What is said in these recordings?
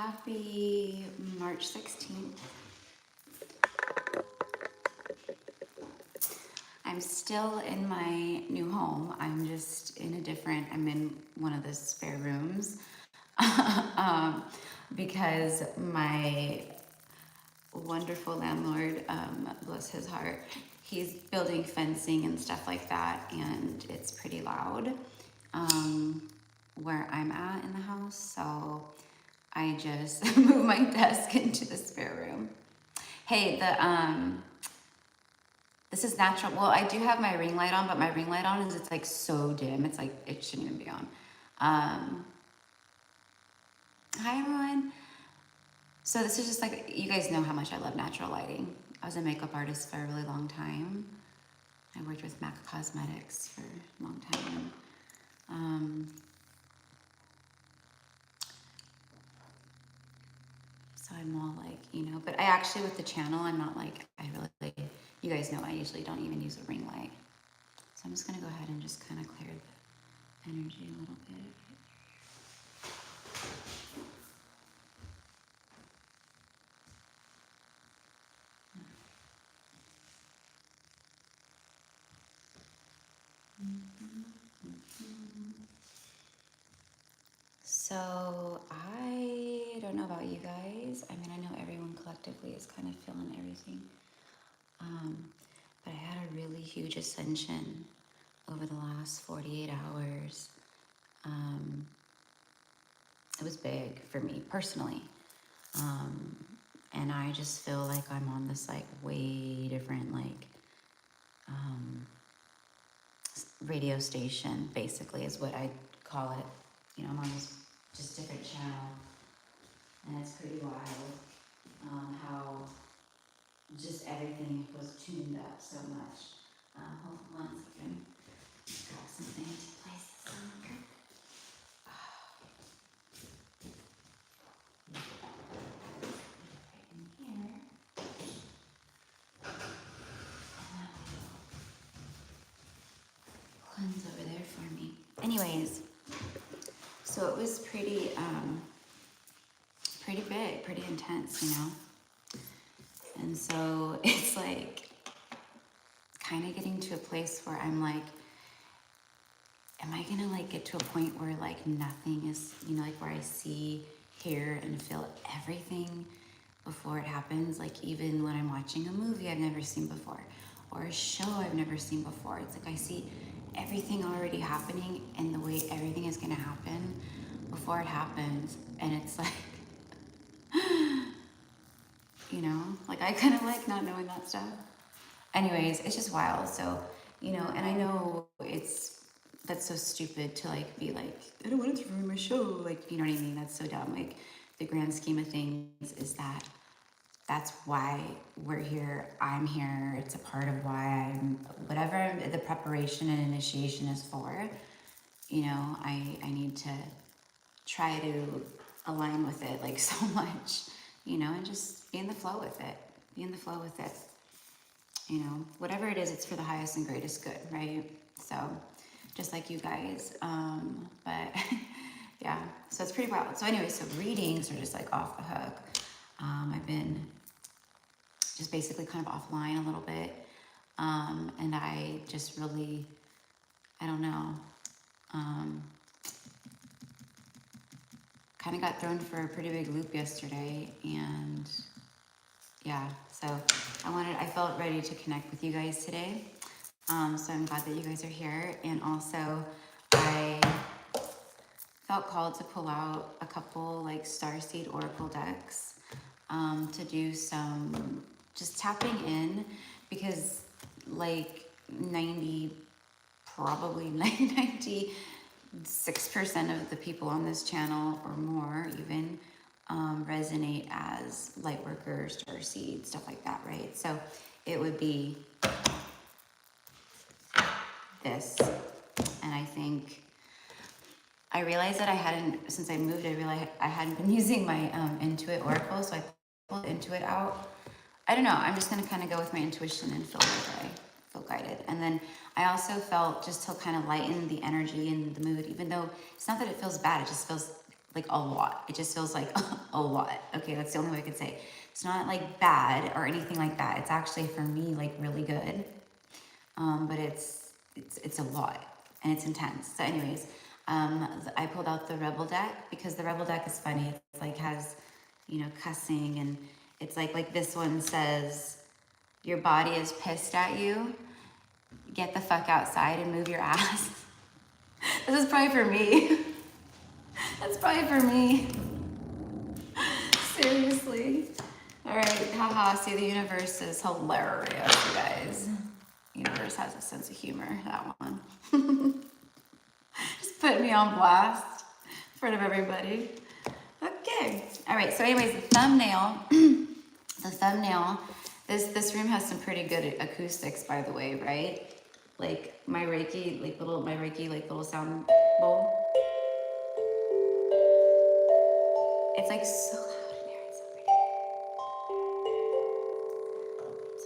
Happy March 16th. I'm still in my new home. I'm just in a different, I'm in one of the spare rooms because my wonderful landlord, bless his heart, he's building fencing and stuff like that, and it's pretty loud where I'm at in the house. So I just moved my desk into the spare room. Hey, this is natural. Well, I do have my ring light on, but my ring light on is, it's like so dim. It's like, it shouldn't even be on. Hi everyone. So this is just like, you guys know how much I love natural lighting. I was a makeup artist for a really long time. I worked with MAC Cosmetics for a long time. So I'm all like, but I actually, with the channel, I'm not like, you guys know I usually don't even use a ring light. So I'm just gonna go ahead and just kind of clear the energy a little bit. So I don't know about you guys. I mean, I know everyone collectively is kind of feeling everything. But I had a really huge ascension over the last 48 hours. It was big for me personally. And I just feel like I'm on this like way different radio station, basically, is what I call it. I'm on this just different channel, and it's pretty wild how just everything was tuned up so much. Hold on 1 second. Grab something to place this on. Right in here. Cleanse over there for me. Anyways, so it was pretty big, pretty intense, And so it's like kind of getting to a place where I'm like, am I gonna like get to a point where like nothing is, like where I see, hear, and feel everything before it happens? Like even when I'm watching a movie I've never seen before, or a show I've never seen before, it's like I see everything already happening and the way everything is gonna happen before it happens, and it's like, like I kind of like not knowing that stuff. Anyways, it's just wild. So, and I know that's so stupid to like be like, I don't want it to ruin my show. Like, you know what I mean? That's so dumb. Like the grand scheme of things is that's why we're here. I'm here. It's a part of why I'm, whatever the preparation and initiation is for, I need to try to align with it like so much, and just be in the flow with it. Be in the flow with it. Whatever it is, it's for the highest and greatest good, right? So just like you guys, but yeah, so it's pretty wild. So anyway, so readings are just like off the hook. I've been just basically kind of offline a little bit. And I just really, I don't know, kind of got thrown for a pretty big loop yesterday, and yeah, so I felt ready to connect with you guys today. So I'm glad that you guys are here. And also I felt called to pull out a couple like Starseed Oracle decks to do some just tapping in, because like 96% of the people on this channel, or more even, resonate as light workers, starseed, stuff like that, right? So it would be this. And I think I realized that since I moved, I realized I hadn't been using my Intuit Oracle, so I pulled Intuit out. I don't know, I'm just gonna kind of go with my intuition and feel guided. And then I also felt, just to kind of lighten the energy and the mood, even though it's not that it feels bad, it just feels like a lot. It just feels like a lot. Okay, that's the only way I could say. It's not like bad or anything like that. It's actually for me like really good. But it's a lot and it's intense. So anyways, I pulled out the Rebel deck because the Rebel deck is funny. It's like has, you know, cussing, and it's like this one says, your body is pissed at you. Get the fuck outside and move your ass. This is probably for me. That's probably for me. Seriously. All right, haha, see, the universe is hilarious, you guys. Universe has a sense of humor, that one. Just put me on blast in front of everybody. Okay. All right, so anyways, the thumbnail, this room has some pretty good acoustics, by the way, right? Like my Reiki, little sound bowl. It's like so loud in here, it's so pretty.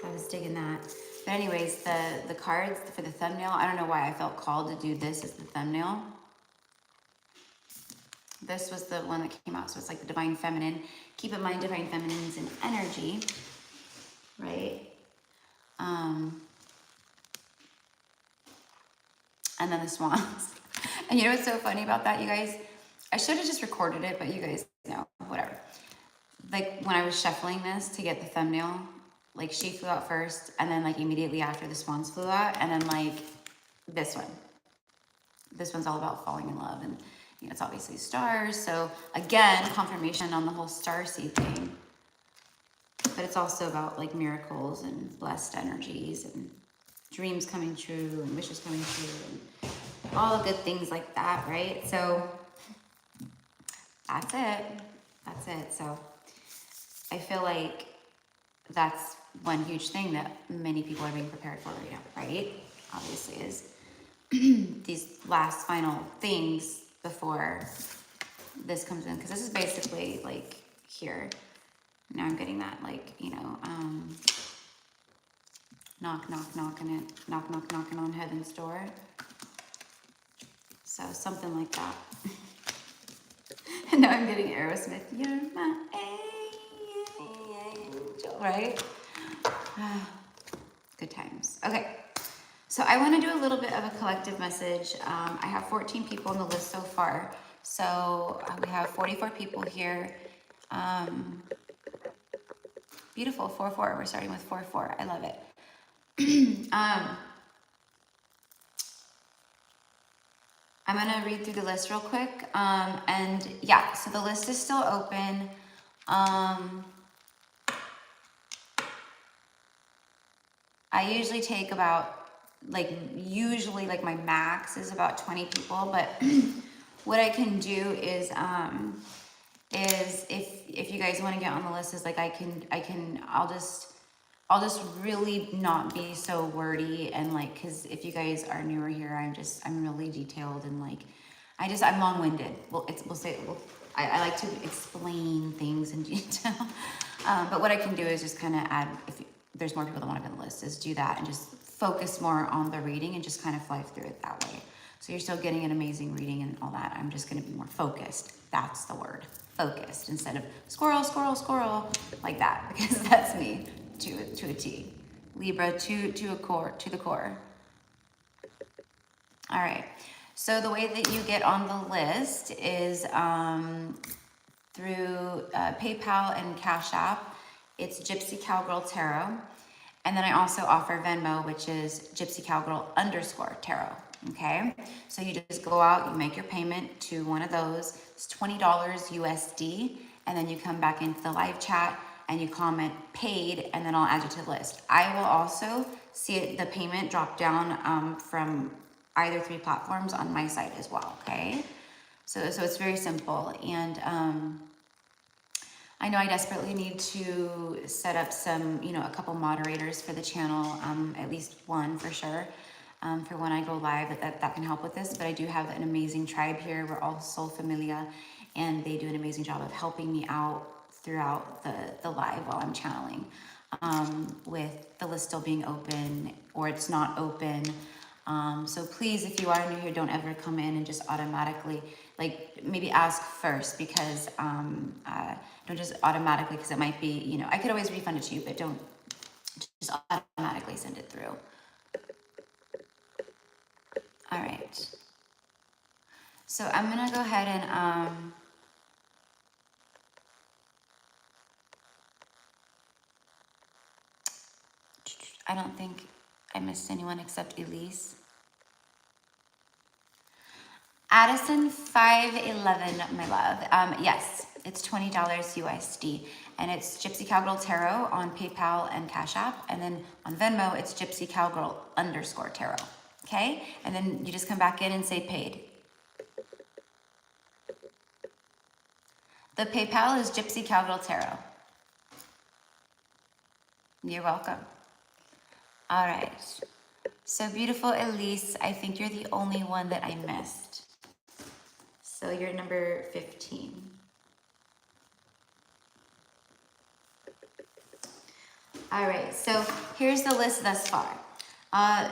So I was digging that. But anyways, the cards for the thumbnail, I don't know why I felt called to do this as the thumbnail. This was the one that came out, so it's like the Divine Feminine. Keep in mind, Divine Feminine's an energy, right? And then the swans. And you know what's so funny about that, you guys? I should have just recorded it, but you guys know, whatever. Like when I was shuffling this to get the thumbnail, like she flew out first, and then like immediately after the swans flew out, and then like this one. This one's all about falling in love, and you know, it's obviously stars. So again, confirmation on the whole starseed thing. But it's also about like miracles and blessed energies and dreams coming true and wishes coming true and all the good things like that, right? So that's it. That's it. So I feel like that's one huge thing that many people are being prepared for right now, right? Obviously is these last final things before this comes in, because this is basically like here. Now I'm getting that, like, you know, knocking on heaven's door. So something like that. And now I'm getting Aerosmith. You're my angel, right? Good times. Okay. So I want to do a little bit of a collective message. I have 14 people on the list so far. So we have 44 people here. Beautiful, 4-4. We're starting with 4-4. I love it. I'm going to read through the list real quick. And yeah, so the list is still open. I usually take about, usually my max is about 20 people, but what I can do is if you guys want to get on the list, is I'll just really not be so wordy, and because if you guys are newer here, I'm really detailed, and I'm long-winded. I like to explain things in detail. But what I can do is just kind of add, if there's more people that want to be on the list, is do that and just focus more on the reading and just kind of fly through it that way. So you're still getting an amazing reading and all that. I'm just going to be more focused. That's the word, focused, instead of squirrel, squirrel, squirrel, like that, because that's me to a T. Libra to the core. All right. So the way that you get on the list is through PayPal and Cash App. It's Gypsy Cowgirl Tarot. And then I also offer Venmo, which is Gypsy Cowgirl _Tarot. Okay. So you just go out, you make your payment to one of those. It's $20 USD. And then you come back into the live chat and you comment paid, and then I'll add you to the list. I will also see the payment drop down from either 3 platforms on my site as well. Okay. So it's very simple. And I know I desperately need to set up some, a couple moderators for the channel, at least one for sure, for when I go live, that can help with this. But I do have an amazing tribe here. We're all Soul Familia, and they do an amazing job of helping me out throughout the live while I'm channeling, with the list still being open or it's not open. So please, if you are new here, don't ever come in and just automatically, like, maybe ask first, because don't just automatically, because it might be, you know, I could always refund it to you, but don't just automatically send it through. All right. So I'm gonna go ahead and I don't think I missed anyone except Elise. Addison 511, my love. Yes, it's $20 USD, and it's Gypsy Cowgirl Tarot on PayPal and Cash App, and then on Venmo it's Gypsy Cowgirl _ Tarot. Okay, and then you just come back in and say paid. The PayPal is Gypsy Cowgirl Tarot. You're welcome. All right. So beautiful Elise, I think you're the only one that I missed. So you're number 15. All right, so here's the list thus far.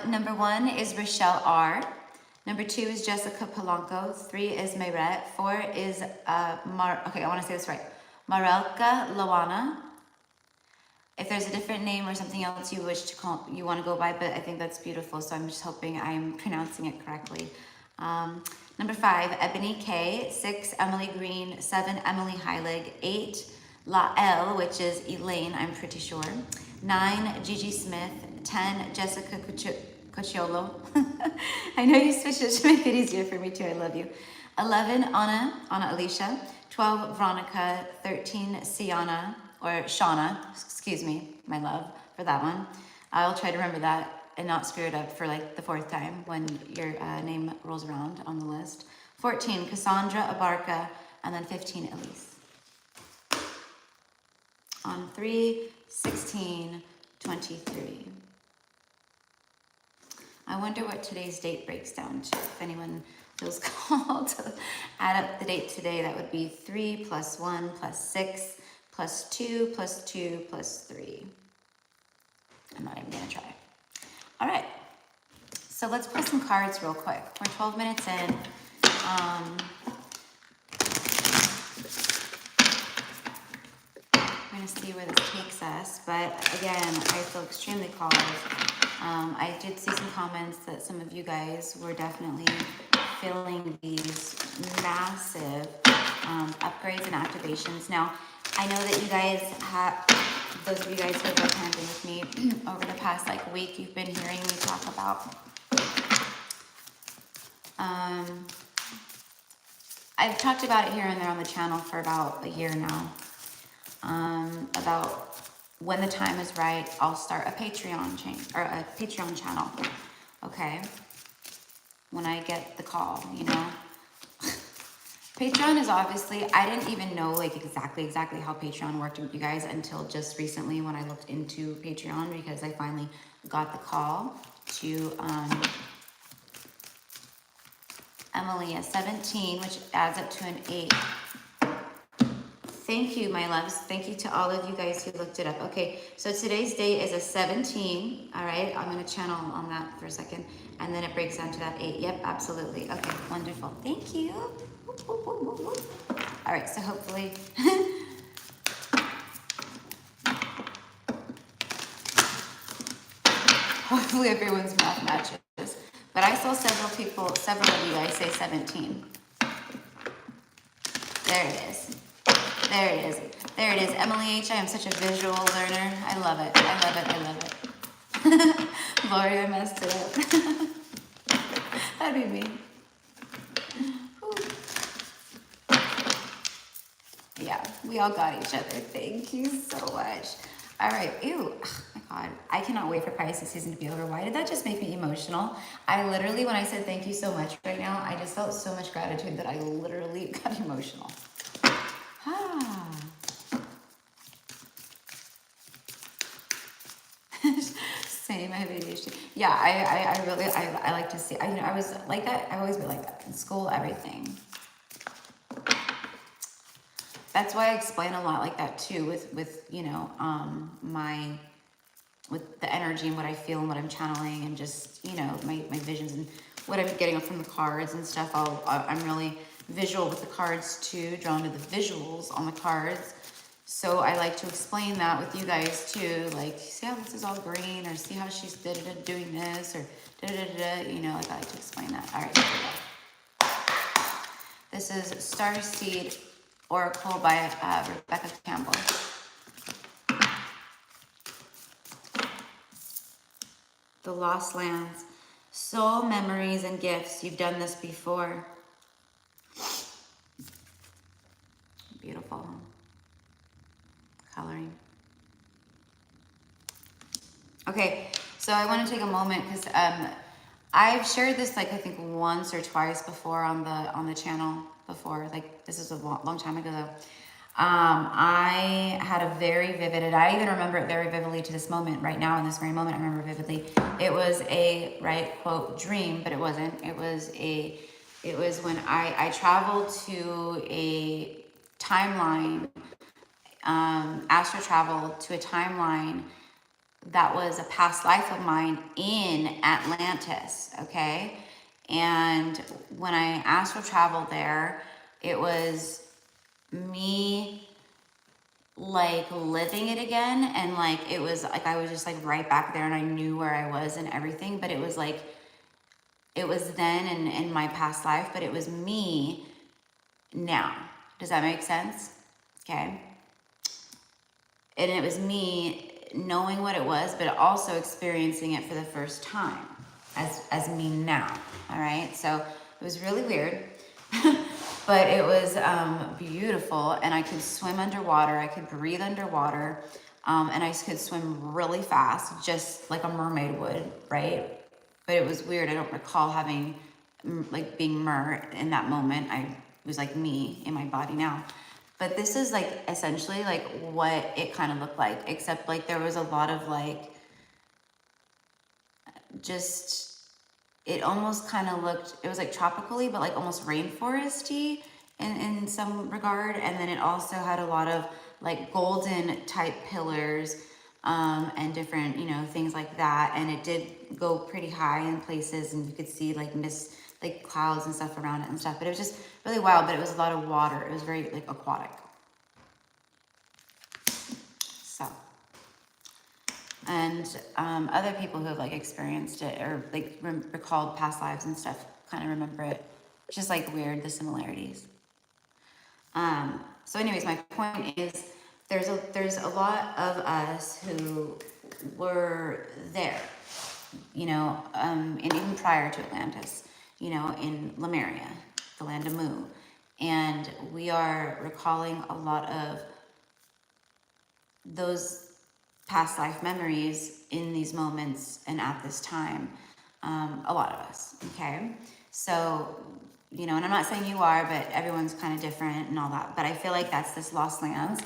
Number 1 is Rochelle R. Number 2 is Jessica Polanco. 3 is Mayret. 4 is okay, I want to say this right. Marelka Lawana. If there's a different name or something else you wish to call, you want to go by, but I think that's beautiful, so I'm just hoping I'm pronouncing it correctly. Number 5, Ebony K. 6, Emily Green. 7, Emily Heilig. 8, La L, which is Elaine, I'm pretty sure. 9, Gigi Smith. 10, Jessica Cocciolo. I know you switched it to make it easier for me too, I love you. 11, Anna Alicia. 12, Veronica. 13, Siana, or Shauna, excuse me, my love, for that one. I'll try to remember that and not screw it up for like the 4th time when your name rolls around on the list. 14, Cassandra Abarca, and then 15, Elise. On 3, 16, 23. I wonder what today's date breaks down to. If anyone feels called to add up the date today, that would be 3 + 1 + 6 + 2 + 2 + 3. I'm not even gonna try. All right, so let's pull some cards real quick. We're 12 minutes in. We're gonna see where this takes us, but again, I feel extremely called. I did see some comments that some of you guys were definitely feeling these massive upgrades and activations. Now, I know that you guys have, those of you guys who have been handling with me over the past like week, you've been hearing me talk about I've talked about it here and there on the channel for about a year now, about when the time is right, I'll start a Patreon channel, okay? When I get the call, you know? Patreon is obviously, I didn't even know like exactly how Patreon worked with you guys until just recently when I looked into Patreon, because I finally got the call to Emily, a 17, which adds up to an 8. Thank you, my loves. Thank you to all of you guys who looked it up. Okay, so today's date is a 17. All right, I'm going to channel on that for a second. And then it breaks down to that 8. Yep, absolutely. Okay, wonderful. Thank you. All right, so hopefully... hopefully everyone's math matches. But I saw several of you guys say 17. There it is. There it is. There it is. Emily H., I am such a visual learner. I love it. I love it. I love it. Lori, I messed it up. That'd be me. Ooh. Yeah, we all got each other. Thank you so much. All right. Ew. Oh my God. I cannot wait for Pisces season to be over. Why did that just make me emotional? I literally, when I said thank you so much right now, I just felt so much gratitude that I literally got emotional. Ah. Same, I have ADHD. Yeah, I really like to see, I was like that, I've always been like that in school, everything. That's why I explain a lot like that too with you know, my with the energy and what I feel and what I'm channeling, and just, you know, my visions and what I'm getting from the cards and stuff. I'm really visual with the cards too, drawn to the visuals on the cards. So I like to explain that with you guys too, like, see how this is all green, or see how she's doing this, or you know, like I like to explain that. All right, here we go. This is Starseed Oracle by Rebecca Campbell. The Lost Lands. Soul, memories, and gifts. You've done this before. Beautiful coloring. Okay, so I want to take a moment because I've shared this, like, I think once or twice before on the channel before. Like, this is a long time ago though. I had a very vivid, and I even remember it very vividly to this moment right now. In this very moment, I remember vividly. It was a, right, quote, dream, but it wasn't. It was when I traveled to a timeline, astral travel to a timeline that was a past life of mine in Atlantis, okay? And when I astral traveled there, it was me like living it again, and like it was like I was just like right back there, and I knew where I was and everything, but it was like it was then in my past life, but it was me now. Does that make sense? Okay. And it was me knowing what it was, but also experiencing it for the first time as me now. All right. So it was really weird, but it was beautiful. And I could swim underwater. I could breathe underwater. And I could swim really fast, just like a mermaid would, right? But it was weird. I don't recall having, like, being mer in that moment. I was like me in my body now. But this is like essentially like what it kind of looked like, except like there was a lot of like, just, it almost kind of looked, it was like tropically, but like almost rainforesty in some regard. And then it also had a lot of like golden type pillars, and different, you know, things like that. And it did go pretty high in places, and you could see like mist, like clouds and stuff around it and stuff. But it was just really wild, but it was a lot of water. It was very like aquatic. So, and other people who have like experienced it or like recalled past lives and stuff kind of remember it. Just like weird, the similarities. So anyways, my point is there's a lot of us who were there, you know, and even prior to Atlantis, you know, in Lemuria, the land of Mu. And we are recalling a lot of those past life memories in these moments and at this time. A lot of us, okay? So, you know, and I'm not saying you are, but everyone's kind of different and all that. But I feel like that's this lost lands.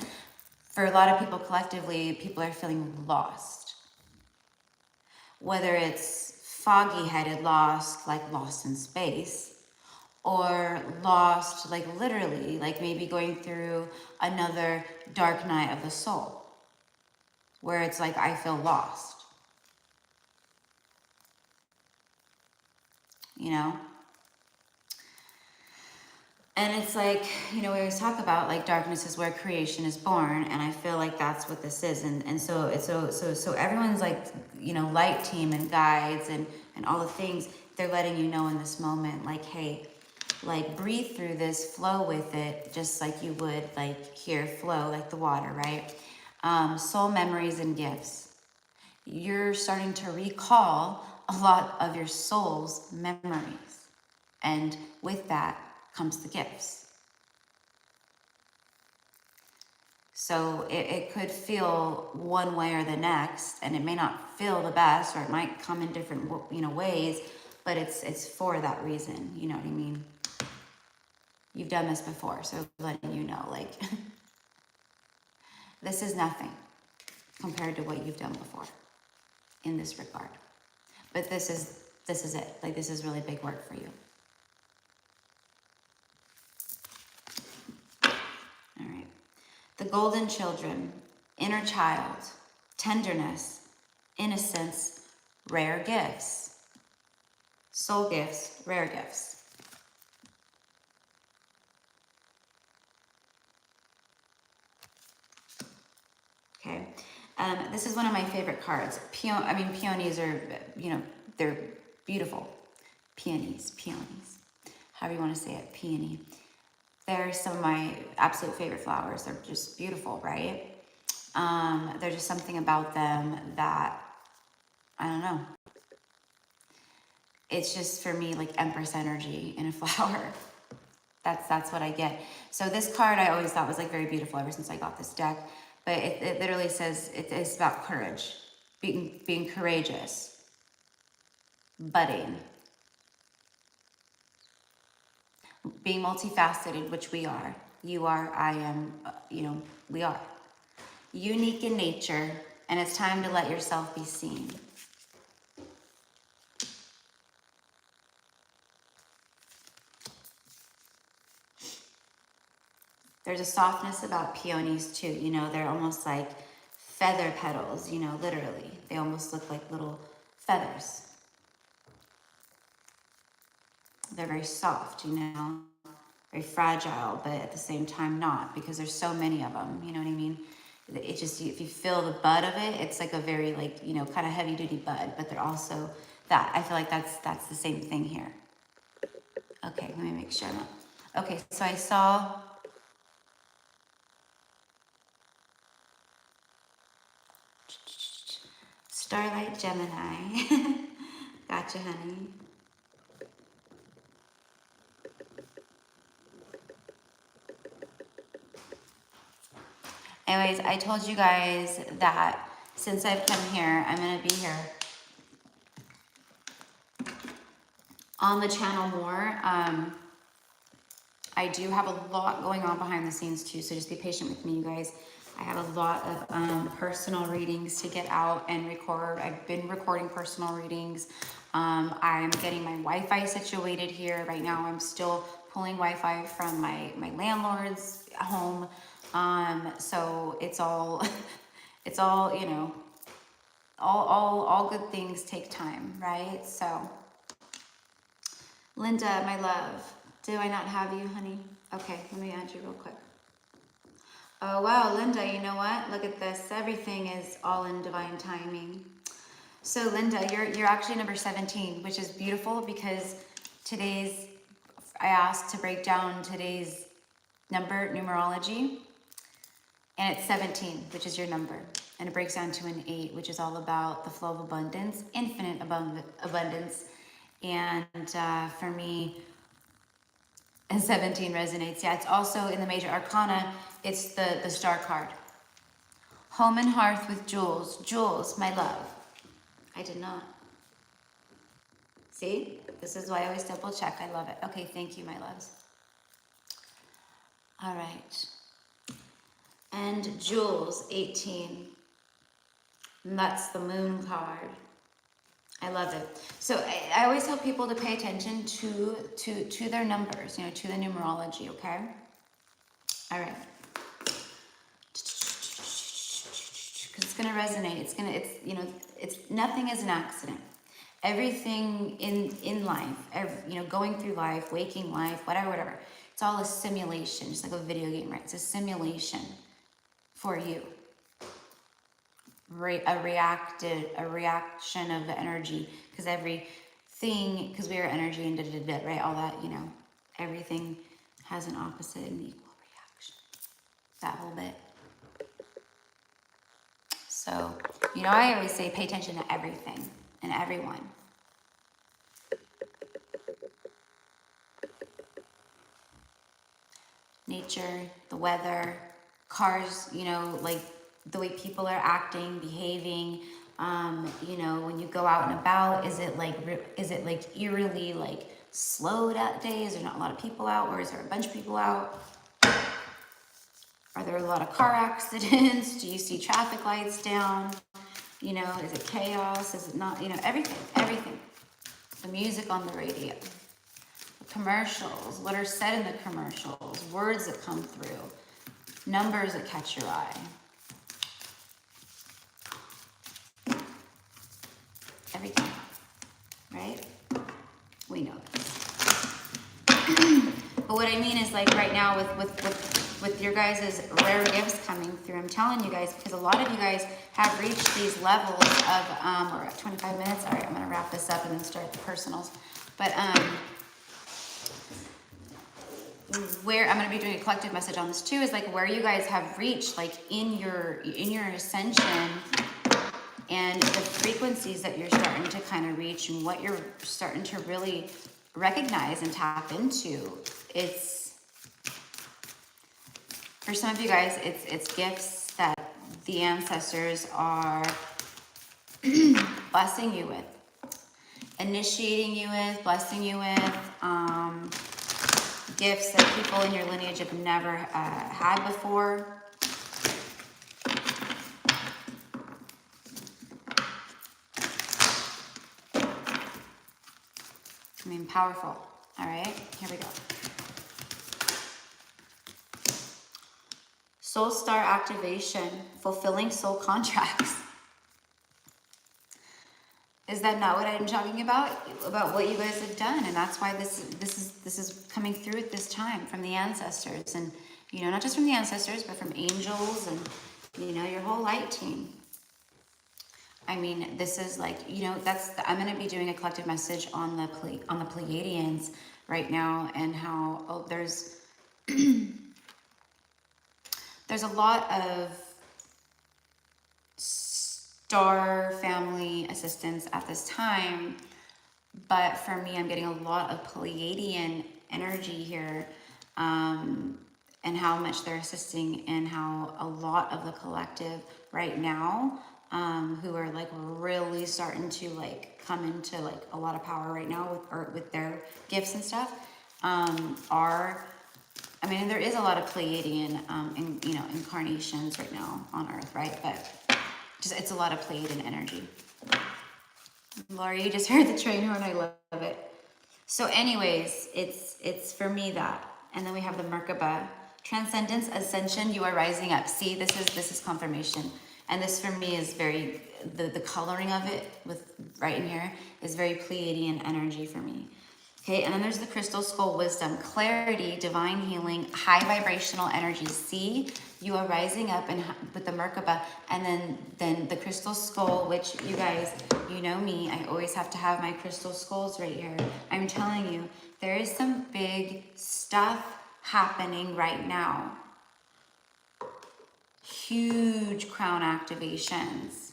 For a lot of people collectively, people are feeling lost. Whether it's foggy-headed lost, like lost in space, or lost, like literally, like maybe going through another dark night of the soul, where it's like, I feel lost. You know? And it's like, you know, we always talk about like darkness is where creation is born, and I feel like that's what this is. And so it's so everyone's like, you know, light team and guides and all the things, they're letting you know in this moment, like, hey, like breathe through this, flow with it, just like you would like here flow like the water, right? Soul memories and gifts. You're starting to recall a lot of your soul's memories, and with that comes the gifts. So it could feel one way or the next, and it may not feel the best, or it might come in different, you know, ways, but it's for that reason. You know what I mean? You've done this before, so letting you know, like, this is nothing compared to what you've done before in this regard. But this is it. Like, this is really big work for you. All right. The golden children, inner child, tenderness, innocence, rare gifts. Soul gifts, rare gifts. Okay. This is one of my favorite cards. Peonies are, they're beautiful. Peonies. However you want to say it, peony. They're some of my absolute favorite flowers. They're just beautiful, right? There's just something about them that, I don't know. It's just, for me, like Empress energy in a flower. That's what I get. So this card I always thought was like very beautiful ever since I got this deck. But it literally says it's about courage, being courageous, budding, being multifaceted, which we are. You are, I am, we are. Unique in nature, and it's time to let yourself be seen. There's a softness about peonies too. They're almost like feather petals, literally. They almost look like little feathers. They're very soft, very fragile, but at the same time not, because there's so many of them, you know what I mean? It just, if you feel the bud of it, it's like a very kind of heavy duty bud, but they're also that. I feel like that's the same thing here. Okay, let me make sure. Okay, so I saw Starlight Gemini. Gotcha, honey. Anyways, I told you guys that since I've come here, I'm going to be here on the channel more. I do have a lot going on behind the scenes too, so just be patient with me, you guys. I have a lot of personal readings to get out and record. I've been recording personal readings. I'm getting my Wi-Fi situated here. Right now, I'm still pulling Wi-Fi from my landlord's home. So it's all, all good things take time, right? So, Linda, my love, do I not have you, honey? Okay, let me add you real quick. Oh, wow, Linda, you know what? Look at this. Everything is all in divine timing. So, Linda, you're actually number 17, which is beautiful because I asked to break down today's numerology, and it's 17, which is your number. And it breaks down to an 8, which is all about the flow of abundance, infinite abundance. And for me, and 17 resonates. Yeah, it's also in the major arcana, it's the star card. Home and hearth with Jules. Jules, my love. I did not. See? This is why I always double check. I love it. Okay, thank you, my loves. All right. And Jules, 18. And that's the moon card. I love it. So I always tell people to pay attention to their numbers, to the numerology, okay? All right. Because it's going to resonate. It's nothing is an accident. Everything in life, going through life, waking life, whatever. It's all a simulation, just like a video game, right? It's a simulation for you. A reaction of energy, because because we are energy and right? All that, everything has an opposite and equal reaction. That whole bit. So, I always say pay attention to everything and everyone. Nature, the weather, cars, like the way people are acting, behaving, when you go out and about, is it like eerily like slow that day? Is there not a lot of people out, or is there a bunch of people out? Are there a lot of car accidents? Do you see traffic lights down? Is it chaos? Is it not? Everything. The music on the radio, the commercials, what are said in the commercials, words that come through, numbers that catch your eye. everything, right? We know this. But what I mean is, like, right now with your guys' rare gifts coming through, I'm telling you guys, because a lot of you guys have reached these levels of, we're at 25 minutes. All right, I'm going to wrap this up and then start the personals. But where I'm going to be doing a collective message on this too is like where you guys have reached, like in your ascension, and the frequencies that you're starting to kind of reach, and what you're starting to really recognize and tap into. It's, for some of you guys, it's gifts that the ancestors are blessing you with, initiating you with, blessing you with, gifts that people in your lineage have never had before. I mean, powerful. All right, here we go. Soul star activation, fulfilling soul contracts. Is that not what I'm talking about? About what you guys have done, and that's why this is coming through at this time from the ancestors, and you know, not just from the ancestors, but from angels, and you know, your whole light team. I mean, this is like, you know, I'm going to be doing a collective message on the Pleiadians right now, and how there's a lot of star family assistance at this time, but for me, I'm getting a lot of Pleiadian energy here, and how much they're assisting, and how a lot of the collective right now, who are like really starting to like come into like a lot of power right now with their gifts and stuff, are, I mean, there is a lot of Pleiadian, you know, incarnations right now on Earth, right? But just, it's a lot of Pleiadian energy. Laura, you just heard the train horn. I love it. So anyways, it's for me that. And then we have the Merkaba. Transcendence, ascension, you are rising up. See, this is confirmation. And this for me is very, the coloring of it with right in here is very Pleiadian energy for me. Okay, and then there's the crystal skull, wisdom, clarity, divine healing, high vibrational energy. See, you are rising up, and with the Merkaba, and then the crystal skull, which you guys, you know me, I always have to have my crystal skulls right here. I'm telling you, there is some big stuff happening right now. Huge crown activations.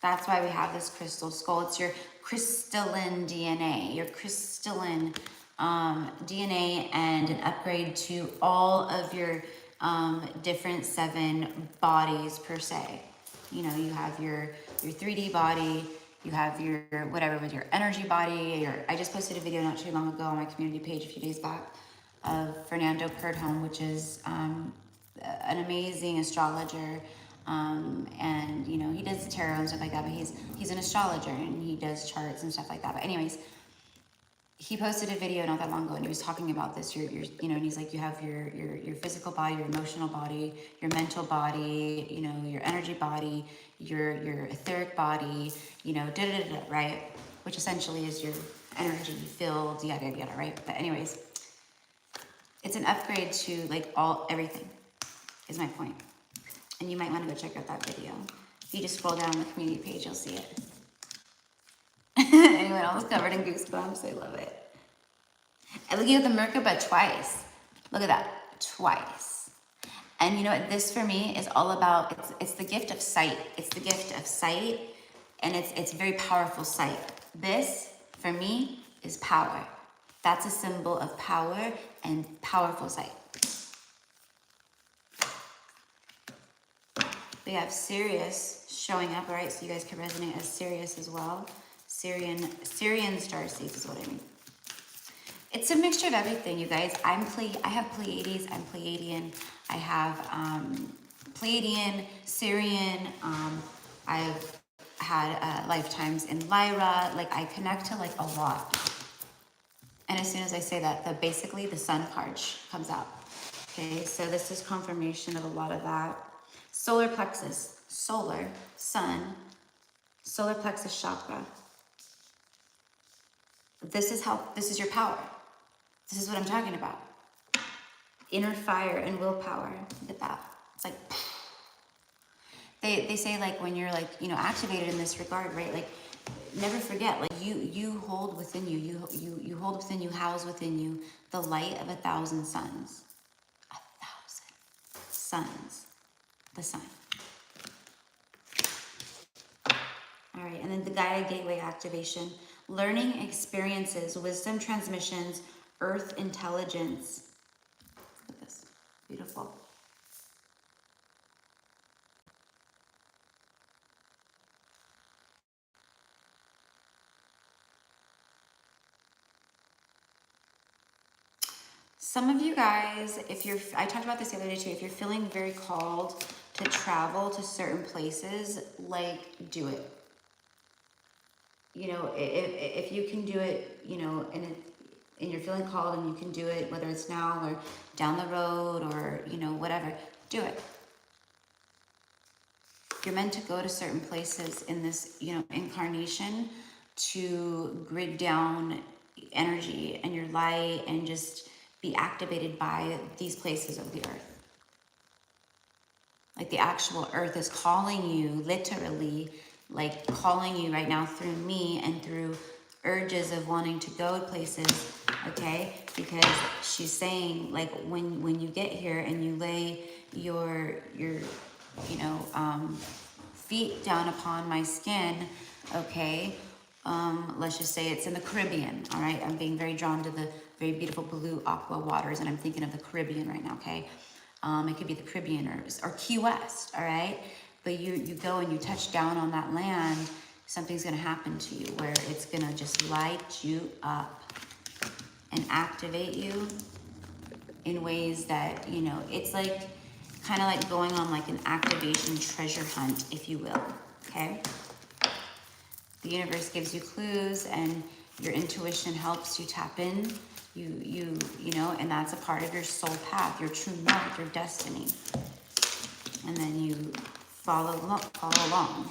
That's why we have this crystal skull. It's your crystalline DNA, your crystalline DNA, and an upgrade to all of your different 7 bodies per se. You know, you have your 3D body, you have your whatever with your energy body. I just posted a video not too long ago on my community page a few days back of Fernando Curdholm, which is an amazing astrologer. And you know, he does tarot and stuff like that, but he's an astrologer, and he does charts and stuff like that. But anyways, he posted a video not that long ago, and he was talking about this. Your you know, and he's like, you have your physical body, your emotional body, your mental body, you know, your energy body, your etheric body, you know, right? Which essentially is your energy field, yada yada, right? But anyways, it's an upgrade to like everything. Is my point. And you might want to go check out that video. If you just scroll down the community page, you'll see it. Anyone else covered in goosebumps? I love it. And looking at the Merkaba twice. Look at that, twice. And you know what? This for me is all about. It's the gift of sight. It's the gift of sight, and it's very powerful sight. This for me is power. That's a symbol of power and powerful sight. We have Sirius showing up, all right? So you guys can resonate as Sirius as well. Syrian star seeds is what I mean. It's a mixture of everything, you guys. I have Pleiades, I'm Pleiadian. I have Pleiadian, Syrian. I've had lifetimes in Lyra. Like, I connect to like a lot. And as soon as I say that, basically the sun card comes out. Okay, so this is confirmation of a lot of that. Solar plexus, solar, sun, solar plexus chakra. This is your power. This is what I'm talking about. Inner fire and willpower. Look at that. It's like, they say like when you're like, activated in this regard, right? Like never forget, like you hold within you, you hold within you, house within you the light of 1,000 suns. 1,000 suns. The sun. All right, and then the guided gateway activation. Learning experiences, wisdom transmissions, earth intelligence. Look at this. Beautiful. Some of you guys, I talked about this the other day too, if you're feeling very called to travel to certain places, like, do it. If you can do it, and you're feeling called and you can do it, whether it's now or down the road or, whatever, do it. You're meant to go to certain places in this, incarnation to grid down energy and your light and just be activated by these places of the earth. Like the actual earth is calling you, literally, like calling you right now through me and through urges of wanting to go places, okay? Because she's saying, like, when you get here and you lay your feet down upon my skin, okay? Let's just say it's in the Caribbean, all right? I'm being very drawn to the very beautiful blue aqua waters, and I'm thinking of the Caribbean right now, okay? It could be the Caribbean or Key West, all right? But you go and you touch down on that land, something's gonna happen to you where it's gonna just light you up and activate you in ways that, it's like, kind of like going on like an activation treasure hunt, if you will, okay? The universe gives you clues and your intuition helps you tap in, and that's a part of your soul path, your true north, your destiny. And then you follow along,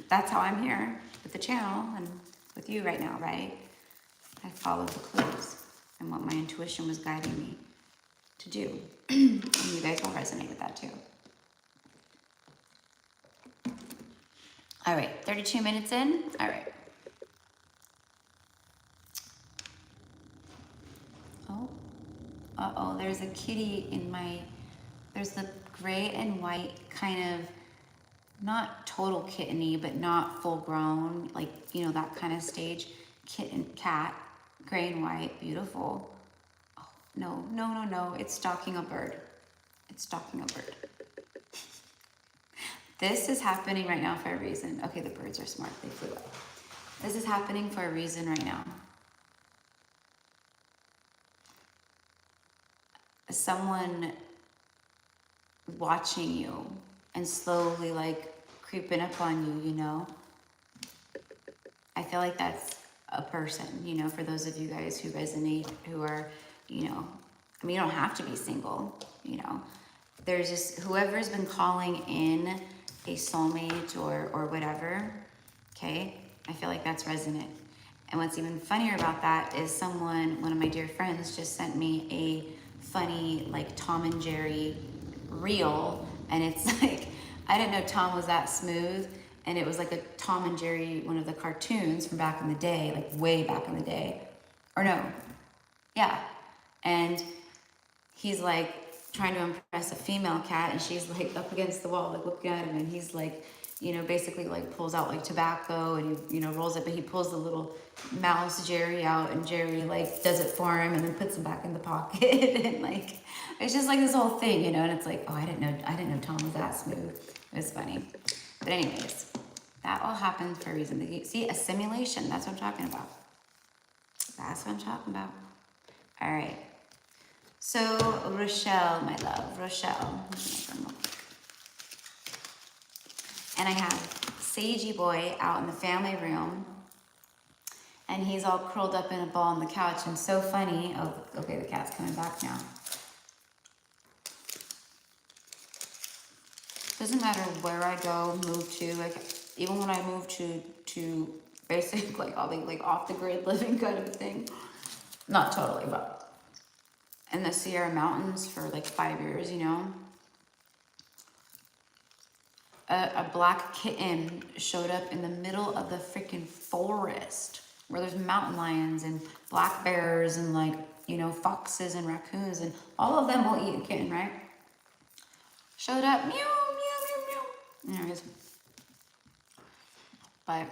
That's how I'm here with the channel and with you right now, right? I followed the clues and what my intuition was guiding me to do. And you guys will resonate with that too. All right, 32 minutes in. All right. Oh, uh-oh, there's a kitty in there's the gray and white kind of, not total kitteny, but not full grown, like, that kind of stage. Cat, gray and white, beautiful. Oh, no, it's stalking a bird. It's stalking a bird. This is happening right now for a reason. Okay, the birds are smart, they flew up. This is happening for a reason right now. Someone watching you and slowly like creeping up on you, I feel like that's a person, for those of you guys who resonate, who are, you don't have to be single, There's just whoever's been calling in a soulmate or whatever, okay? I feel like that's resonant. And what's even funnier about that is one of my dear friends just sent me a funny, like, Tom and Jerry reel, and it's like, I didn't know Tom was that smooth, and it was like a Tom and Jerry, one of the cartoons from back in the day, like way back in the day. Or no, yeah. And he's like trying to impress a female cat, and she's like up against the wall, like looking at him, and he's like, basically like pulls out like tobacco and he, rolls it, but he pulls the little mouse Jerry out, and Jerry like does it for him and then puts him back in the pocket. And like, it's just like this whole thing, and it's like, oh, I didn't know Tom was that smooth. It was funny. But anyways, that all happens for a reason. See, a simulation, that's what I'm talking about. That's what I'm talking about. All right. So, Rochelle, my love, Rochelle. And I have Sagey Boy out in the family room, and he's all curled up in a ball on the couch, and so funny. Oh, okay, the cat's coming back now. Doesn't matter where I go, move to, like, even when I moved to basic, like all the like off the grid living kind of thing. Not totally, but in the Sierra Mountains for like 5 years, you know. A black kitten showed up in the middle of the freaking forest where there's mountain lions and black bears and like, you know, foxes and raccoons, and all of them will eat a kitten, right? Showed up, meow, meow, meow, meow. Anyways, but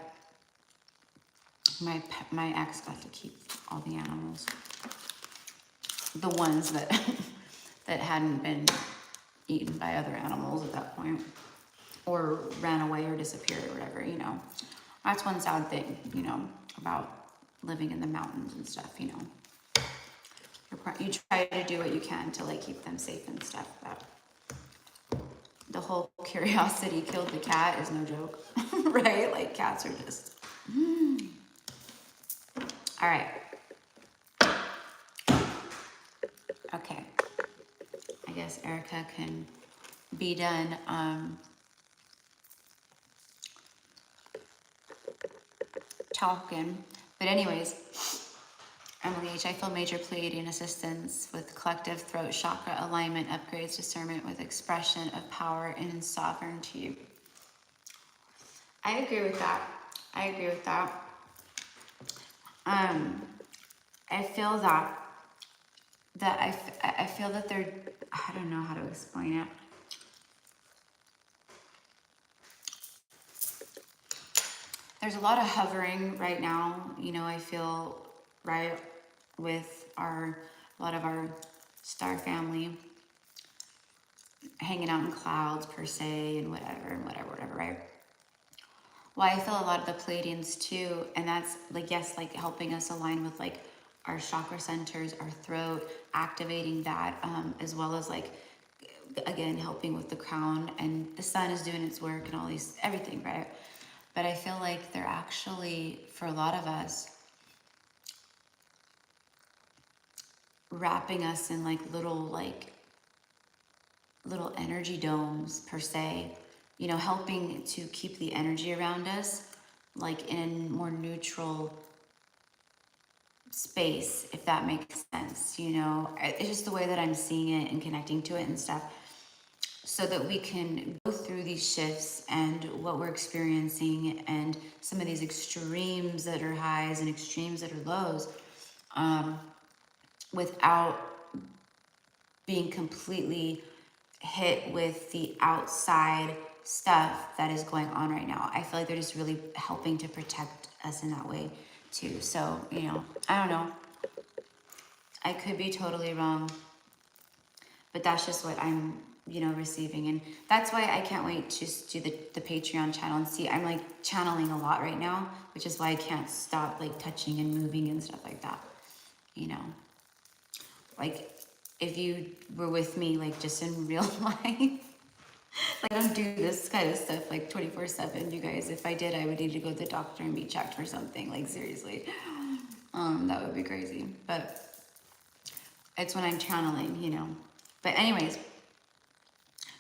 my ex got to keep all the animals, the ones that that hadn't been eaten by other animals at that point, or ran away or disappeared or whatever, you know. That's one sad thing, you know, about living in the mountains and stuff, you know. You try to do what you can to like keep them safe and stuff, but the whole curiosity killed the cat is no joke, right? Like cats are just... All right. Okay. I guess Erica can be done talking. But anyways, Emily H., I feel major Pleiadian assistance with collective throat chakra alignment, upgrades, discernment with expression of power and sovereignty. I agree with that. I agree with that. I feel that I feel that they're, I don't know how to explain it. There's a lot of hovering right now, you know, I feel, right, with a lot of our star family hanging out in clouds per se, and whatever, right? Well, I feel a lot of the Pleiadians too, and that's like, yes, like helping us align with like our chakra centers, our throat, activating that, as well as like, again, helping with the crown, and the sun is doing its work and all these, everything, right? But I feel like they're actually, for a lot of us, wrapping us in like little energy domes per se, you know, helping to keep the energy around us like in a more neutral space, if that makes sense, you know. It's just the way that I'm seeing it and connecting to it and stuff, so that we can go through these shifts and what we're experiencing and some of these extremes that are highs and extremes that are lows, without being completely hit with the outside stuff that is going on right now. I feel like they're just really helping to protect us in that way too. So, you know, I don't know. I could be totally wrong, but that's just what I'm, you know, receiving. And that's why I can't wait to do the Patreon channel and see. I'm like channeling a lot right now, which is why I can't stop like touching and moving and stuff like that, you know. Like if you were with me like just in real life, like I don't do this kind of stuff like 24/7, you guys. If I did, I would need to go to the doctor and be checked for something, like seriously. That would be crazy. But it's when I'm channeling, you know. But anyways,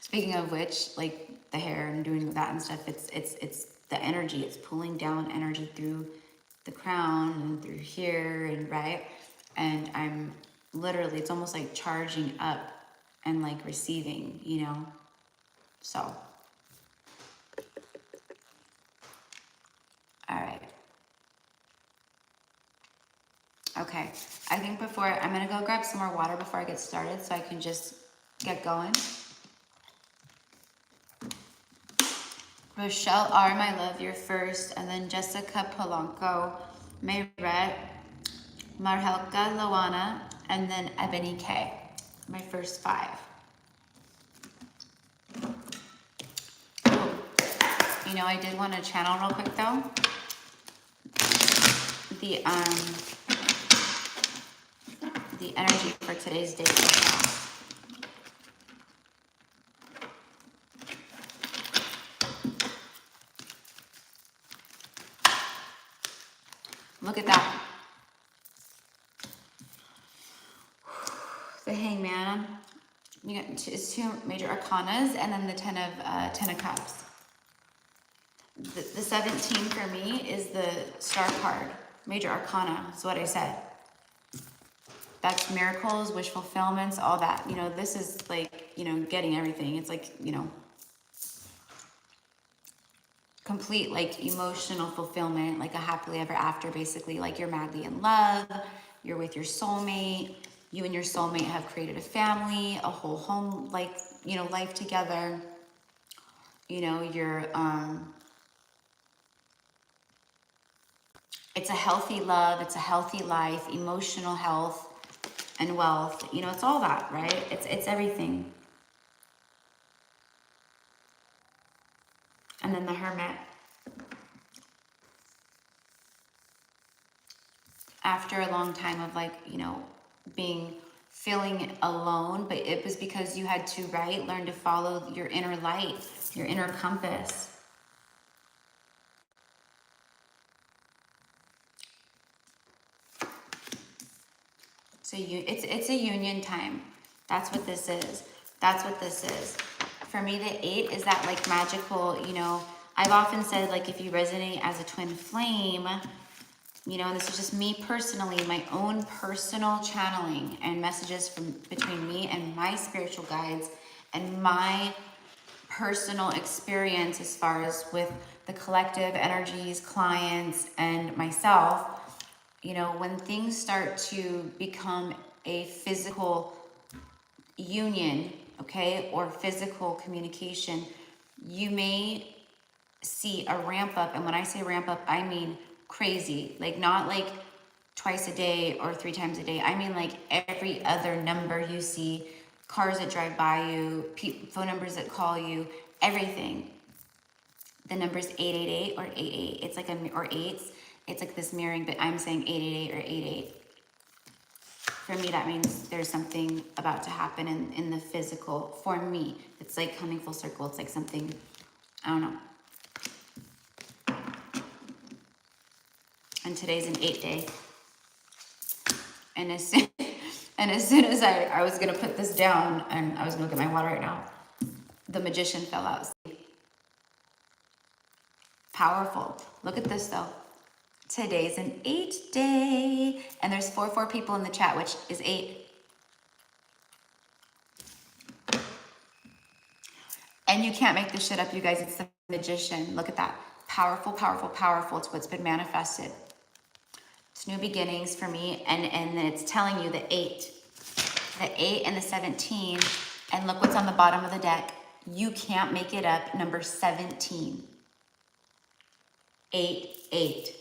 speaking of which, like the hair and doing that and stuff, it's the energy. It's pulling down energy through the crown and through here and right. And I'm literally, it's almost like charging up and like receiving, you know. So, all right. Okay, I think I'm gonna go grab some more water before I get started so I can just get going. Rochelle R, my love, you're first, and then Jessica Polanco, Mayret, Marhelka Loana, and then Ebony K, my first 5. Ooh. You know, I did want to channel real quick though. The energy for today's date right now. Look at that. The Hangman. You got 2 major arcanas, and then the Ten of Cups. The 17 for me is the star card, major arcana. That's what I said. That's miracles, wish fulfillments, all that. You know, this is like, you know, getting everything. It's like, you know, complete like emotional fulfillment, like a happily ever after, basically. Like you're madly in love, you're with your soulmate, you and your soulmate have created a family, a whole home, like, you know, life together. You know, you're, it's a healthy love, it's a healthy life, emotional health and wealth. You know, it's all that, right? It's everything. And then the Hermit. After a long time of like, you know, feeling alone, but it was because you had to, right, learn to follow your inner light, your inner compass. So it's a union time. That's what this is. That's what this is. For me, the 8 is that like magical, you know, I've often said like if you resonate as a twin flame, you know, and this is just me personally, my own personal channeling and messages from between me and my spiritual guides and my personal experience as far as with the collective energies, clients, and myself. You know, when things start to become a physical union, okay, or physical communication, you may see a ramp up. And when I say ramp up, I mean crazy, like not like twice a day or 3 times a day. I mean like every other number you see, cars that drive by you, phone numbers that call you, everything. The number's 888 or 88. It's like or 8s. It's like this mirroring, but I'm saying 888 or 88. For me, that means there's something about to happen in the physical. For me, it's like coming full circle. It's like something, I don't know. And today's an 8 day. And as soon as I was gonna put this down and I was gonna get my water right now, the magician fell out. Powerful. Look at this though. Today's an 8 day. And there's 4 people in the chat, which is 8. And you can't make this shit up, you guys. It's the magician. Look at that. Powerful, powerful, powerful. It's what's been manifested. It's new beginnings for me. And then it's telling you the 8. The 8 and the 17. And look what's on the bottom of the deck. You can't make it up. Number 17. 8, 8.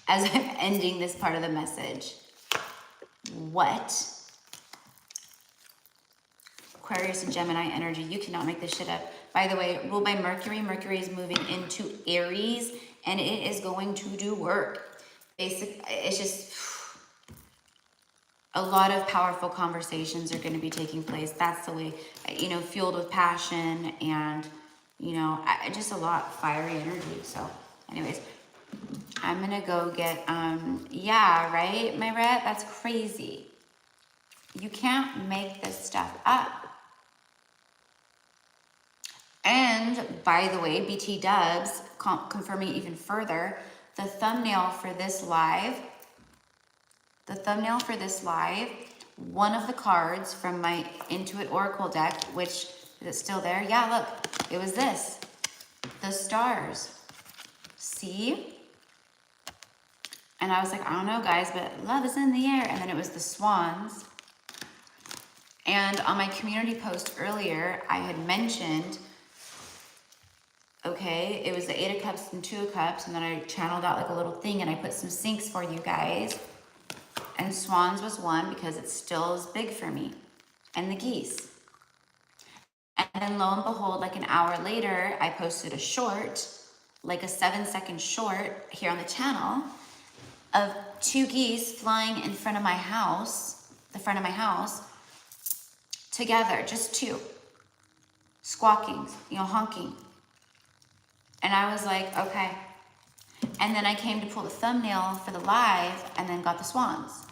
As I'm ending this part of the message. What? Aquarius and Gemini energy. You cannot make this shit up. By the way, ruled by Mercury. Mercury is moving into Aries, and it is going to do work. It's just a lot of powerful conversations are going to be taking place. That's the way, you know, fueled with passion and, you know, just a lot fiery energy. So, anyways, I'm gonna go get. Yeah, right, my ret. That's crazy. You can't make this stuff up. And by the way, BT Dubs, confirming even further, the thumbnail for this live, one of the cards from my Intuit Oracle deck, which, is it still there? Yeah, look, it was this, the stars. See? And I was like, I don't know, guys, but love is in the air. And then it was the swans. And on my community post earlier, I had mentioned, okay, it was the 8 of Cups and 2 of Cups, and then I channeled out like a little thing and I put some syncs for you guys. And swans was one because it still is big for me. And the geese. And then lo and behold, like an hour later, I posted a short, like a 7-second short here on the channel of 2 geese flying in front of my house, the front of my house, together, just 2, squawking, you know, honking. And I was like, okay. And then I came to pull the thumbnail for the live and then got the swans.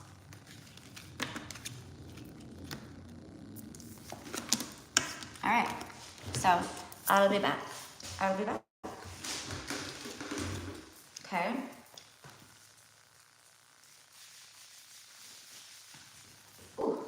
All right, so I'll be back. Okay. Ooh.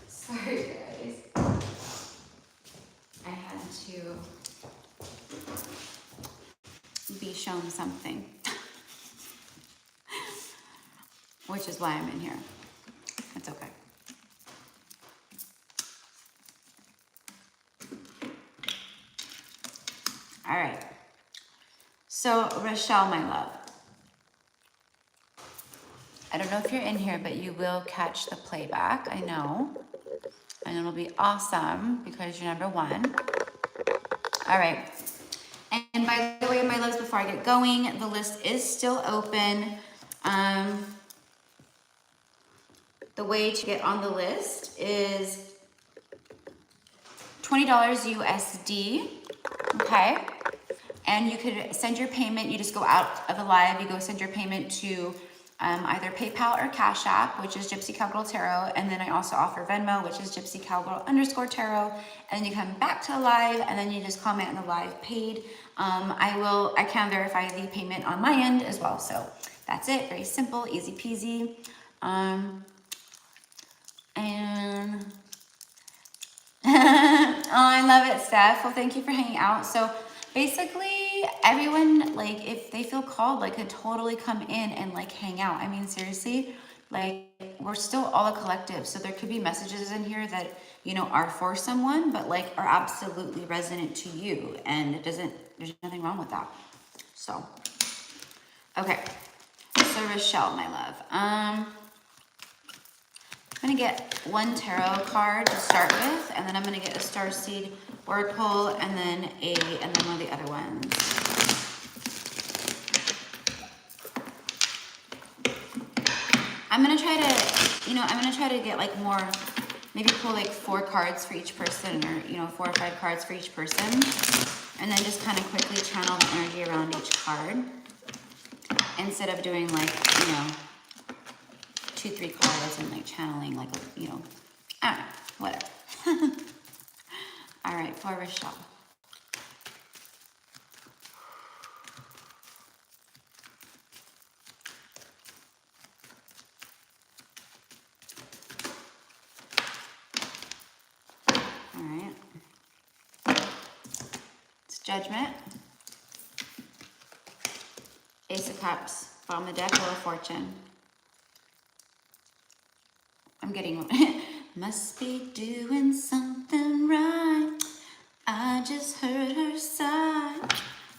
Sorry, guys. I had to be shown something, which is why I'm in here. It's okay. All right. So, Rochelle, my love, I don't know if you're in here, but you will catch the playback, I know. And it'll be awesome because you're number one. All right. And by the way, my loves, before I get going, the list is still open. The way to get on the list is $20 USD, okay? And you could send your payment, you just go out of the live, you go send your payment to either PayPal or Cash App, which is Gypsy Capital Tarot, and then I also offer Venmo, which is Gypsy Capital _Tarot, and then you come back to the live, and then you just comment on the live paid. I can verify the payment on my end as well, so that's it, very simple, easy peasy. And oh, I love it, Steph. Well, thank you for hanging out. So basically, everyone, like, if they feel called, like, could totally come in and, like, hang out. I mean, seriously, like, we're still all a collective. So there could be messages in here that, you know, are for someone, but, like, are absolutely resonant to you. And it doesn't, there's nothing wrong with that. So, okay. So, Rochelle, my love. I'm gonna get one tarot card to start with, and then I'm gonna get a Starseed Oracle, and then one of the other ones. I'm gonna try to get like more, maybe pull like 4 cards for each person, or 4 or 5 cards for each person, and then just kind of quickly channel the energy around each card, instead of doing like 2, 3 cards and like channeling like I don't know, whatever. All right, for Rochelle. All right. Judgment, Ace of Cups, bottom of the deck, Wheel of Fortune. I'm getting, must be doing something right. I just heard her sigh.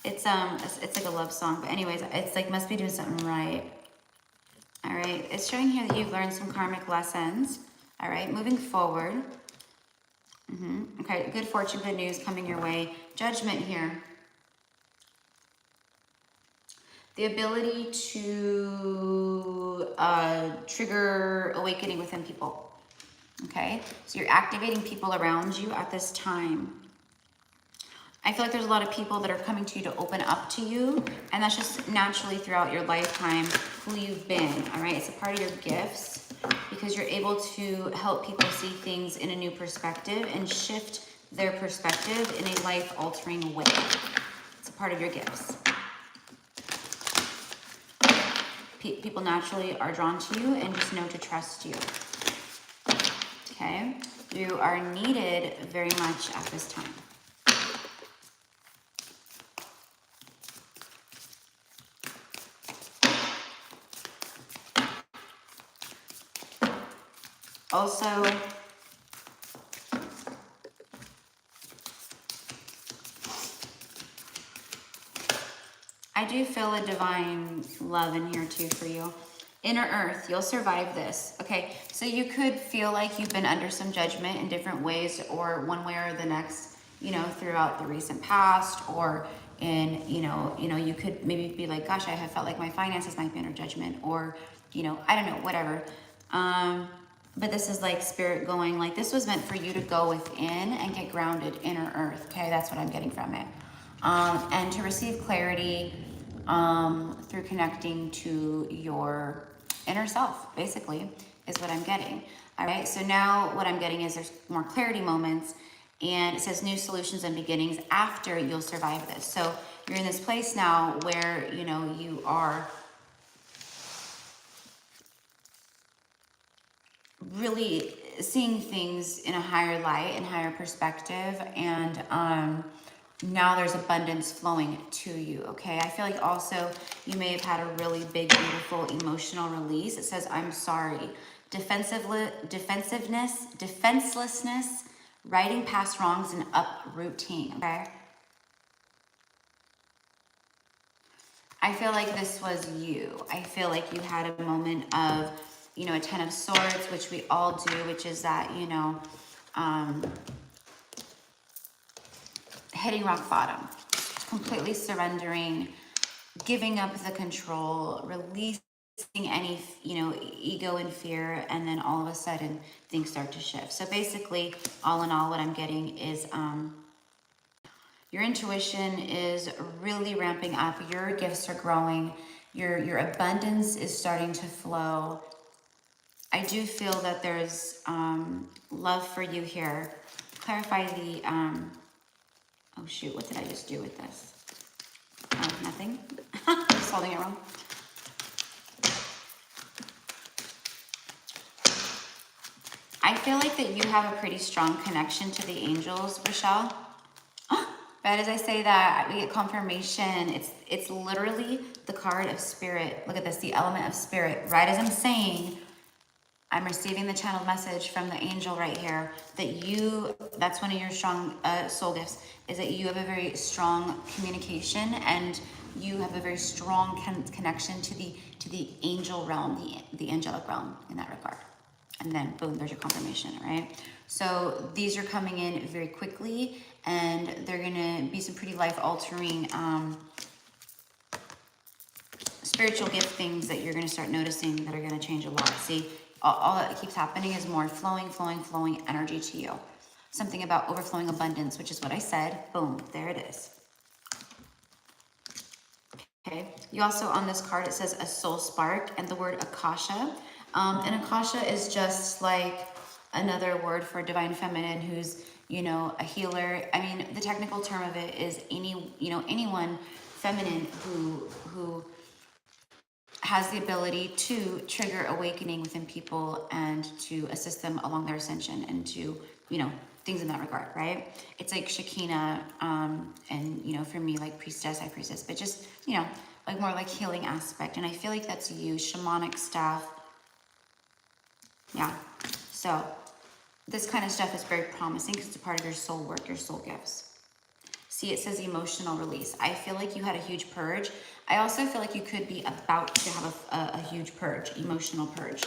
It's like a love song, but anyways, it's like must be doing something right. All right, it's showing here that you've learned some karmic lessons. All right, moving forward. Okay, good fortune, good news coming your way. Judgment here. The ability to trigger awakening within people. Okay, so you're activating people around you at this time. I feel like there's a lot of people that are coming to you to open up to you, and that's just naturally throughout your lifetime who you've been, all right? It's a part of your gifts because you're able to help people see things in a new perspective and shift their perspective in a life-altering way. It's a part of your gifts. People naturally are drawn to you and just know to trust you, okay? You are needed very much at this time. Also, I do feel a divine love in here too for you. Inner Earth, you'll survive this. Okay, so you could feel like you've been under some judgment in different ways or one way or the next, you know, throughout the recent past, or in, you know, you could maybe be like, gosh, I have felt like my finances might be under judgment, or, you know, I don't know, whatever. But this is like spirit going, like this was meant for you to go within and get grounded, inner earth. Okay, that's what I'm getting from it. And to receive clarity through connecting to your inner self, basically, is what I'm getting. All right, so now what I'm getting is there's more clarity moments, and it says new solutions and beginnings after you'll survive this. So you're in this place now where, you know, you are really seeing things in a higher light and higher perspective, and now there's abundance flowing to you. Okay, I feel like also you may have had a really big, beautiful emotional release. It says I'm sorry, defenselessness, righting past wrongs, and uprooting. Okay, I feel like this was you. I feel like you had a moment of, you know, a 10 of Swords, which we all do, which is that, you know, hitting rock bottom, completely surrendering, giving up the control, releasing any, you know, ego and fear, and then all of a sudden things start to shift. So basically, all in all, what I'm getting is your intuition is really ramping up, your gifts are growing, your abundance is starting to flow. I do feel that there's love for you here. Clarify the, oh shoot, what did I just do with this? Oh, nothing. Just holding it wrong. I feel like that you have a pretty strong connection to the angels, Rochelle. But as I say that, we get confirmation. It's literally the card of spirit. Look at this, the element of spirit. Right as I'm saying, I'm receiving the channeled message from the angel right here that you, that's one of your strong soul gifts, is that you have a very strong communication and you have a very strong connection to the angel realm, the angelic realm in that regard. And then boom, there's your confirmation, right? So these are coming in very quickly, and they're gonna be some pretty life-altering spiritual gift things that you're gonna start noticing that are gonna change a lot. See, all that keeps happening is more flowing energy to you. Something about overflowing abundance, which is what I said. Boom, there it is. Okay, you also, on this card, it says a soul spark and the word Akasha. And Akasha is just like another word for divine feminine who's, you know, a healer. I mean, the technical term of it is anyone feminine who has the ability to trigger awakening within people and to assist them along their ascension and to, you know, things in that regard, right? It's like Shekinah, and, you know, for me, like priestess, high priestess, but just, you know, like more like healing aspect. And I feel like that's you, shamanic stuff. Yeah. So this kind of stuff is very promising because it's a part of your soul work, your soul gifts. See, it says emotional release. I feel like you had a huge purge. I also feel like you could be about to have a huge purge, emotional purge.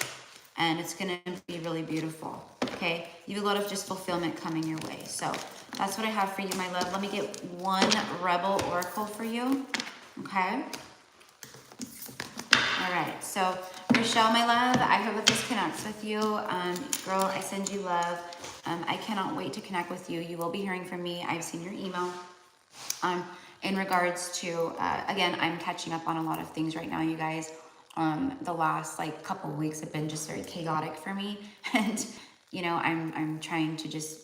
And it's going to be really beautiful. Okay? You have a lot of just fulfillment coming your way. So that's what I have for you, my love. Let me get one rebel oracle for you. Okay? All right. So, Rochelle, my love, I hope that this connects with you. Girl, I send you love. I cannot wait to connect with you. You will be hearing from me. I've seen your email. In regards to, again, I'm catching up on a lot of things right now, you guys. The last like couple of weeks have been just very chaotic for me. And, you know, I'm trying to just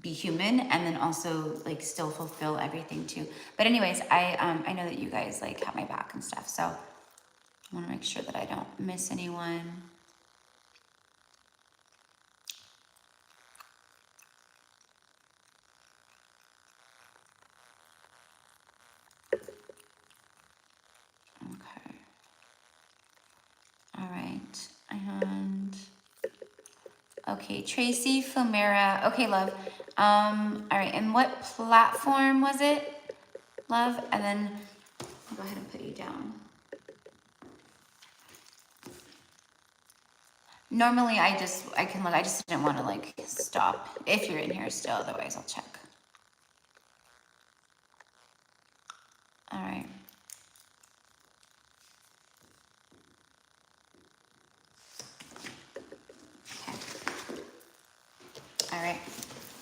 be human and then also like still fulfill everything too. But anyways, I know that you guys like have my back and stuff. So I want to make sure that I don't miss anyone. Okay. All right. And okay, Tracy Fomera. Okay, love. All right. And what platform was it, love? And then I'll go ahead and put you down. Normally, I can look. I just didn't want to like stop if you're in here still. Otherwise, I'll check. All right. Okay. All right.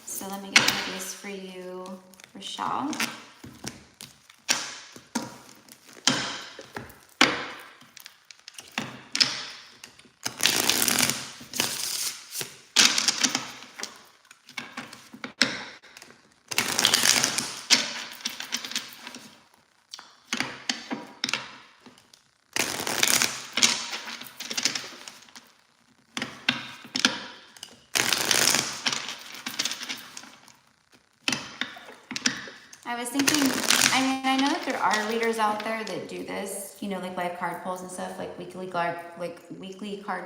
So let me get one of these for you, Rochelle. I was thinking, I mean, I know that there are readers out there that do this, you know, like live card pulls and stuff, like weekly card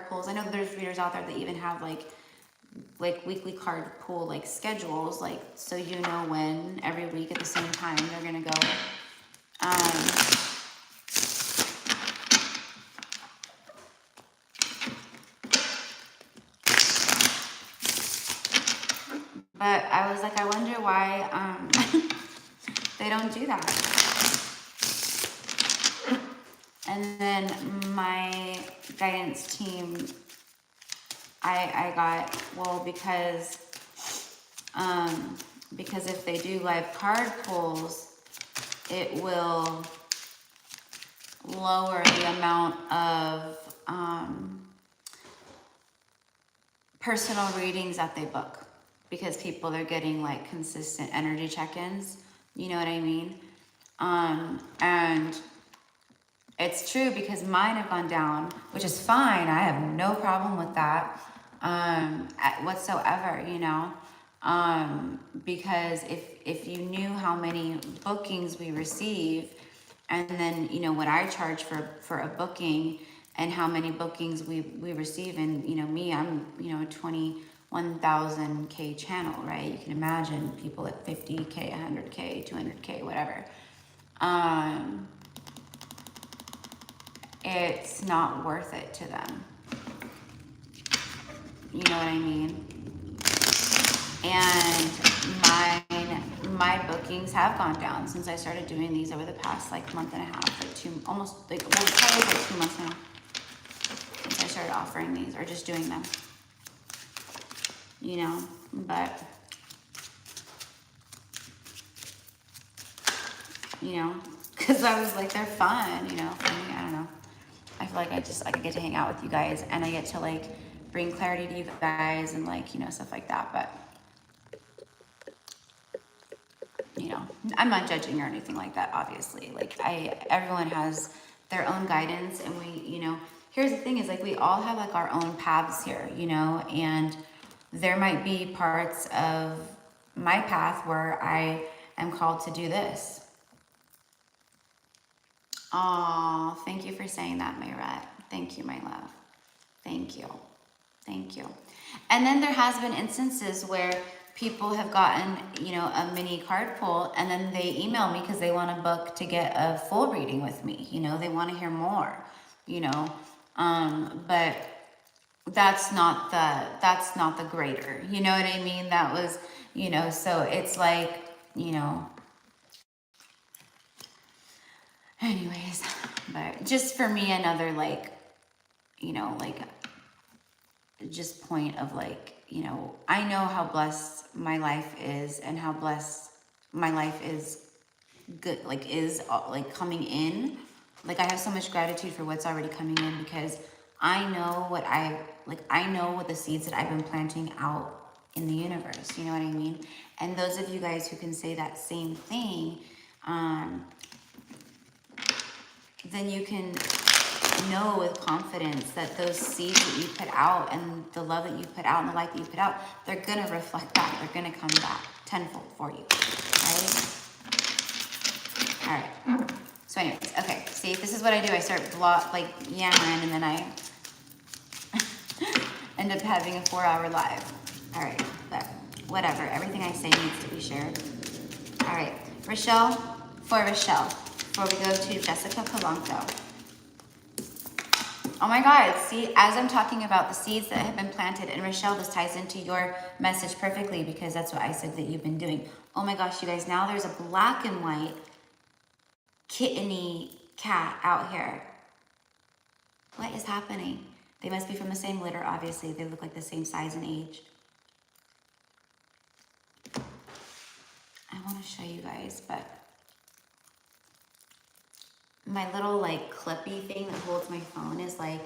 pulls. I know that there's readers out there that even have like weekly card pull like schedules, like so you know when every week at the same time they're gonna go. But I was like, I wonder why they don't do that. And then my guidance team, I got, well, because if they do live card pulls, it will lower the amount of personal readings that they book, because people are getting like consistent energy check-ins. You know what I mean? And it's true because mine have gone down, which is fine. I have no problem with that whatsoever, you know? Because if you knew how many bookings we receive, and then, you know, what I charge for a booking and how many bookings we receive, and, you know, me, I'm, you know, a 21,000K channel, right? You can imagine people at 50K, 100K, 200K, whatever. It's not worth it to them. You know what I mean? And my bookings have gone down since I started doing these over the past like month and a half, like almost like, well, probably like 2 months now since I started offering these or just doing them. You know, but you know, because I was like, they're fun, you know, for me, I don't know. I feel like I get to hang out with you guys, and I get to like bring clarity to you guys and like, you know, stuff like that. But you know, I'm not judging or anything like that, obviously. Like everyone has their own guidance, and we, you know, here's the thing is like we all have like our own paths here, you know, and there might be parts of my path where I am called to do this. Oh, thank you for saying that, Mayret. Thank you, my love. Thank you. Thank you. And then there has been instances where people have gotten, you know, a mini card pull, and then they email me because they want to book to get a full reading with me. You know, they want to hear more, you know, but that's not the greater, you know what I mean? That was, you know, so it's like, you know, anyways, but just for me, another like, you know, like just point of like, you know, I know how blessed my life is and how blessed my life is good, like is like coming in. Like I have so much gratitude for what's already coming in because I know what I know what the seeds that I've been planting out in the universe, you know what I mean? And those of you guys who can say that same thing, then you can know with confidence that those seeds that you put out and the love that you put out and the light that you put out, they're gonna reflect back. They're gonna come back tenfold for you, right? All right. So anyways, okay. See, this is what I do. I start yammering, and then I end up having a 4-hour live. All right, but whatever. Everything I say needs to be shared. All right, Rochelle, before we go to Jessica Polanco. Oh my God, see, as I'm talking about the seeds that have been planted, and Rochelle, this ties into your message perfectly because that's what I said that you've been doing. Oh my gosh, you guys, now there's a black and white kitteny cat out here. What is happening? They must be from the same litter, obviously. They look like the same size and age. I want to show you guys, but my little like clippy thing that holds my phone is like,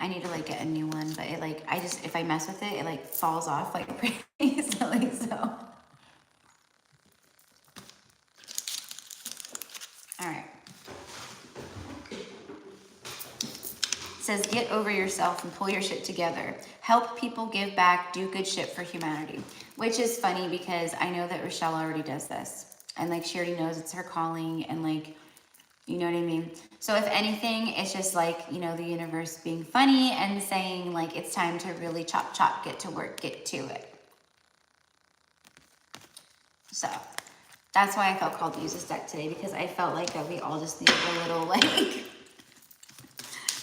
I need to like get a new one, but it like, if I mess with it, it like falls off like pretty easily, so. All right. It says, get over yourself and pull your shit together. Help people, give back, do good shit for humanity. Which is funny because I know that Rochelle already does this. And like she already knows it's her calling and like, you know what I mean? So if anything, it's just like, you know, the universe being funny and saying like, it's time to really chop, get to work, get to it. So that's why I felt called to use this deck today, because I felt like that we all just needed a little like,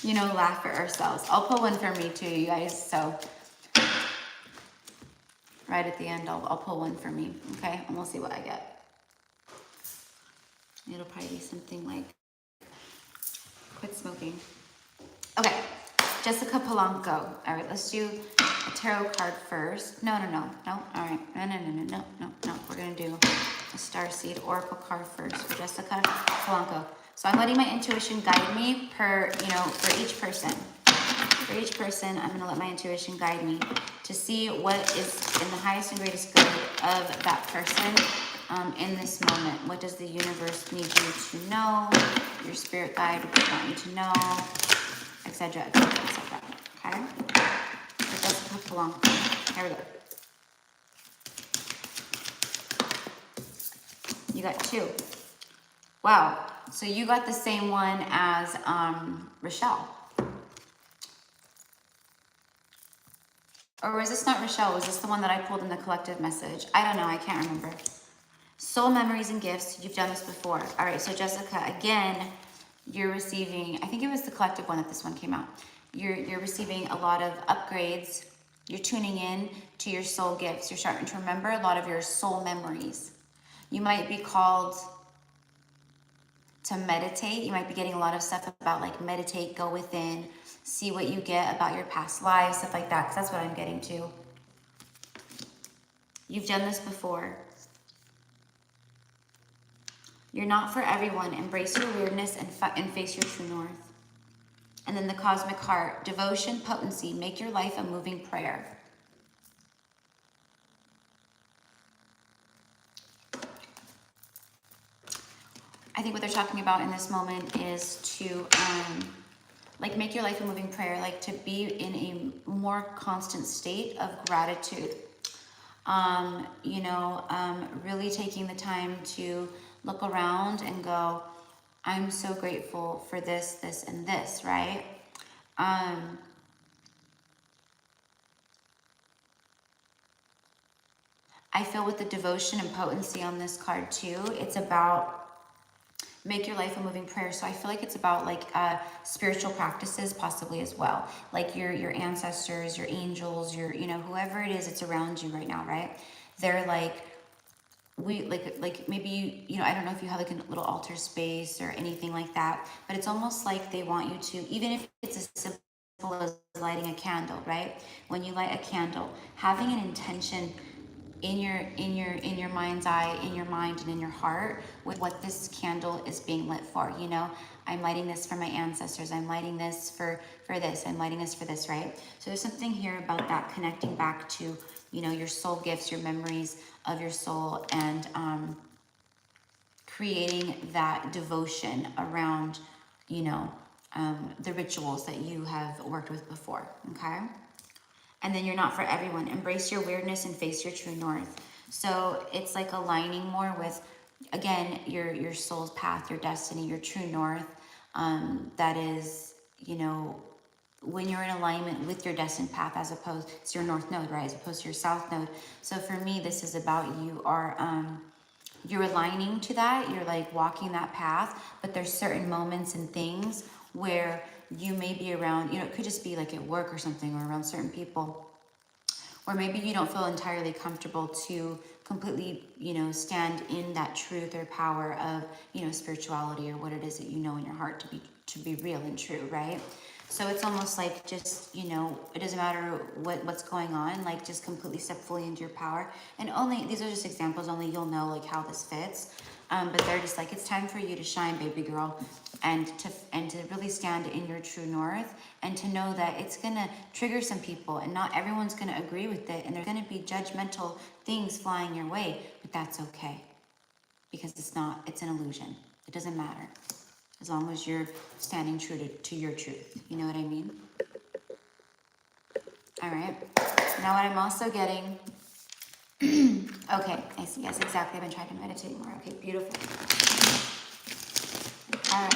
you know, laugh at ourselves. I'll pull one for me too, you guys. So right at the end, I'll pull one for me, okay? And we'll see what I get. It'll probably be something like, quit smoking. Okay, Jessica Polanco. All right, let's do a tarot card first. No. All right, no. We're gonna do a Starseed Oracle card first for Jessica Polanco. So I'm letting my intuition guide me for each person. For each person, I'm gonna let my intuition guide me to see what is in the highest and greatest good of that person in this moment. What does the universe need you to know? Your spirit guide, what they want you to know, etc., etc. Okay? So Jessica Polanco. Here we go. You got 2. Wow. So you got the same one as Rochelle. Or was this not Rochelle? Was this the one that I pulled in the collective message? I don't know. I can't remember. Soul memories and gifts. You've done this before. All right. So Jessica, again, you're receiving, I think it was the collective one that this one came out. You're receiving a lot of upgrades. You're tuning in to your soul gifts. You're starting to remember a lot of your soul memories. You might be called to meditate. You might be getting a lot of stuff about like meditate, go within, see what you get about your past lives, stuff like that, because that's what I'm getting to. You've done this before. You're not for everyone. Embrace your weirdness and face your true north. And then the cosmic heart, devotion, potency, make your life a moving prayer. I think what they're talking about in this moment is to like make your life a moving prayer, like to be in a more constant state of gratitude. Really taking the time to look around and go, I'm so grateful for this, this, and this, right? I feel with the devotion and potency on this card too, it's about make your life a moving prayer. So I feel like it's about like spiritual practices possibly as well. Like your ancestors, your angels, your, whoever it is that's around you right now, right? They're like, maybe I don't know if you have like a little altar space or anything like that, but it's almost like they want you to, even if it's as simple as lighting a candle, right? When you light a candle, having an intention in your mind's eye, in your mind, and in your heart with what this candle is being lit for. I'm lighting this for my ancestors, I'm lighting this for this, I'm lighting this for this, right? So there's something here about that connecting back to your soul gifts, your memories of your soul, and creating that devotion around the rituals that you have worked with before. Okay. And then you're not for everyone. Embrace your weirdness and face your true north. So it's like aligning more with, again, your soul's path, your destiny, your true north. That is, when you're in alignment with your destined path, as opposed to your north node, right? As opposed to your south node. So for me, this is about you're aligning to that. You're like walking that path, but there's certain moments and things where you may be around, it could just be like at work or something, or around certain people, or maybe you don't feel entirely comfortable to completely, stand in that truth or power of, spirituality, or what it is that in your heart to be real and true, right? So it's almost like just, it doesn't matter what's going on, like just completely step fully into your power. And these are just examples, only you'll know like how this fits. But they're just like, it's time for you to shine, baby girl, and to really stand in your true north, and to know that it's gonna trigger some people, and not everyone's gonna agree with it, and there's gonna be judgmental things flying your way, but that's okay, because it's an illusion. It doesn't matter, as long as you're standing true to your truth. You know what I mean? All right. Now what I'm also getting. Okay, I see. Yes, exactly. I've been trying to meditate more. Okay, beautiful. All right.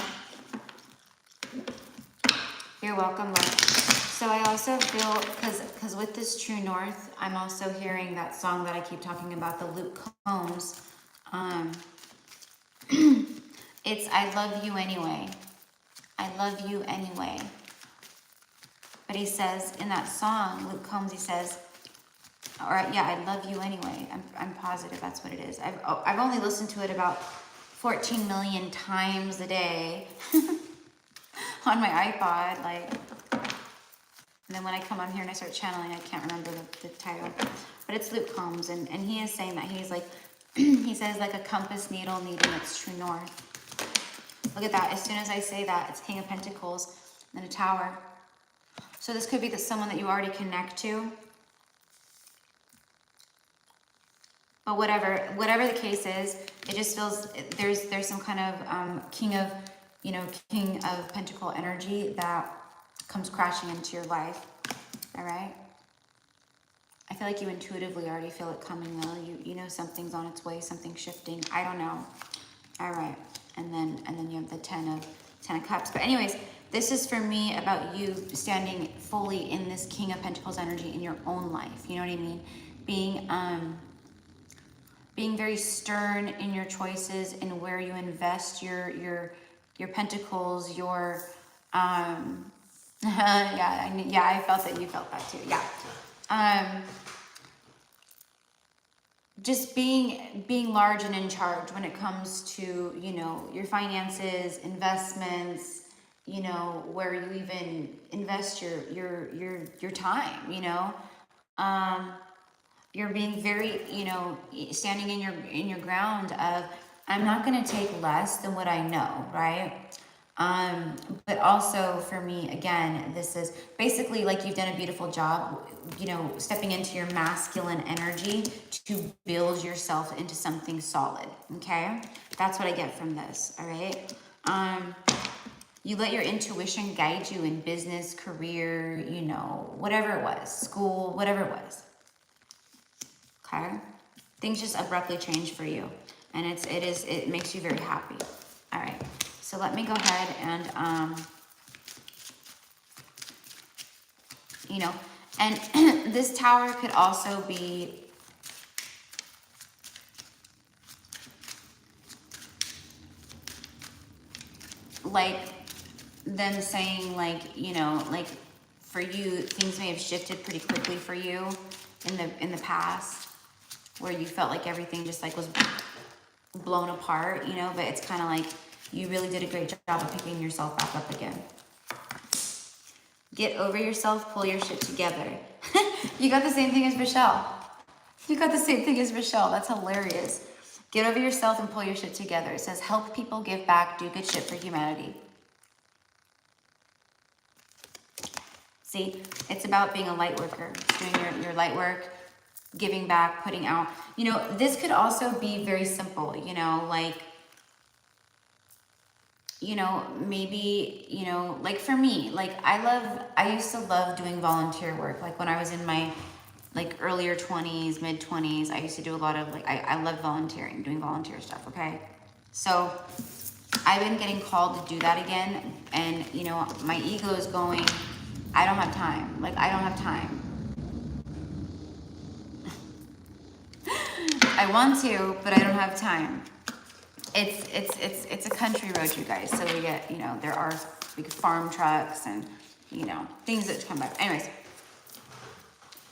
You're welcome, love. So I also feel, because with this true north, I'm also hearing that song that I keep talking about, the Luke Combs. It's I Love You Anyway. I love you anyway. But he says in that song, Luke Combs, he says, I love you anyway. I'm positive that's what it is. I've only listened to it about 14 million times a day on my iPod, like. And then when I come on here and I start channeling, I can't remember the title, but it's Luke Combs, and he is saying that he's like, he says like a compass needle needing its true north. Look at that. As soon as I say that, it's King of Pentacles and a tower. So this could be someone that you already connect to. But whatever the case is, it just feels there's some kind of King of Pentacle energy that comes crashing into your life. All right. I feel like you intuitively already feel it coming though. You know something's on its way, something's shifting. I don't know. All right. And then you have the Ten of Cups. But anyways, this is for me about you standing fully in this King of Pentacles energy in your own life. You know what I mean? Being very stern in your choices and where you invest your pentacles, your I felt that you felt that too. Yeah. Just being large and in charge when it comes to, your finances, investments, where you even invest your time, you're being very, standing in your ground of, I'm not going to take less than what I know, right? But also for me, again, this is basically like you've done a beautiful job, stepping into your masculine energy to build yourself into something solid. Okay. That's what I get from this. All right. You let your intuition guide you in business, career, whatever it was, school, whatever it was. okay? Things just abruptly change for you. And it makes you very happy. All right, so let me go ahead and, you know, and this tower could also be, like them saying, like, you know, like for you, things may have shifted pretty quickly for you in the past, where you felt like everything just like was blown apart, you know, but it's kind of like you really did a great job of picking yourself back up again. Get over yourself, pull your shit together. You got the same thing as Michelle. You got the same thing as Michelle. That's hilarious. Get over yourself and pull your shit together. It says, help people, give back, do good shit for humanity. See, it's about being a light worker, doing your light work, giving back, putting out. You know, this could also be very simple, you know, like, you know, maybe, you know, like for me, like I used to love doing volunteer work. Like when I was in my like earlier 20s, mid 20s, I used to do a lot of like, I love volunteering, doing volunteer stuff, okay? So I've been getting called to do that again. And, you know, my ego is going, I don't have time. Like, I don't have time. I want to, but I don't have time. It's a country road, you guys. So we get, you know, there are big farm trucks and, you know, things that come back. Anyways,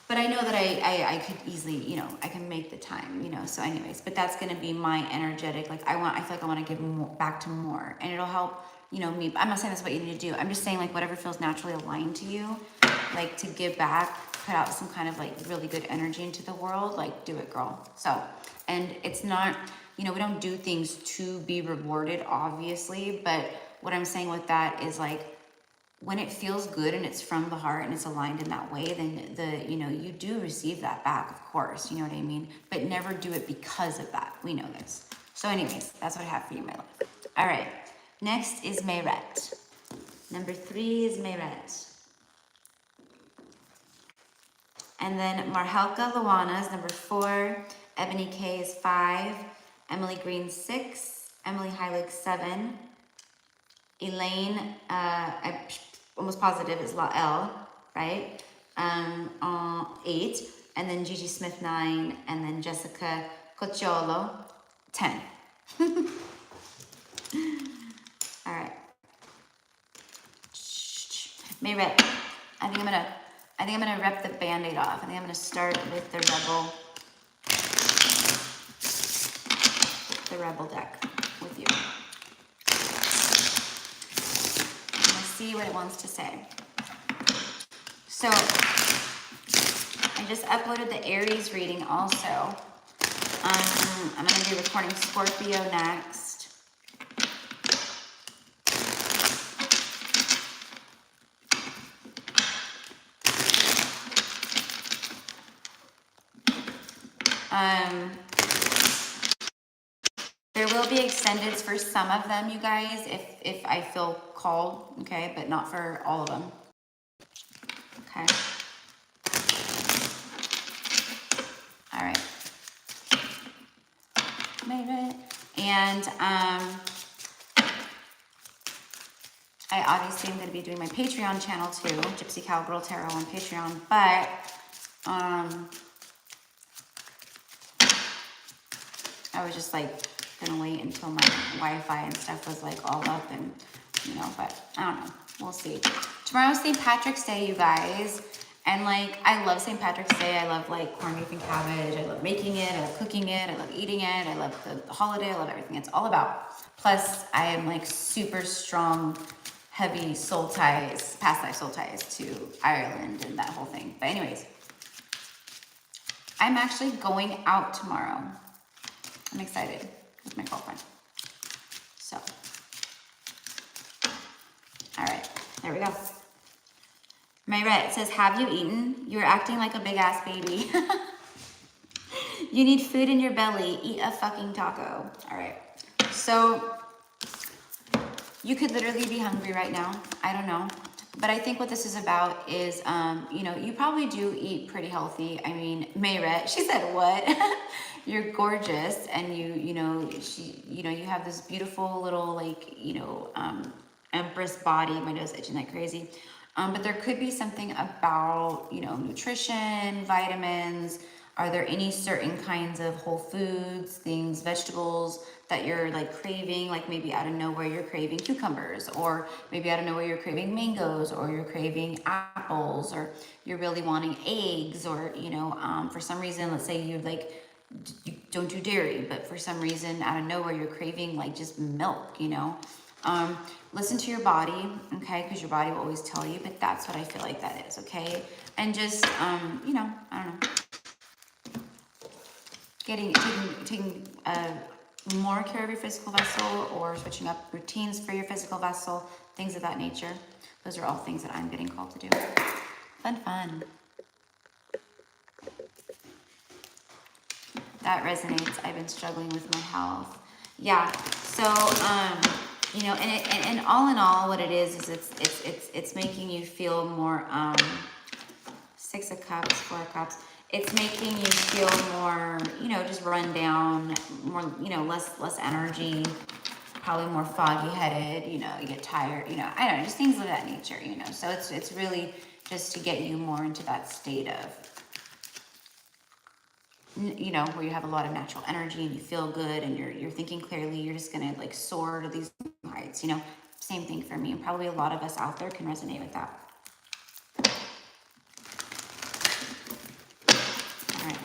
but I know that I could easily, you know, I can make the time, you know. So anyways, but that's going to be my energetic, like I feel like I want to give more, back to more, and it'll help, you know, me. I'm not saying that's what you need to do. I'm just saying like whatever feels naturally aligned to you, like to give back, put out some kind of like really good energy into the world, like do it, girl. So, and it's not, you know, we don't do things to be rewarded, obviously, but what I'm saying with that is like, when it feels good and it's from the heart and it's aligned in that way, then you know, you do receive that back, of course, you know what I mean? But never do it because of that. We know this. So anyways, that's what I have for you, my love. All right, next is Mayret. Number 3 is Mayret. And then Marhelka Luana is number 4, Ebony K is 5, Emily Green 6, Emily Heilig 7, Elaine, I'm almost positive is La L, right? 8, and then Gigi Smith 9, and then Jessica Cocciolo 10. All right. Mayret, I think I'm gonna rip the Band-Aid off. I think I'm gonna start with the Rebel deck with you. See what it wants to say. So I just uploaded the Aries reading also. I'm going to be recording Scorpio next. There will be extendeds for some of them, you guys, if I feel called, okay, but not for all of them. Okay. All right. And I obviously am going to be doing my Patreon channel too, Gypsy Cowgirl Tarot on Patreon, but I was just like gonna wait until my Wi-Fi and stuff was like all up, and you know, but I don't know, we'll see. Tomorrow's St. Patrick's Day, you guys, and like I love St. Patrick's Day. I love like corned beef and cabbage. I love making it, I love cooking it, I love eating it, I love the holiday, I love everything it's all about. Plus I am like super strong, heavy soul ties, past life soul ties to Ireland and that whole thing. But anyways, I'm actually going out tomorrow. I'm excited with my girlfriend. So, all right, there we go. Mayret says, have you eaten? You're acting like a big ass baby. You need food in your belly. Eat a fucking taco. All right. So, you could literally be hungry right now. I don't know. But I think what this is about is, you know, you probably do eat pretty healthy. I mean, Mayret, she said, what? You're gorgeous. And you know, you have this beautiful little, like, you know, empress body. My nose itching like crazy. But there could be something about, you know, nutrition, vitamins. Are there any certain kinds of whole foods, things, vegetables that you're like craving? Like maybe out of nowhere you're craving cucumbers, or maybe out of nowhere you're craving mangoes, or you're craving apples, or you're really wanting eggs, or, you know, for some reason, let's say you like, you don't do dairy, but for some reason out of nowhere you're craving like just milk, you know. Listen to your body, okay, because your body will always tell you, but that's what I feel like that is, okay. And just you know, I don't know, taking more care of your physical vessel, or switching up routines for your physical vessel, things of that nature. Those are all things that I'm getting called to do. Fun. That resonates. I've been struggling with my health. Yeah. So, you know, and all in all, what it is it's making you feel more. 6 of Cups, 4 of Cups. It's making you feel more, you know, just run down, more, you know, less energy, probably more foggy headed. You know, you get tired. You know, I don't know, just things of that nature. You know, so it's really just to get you more into that state of, you know, where you have a lot of natural energy and you feel good and you're thinking clearly. You're just gonna like soar to these heights. You know, same thing for me, and probably a lot of us out there can resonate with that. All right,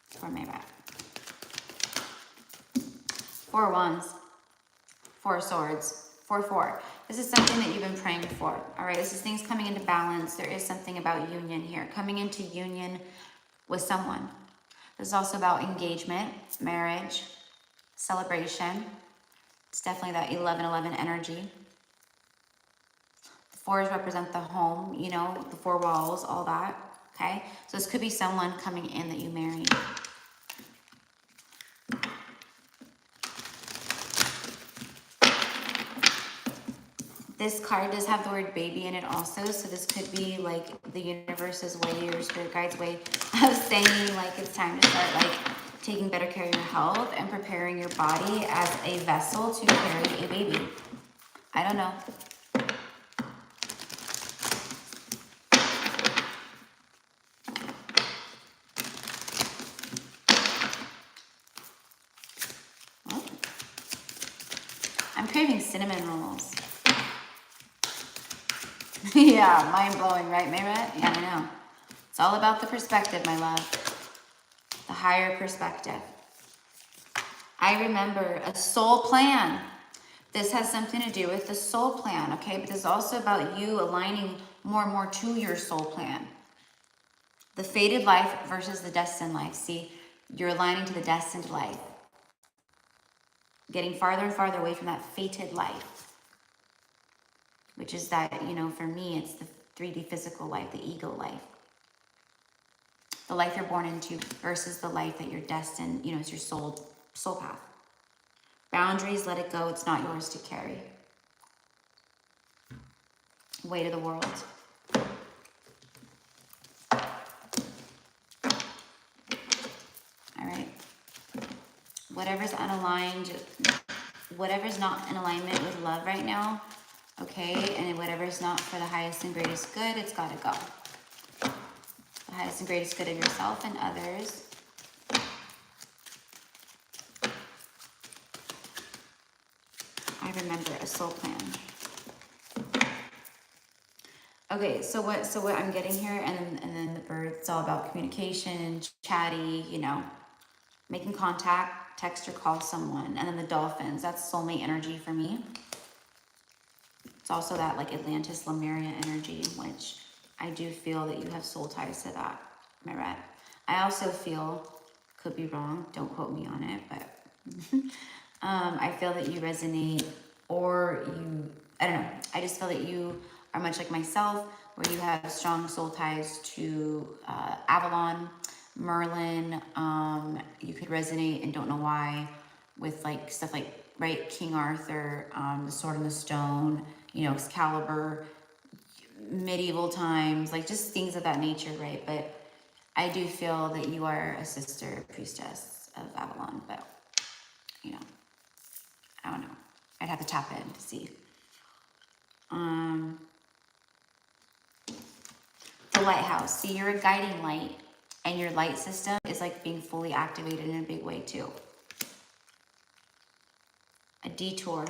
for Mayret. 4 Wands, 4 Swords, 4. This is something that you've been praying for. All right, this is things coming into balance. There is something about union here, coming into union with someone. This is also about engagement, marriage, celebration. It's definitely that 11-11 energy. The 4s represent the home, you know, the 4 walls, all that, okay? So this could be someone coming in that you marry. This card does have the word baby in it also, so this could be like the universe's way, or spirit guide's way of saying like it's time to start like taking better care of your health and preparing your body as a vessel to carry a baby. I don't know. Well, I'm craving cinnamon rolls. Yeah, mind blowing, right, Mayret? Yeah, I know. It's all about the perspective, my love. The higher perspective. I remember a soul plan. This has something to do with the soul plan, okay? But this is also about you aligning more and more to your soul plan. The fated life versus the destined life. See, you're aligning to the destined life. Getting farther and farther away from that fated life. Which is that, you know, for me, it's the 3D physical life, the ego life. The life you're born into versus the life that you're destined, you know, it's your soul path. Boundaries, let it go. It's not yours to carry. Weight of the world. All right. Whatever's unaligned, whatever's not in alignment with love right now, okay, and whatever's not for the highest and greatest good, it's got to go. The highest and greatest good of yourself and others. I remember a soul plan. Okay, so what I'm getting here, and then the bird, it's all about communication, chatty, you know, making contact, text or call someone. And then the dolphins, that's soulmate energy for me. It's also that like Atlantis, Lemuria energy, which I do feel that you have soul ties to that, Mayret. I also feel, could be wrong, don't quote me on it, but I feel that you resonate, or you, I don't know, I just feel that you are much like myself, where you have strong soul ties to Avalon, Merlin. You could resonate, and don't know why, with like stuff like, right, King Arthur, the Sword and the Stone, you know, Excalibur, medieval times, like just things of that nature, right? But I do feel that you are a sister priestess of Avalon, but you know, I don't know. I'd have to tap in to see. The lighthouse. See, you're a guiding light, and your light system is like being fully activated in a big way too. A detour.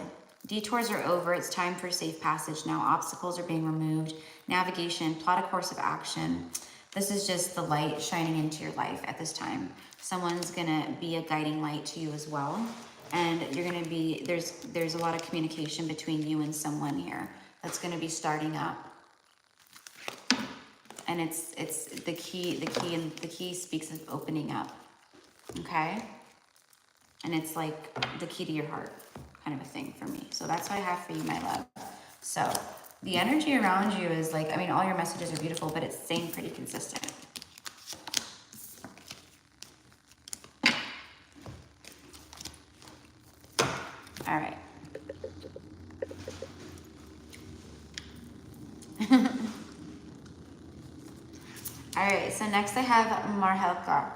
Detours are over. It's time for safe passage now. Obstacles are being removed. Navigation, plot a course of action. This is just the light shining into your life at this time. Someone's gonna be a guiding light to you as well. And you're gonna be, there's a lot of communication between you and someone here that's gonna be starting up. And it's the key speaks of opening up. Okay? And it's like the key to your heart kind of a thing for me. So that's what I have for you, my love. So the energy around you is like, I mean, all your messages are beautiful, but it's staying pretty consistent. All right. All right, so next I have Marhelka.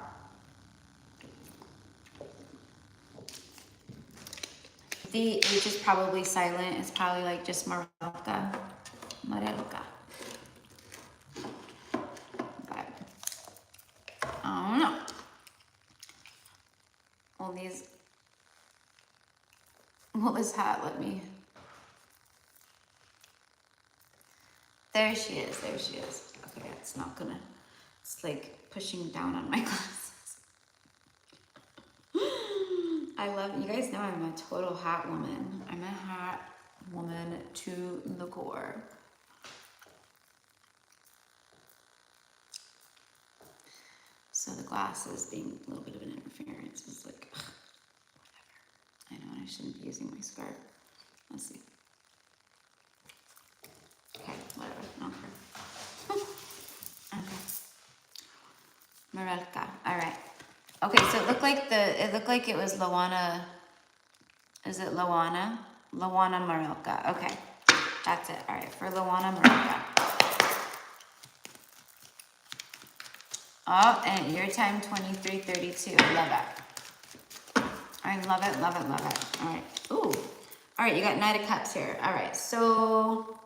The H is probably silent. It's probably like just Marhelka. Marhelka. But I don't know. Will this hat let me? There she is. There she is. Okay, it's not gonna. It's like pushing down on my glasses. I love, you guys know I'm a total hat woman. I'm a hat woman to the core. So the glasses being a little bit of an interference is like, ugh, whatever. I know I shouldn't be using my scarf. Let's see. Okay, whatever, not her. Okay. Marelka, all right. Okay, so it looked like it was Lawana. Is it Lawana? Lawana Marelka. Okay, that's it. All right, for Lawana Marelka. Oh, and your time 23:32. I love it. I love it, love it, love it. All right. Ooh. All right, you got Knight of Cups here. All right, so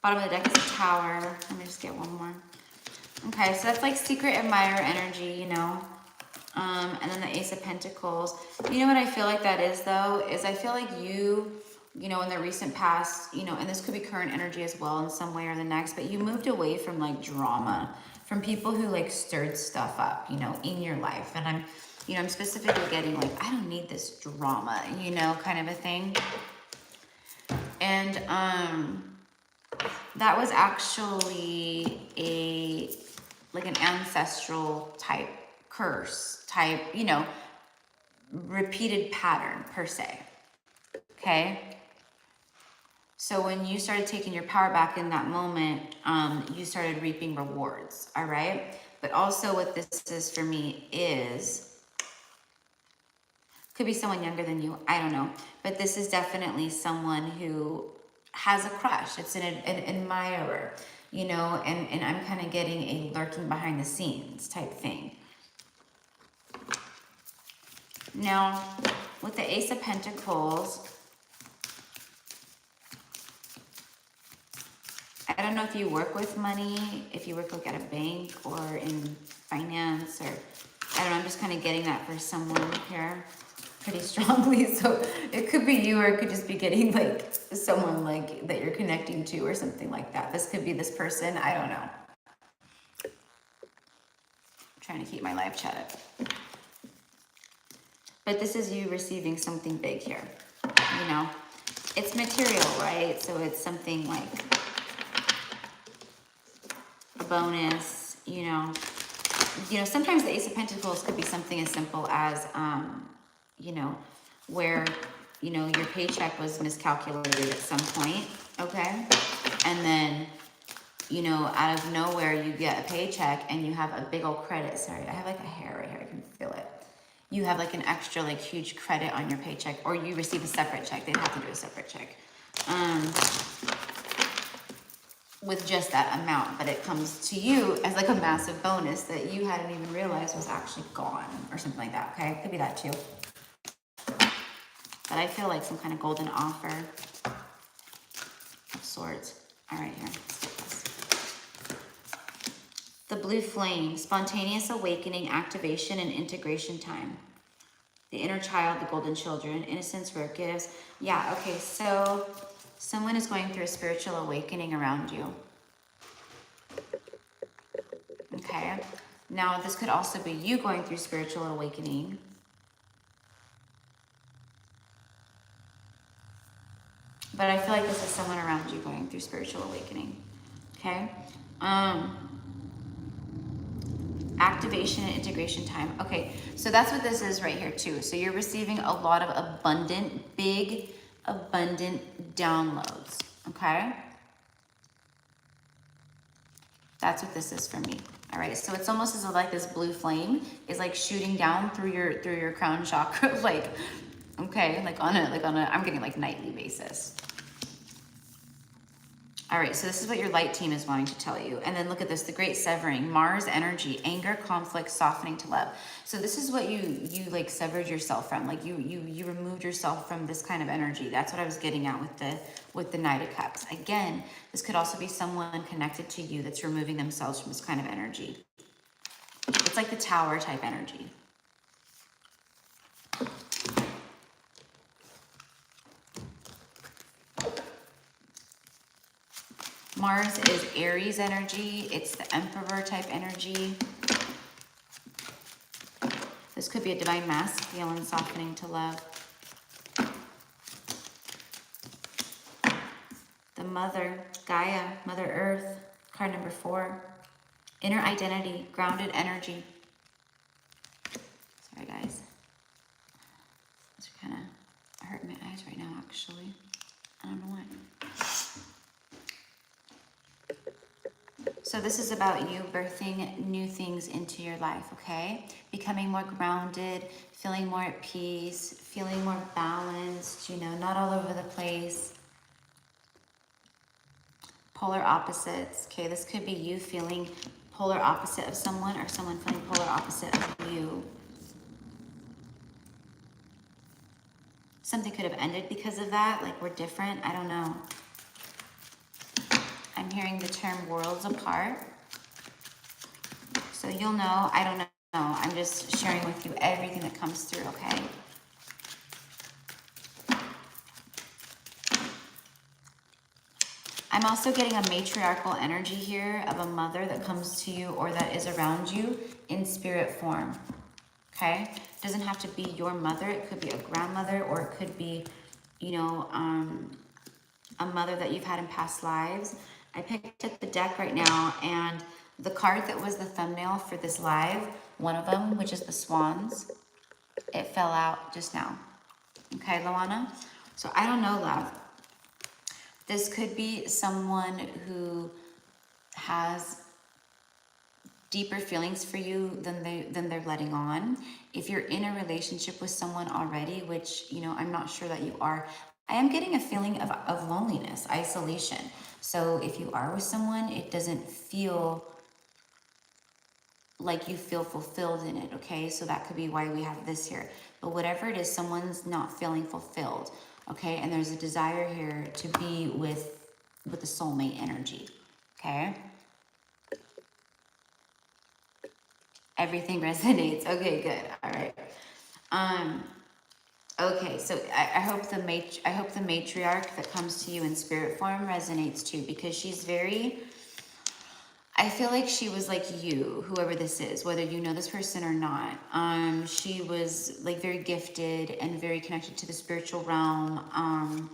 bottom of the deck is a Tower. Let me just get one more. Okay, so that's like secret admirer energy, you know. And then the Ace of Pentacles. You know what I feel like that is, though? Is I feel like you know, in the recent past, you know, and this could be current energy as well in some way or the next, but you moved away from like drama, from people who like stirred stuff up, you know, in your life. And I'm specifically getting like, I don't need this drama, you know, kind of a thing. And that was actually an ancestral type curse type, you know, repeated pattern per se. Okay. So when you started taking your power back in that moment, you started reaping rewards. All right. But also what this is for me is, could be someone younger than you. I don't know. But this is definitely someone who has a crush. It's an admirer, you know, and I'm kind of getting a lurking behind the scenes type thing. Now, with the Ace of Pentacles, I don't know if you work with money, if you work like at a bank or in finance, or I don't know, I'm just kind of getting that for someone here pretty strongly. So it could be you, or it could just be getting like someone like that you're connecting to or something like that. This could be this person. I don't know. I'm trying to keep my live chat up. But this is you receiving something big here. You know, it's material, right? So it's something like a bonus, you know. You know, sometimes the Ace of Pentacles could be something as simple as, you know, where, you know, your paycheck was miscalculated at some point, okay? And then, you know, out of nowhere, you get a paycheck and you have a big old credit. Sorry, I have like a hair right here. I can feel it. You have like an extra, like huge credit on your paycheck, or you receive a separate check. They'd have to do a separate check. with just that amount, but it comes to you as like a massive bonus that you hadn't even realized was actually gone or something like that, okay? Could be that too. But I feel like some kind of golden offer of sorts. All right, here. The blue flame, spontaneous awakening, activation, and integration time. The inner child, the golden children, innocence, rare gifts. Yeah, okay, so someone is going through a spiritual awakening around you. Okay, now this could also be you going through spiritual awakening. But I feel like this is someone around you going through spiritual awakening. Okay. Activation and integration time. Okay, so that's what this is right here too. So you're receiving a lot of abundant, big, abundant downloads. Okay. That's what this is for me. All right, so it's almost as if like this blue flame is like shooting down through your crown chakra, like, okay, like on a I'm getting like nightly basis. All right, so this is what your light team is wanting to tell you. And then look at this, the great severing, Mars energy, anger, conflict, softening to love. So this is what you like severed yourself from. Like you removed yourself from this kind of energy. That's what I was getting at with the Knight of Cups. Again, this could also be someone connected to you that's removing themselves from this kind of energy. It's like the Tower type energy. Mars is Aries energy. It's the Emperor type energy. This could be a divine masculine softening to love. The Mother, Gaia, Mother Earth, card number 4. Inner identity, grounded energy. Sorry guys. These are kind of hurting my eyes right now actually. I don't know why. So this is about you birthing new things into your life, okay? Becoming more grounded, feeling more at peace, feeling more balanced, you know, not all over the place. Polar opposites, okay? This could be you feeling polar opposite of someone or someone feeling polar opposite of you. Something could have ended because of that, like we're different, I don't know. I'm hearing the term worlds apart. So you'll know, I don't know. I'm just sharing with you everything that comes through, okay? I'm also getting a matriarchal energy here of a mother that comes to you or that is around you in spirit form, okay? It doesn't have to be your mother. It could be a grandmother or it could be, you know, a mother that you've had in past lives. I picked up the deck right now, and the card that was the thumbnail for this live, one of them, which is the swans, it fell out just now. Okay, Luana? So I don't know, love. This could be someone who has deeper feelings for you than they're letting on. If you're in a relationship with someone already, which, you know, I'm not sure that you are, I am getting a feeling of loneliness, isolation. So if you are with someone, it doesn't feel like you feel fulfilled in it, okay? So that could be why we have this here. But whatever it is, someone's not feeling fulfilled, okay? And there's a desire here to be with the soulmate energy, okay? Everything resonates. Okay, good. All right. Okay, so I hope the matriarch that comes to you in spirit form resonates too, because she's very, I feel like she was like you, whoever this is, whether you know this person or not. She was like very gifted and very connected to the spiritual realm.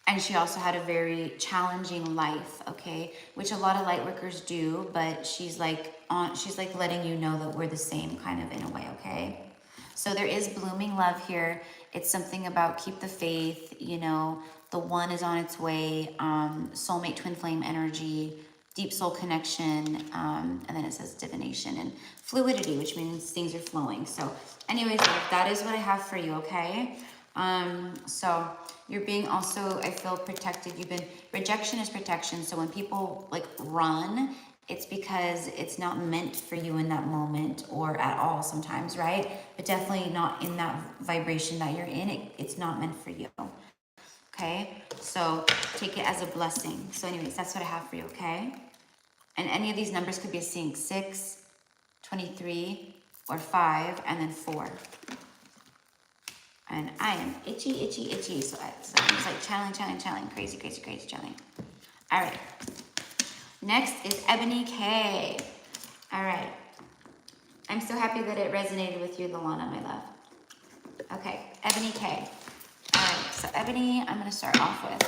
And she also had a very challenging life, okay, which a lot of light workers do, but she's like letting you know that we're the same kind of in a way, okay? So there is blooming love here. It's something about keep the faith, you know, the one is on its way, soulmate twin flame energy, deep soul connection, and then it says divination and fluidity, which means things are flowing. So anyways, that is what I have for you, okay? So you're being also, I feel, protected. Rejection is protection. So when people like run, it's because it's not meant for you in that moment or at all sometimes, right? But definitely not in that vibration that you're in. It's not meant for you. Okay? So take it as a blessing. So anyways, that's what I have for you, okay? And any of these numbers could be seeing 6, 23, or 5, and then 4. And I am itchy, itchy, itchy. So I'm just like channeling, crazy channeling. All right. Next is Ebony K. All right. I'm so happy that it resonated with you, Luana, my love. Okay, Ebony K. All right, so Ebony, I'm going to start off with.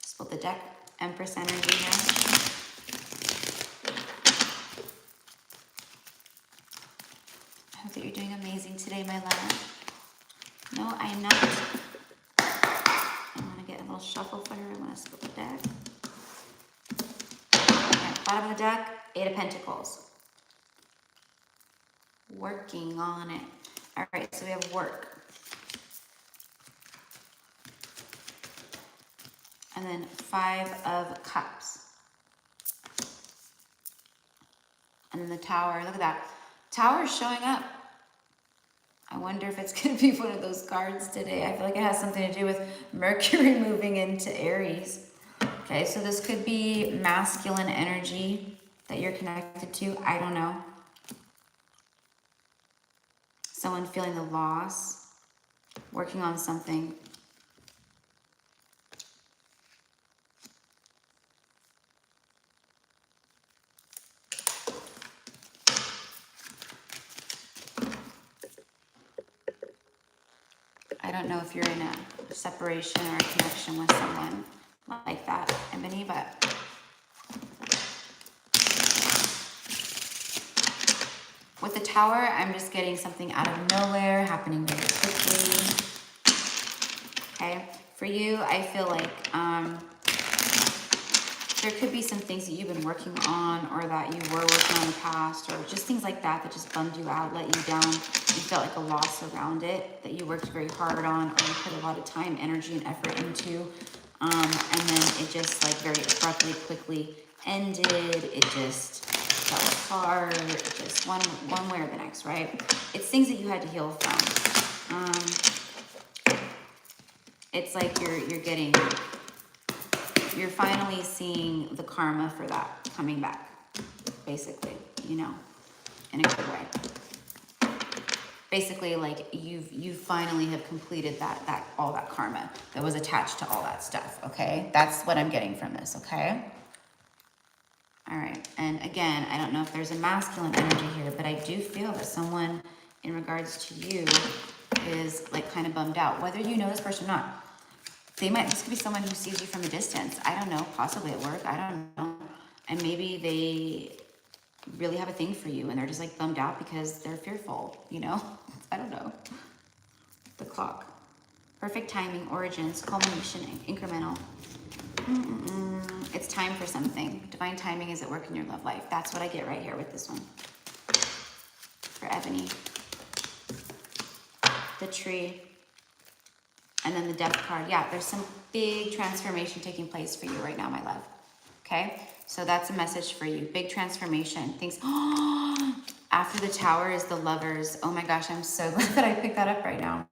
Split the deck, Empress energy here. I hope that you're doing amazing today, my love. No, I am not. I'm going to get a little shuffle for her. I want to split the deck. Okay, bottom of the deck, 8 of Pentacles. Working on it. All right, so we have work. And then 5 of Cups. And then the Tower. Look at that. Tower is showing up. I wonder if it's going to be one of those cards today. I feel like it has something to do with Mercury moving into Aries. Okay, so this could be masculine energy that you're connected to. I don't know. Someone feeling the loss, working on something. I don't know if you're in a separation or a connection with someone like that, Ebony, but with the Tower, I'm just getting something out of nowhere happening very quickly. Okay, for you, I feel like there could be some things that you've been working on or that you were working on in the past or just things like that that just bummed you out, let you down. You felt like a loss around it that you worked very hard on or you put a lot of time, energy, and effort into. And then it just like very abruptly, quickly ended. It just fell apart. It just one way or the next, right? It's things that you had to heal from. It's like you're finally seeing the karma for that coming back, basically, you know, in a good way. Basically, like you finally have completed that all that karma that was attached to all that stuff, okay? That's what I'm getting from this, okay? All right, and again, I don't know if there's a masculine energy here, but I do feel that someone in regards to you is like kind of bummed out, whether you know this person or not. This could be someone who sees you from a distance. I don't know, possibly at work, I don't know. And maybe they really have a thing for you and they're just like bummed out because they're fearful, you know? I don't know. The Clock. Perfect timing, origins, culmination, incremental. It's time for something. Divine timing is at work in your love life. That's what I get right here with this one. For Ebony. The Tree. And then the Death card. Yeah, there's some big transformation taking place for you right now, my love. Okay? So that's a message for you. Big transformation. Things. After the Tower is the Lovers. Oh my gosh, I'm so glad that I picked that up right now.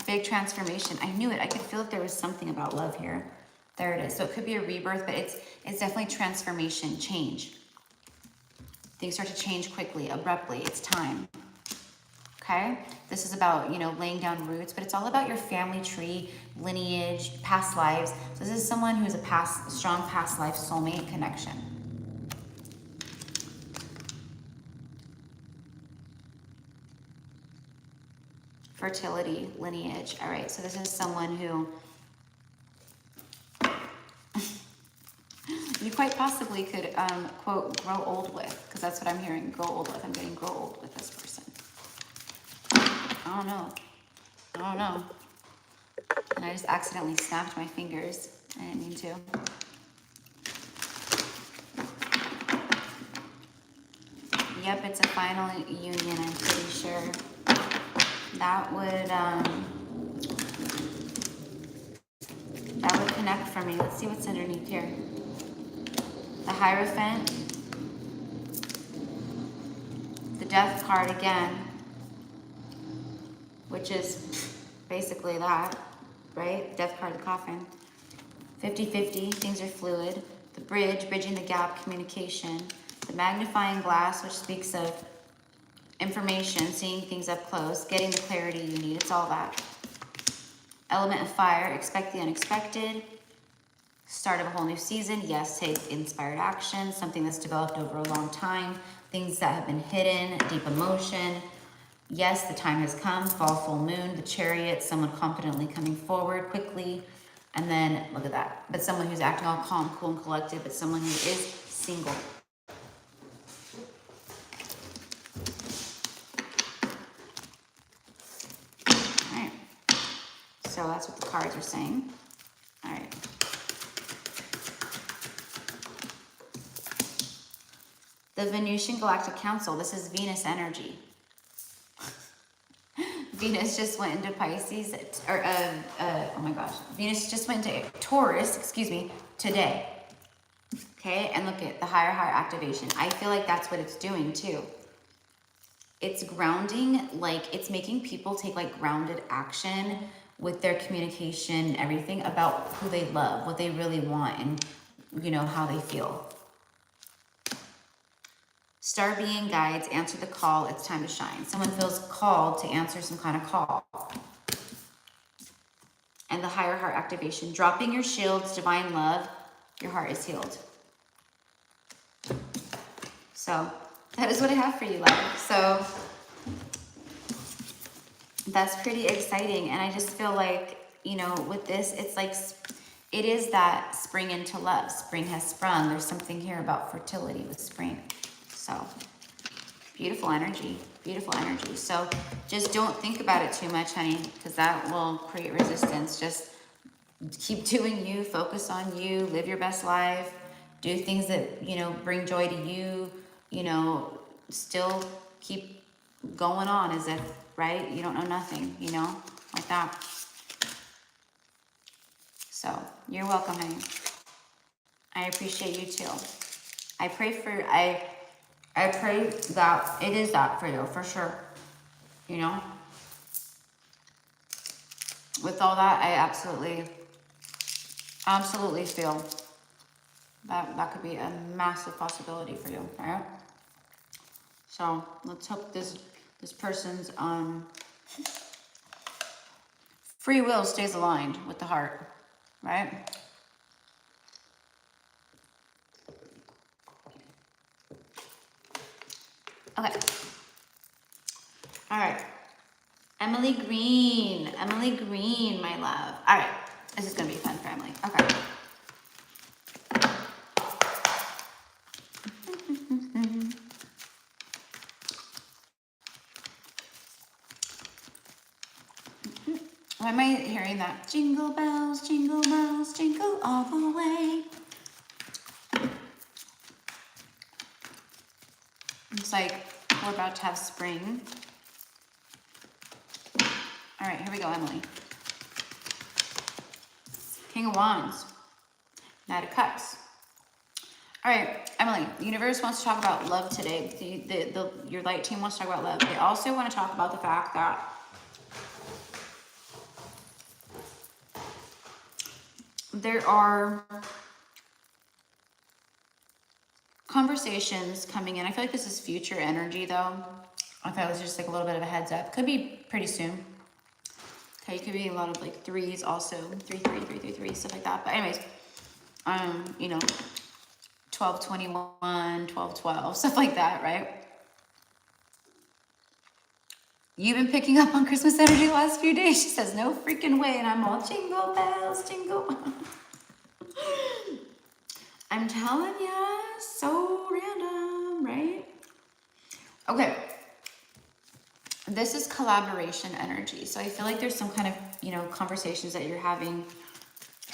Big transformation. I knew it. I could feel if there was something about love here. There it is. So it could be a rebirth, but it's definitely transformation, change. Things start to change quickly, abruptly. It's time. Okay? This is about, you know, laying down roots, but it's all about your family tree, lineage, past lives. So this is someone who's a strong past life soulmate connection. Fertility, lineage. All right, so this is someone who you quite possibly could, quote, grow old with, because that's what I'm hearing, grow old with. I'm getting grow old with this person. I don't know. And I just accidentally snapped my fingers. I didn't mean to. Yep, it's a final union, I'm pretty sure. That would connect for me. Let's see what's underneath here. The Hierophant, the Death card again, which is basically that, right? Death card, the coffin. 50-50, things are fluid. The Bridge, bridging the gap, communication. The Magnifying Glass, which speaks of information, seeing things up close, getting the clarity you need. It's all that. Element of Fire, expect the unexpected. Start of a whole new season. Yes, take inspired action, something that's developed over a long time, things that have been hidden, deep emotion. Yes, the time has come. Fall, full moon, the Chariot, someone confidently coming forward quickly. And then, look at that. But someone who's acting all calm, cool, and collected, but someone who is single. All right. So that's what the cards are saying. All right. The Venusian Galactic Council. This is Venus energy. Venus just went into Pisces, or oh my gosh, Venus just went into Taurus, excuse me, today. Okay, and look at the higher activation. I feel like that's what it's doing too. It's grounding, like it's making people take like grounded action with their communication, everything about who they love, what they really want, and you know, how they feel. Star being guides, answer the call, it's time to shine. Someone feels called to answer some kind of call. And the higher heart activation, dropping your shields, divine love, your heart is healed. So that is what I have for you, love. So that's pretty exciting. And I just feel like, you know, with this, it's like, it is that spring into love. Spring has sprung. There's something here about fertility with spring. So beautiful energy, beautiful energy. So just don't think about it too much, honey, because that will create resistance. Just keep doing you, focus on you, live your best life, do things that, you know, bring joy to you, you know, still keep going on as if, right, you don't know nothing, you know, like that. So you're welcome, honey. I appreciate you too. I pray that it is that for you, for sure. You know? With all that, I absolutely feel that could be a massive possibility for you, right? So let's hope this person's free will stays aligned with the heart, right? Okay. All right. Emily Green, my love. All right. This is going to be fun for Emily. Okay. Why am I hearing that? Jingle bells, jingle all the way. It's like we're about to have spring. All right, here we go, Emily. King of Wands, Knight of Cups. All right, Emily, the universe wants to talk about love today. Your light team wants to talk about love. They also want to talk about the fact that there are conversations coming in. I feel like this is future energy though. I thought it was just like a little bit of a heads up. Could be pretty soon. Okay, it could be a lot of like threes also. 3, stuff like that. But anyways, you know, 12/21, 12/12, stuff like that, right? You've been picking up on Christmas energy the last few days. She says, no freaking way. And I'm all jingle bells, jingle bells. I'm telling ya, so random, right? Okay. This is collaboration energy. So I feel like there's some kind of, you know, conversations that you're having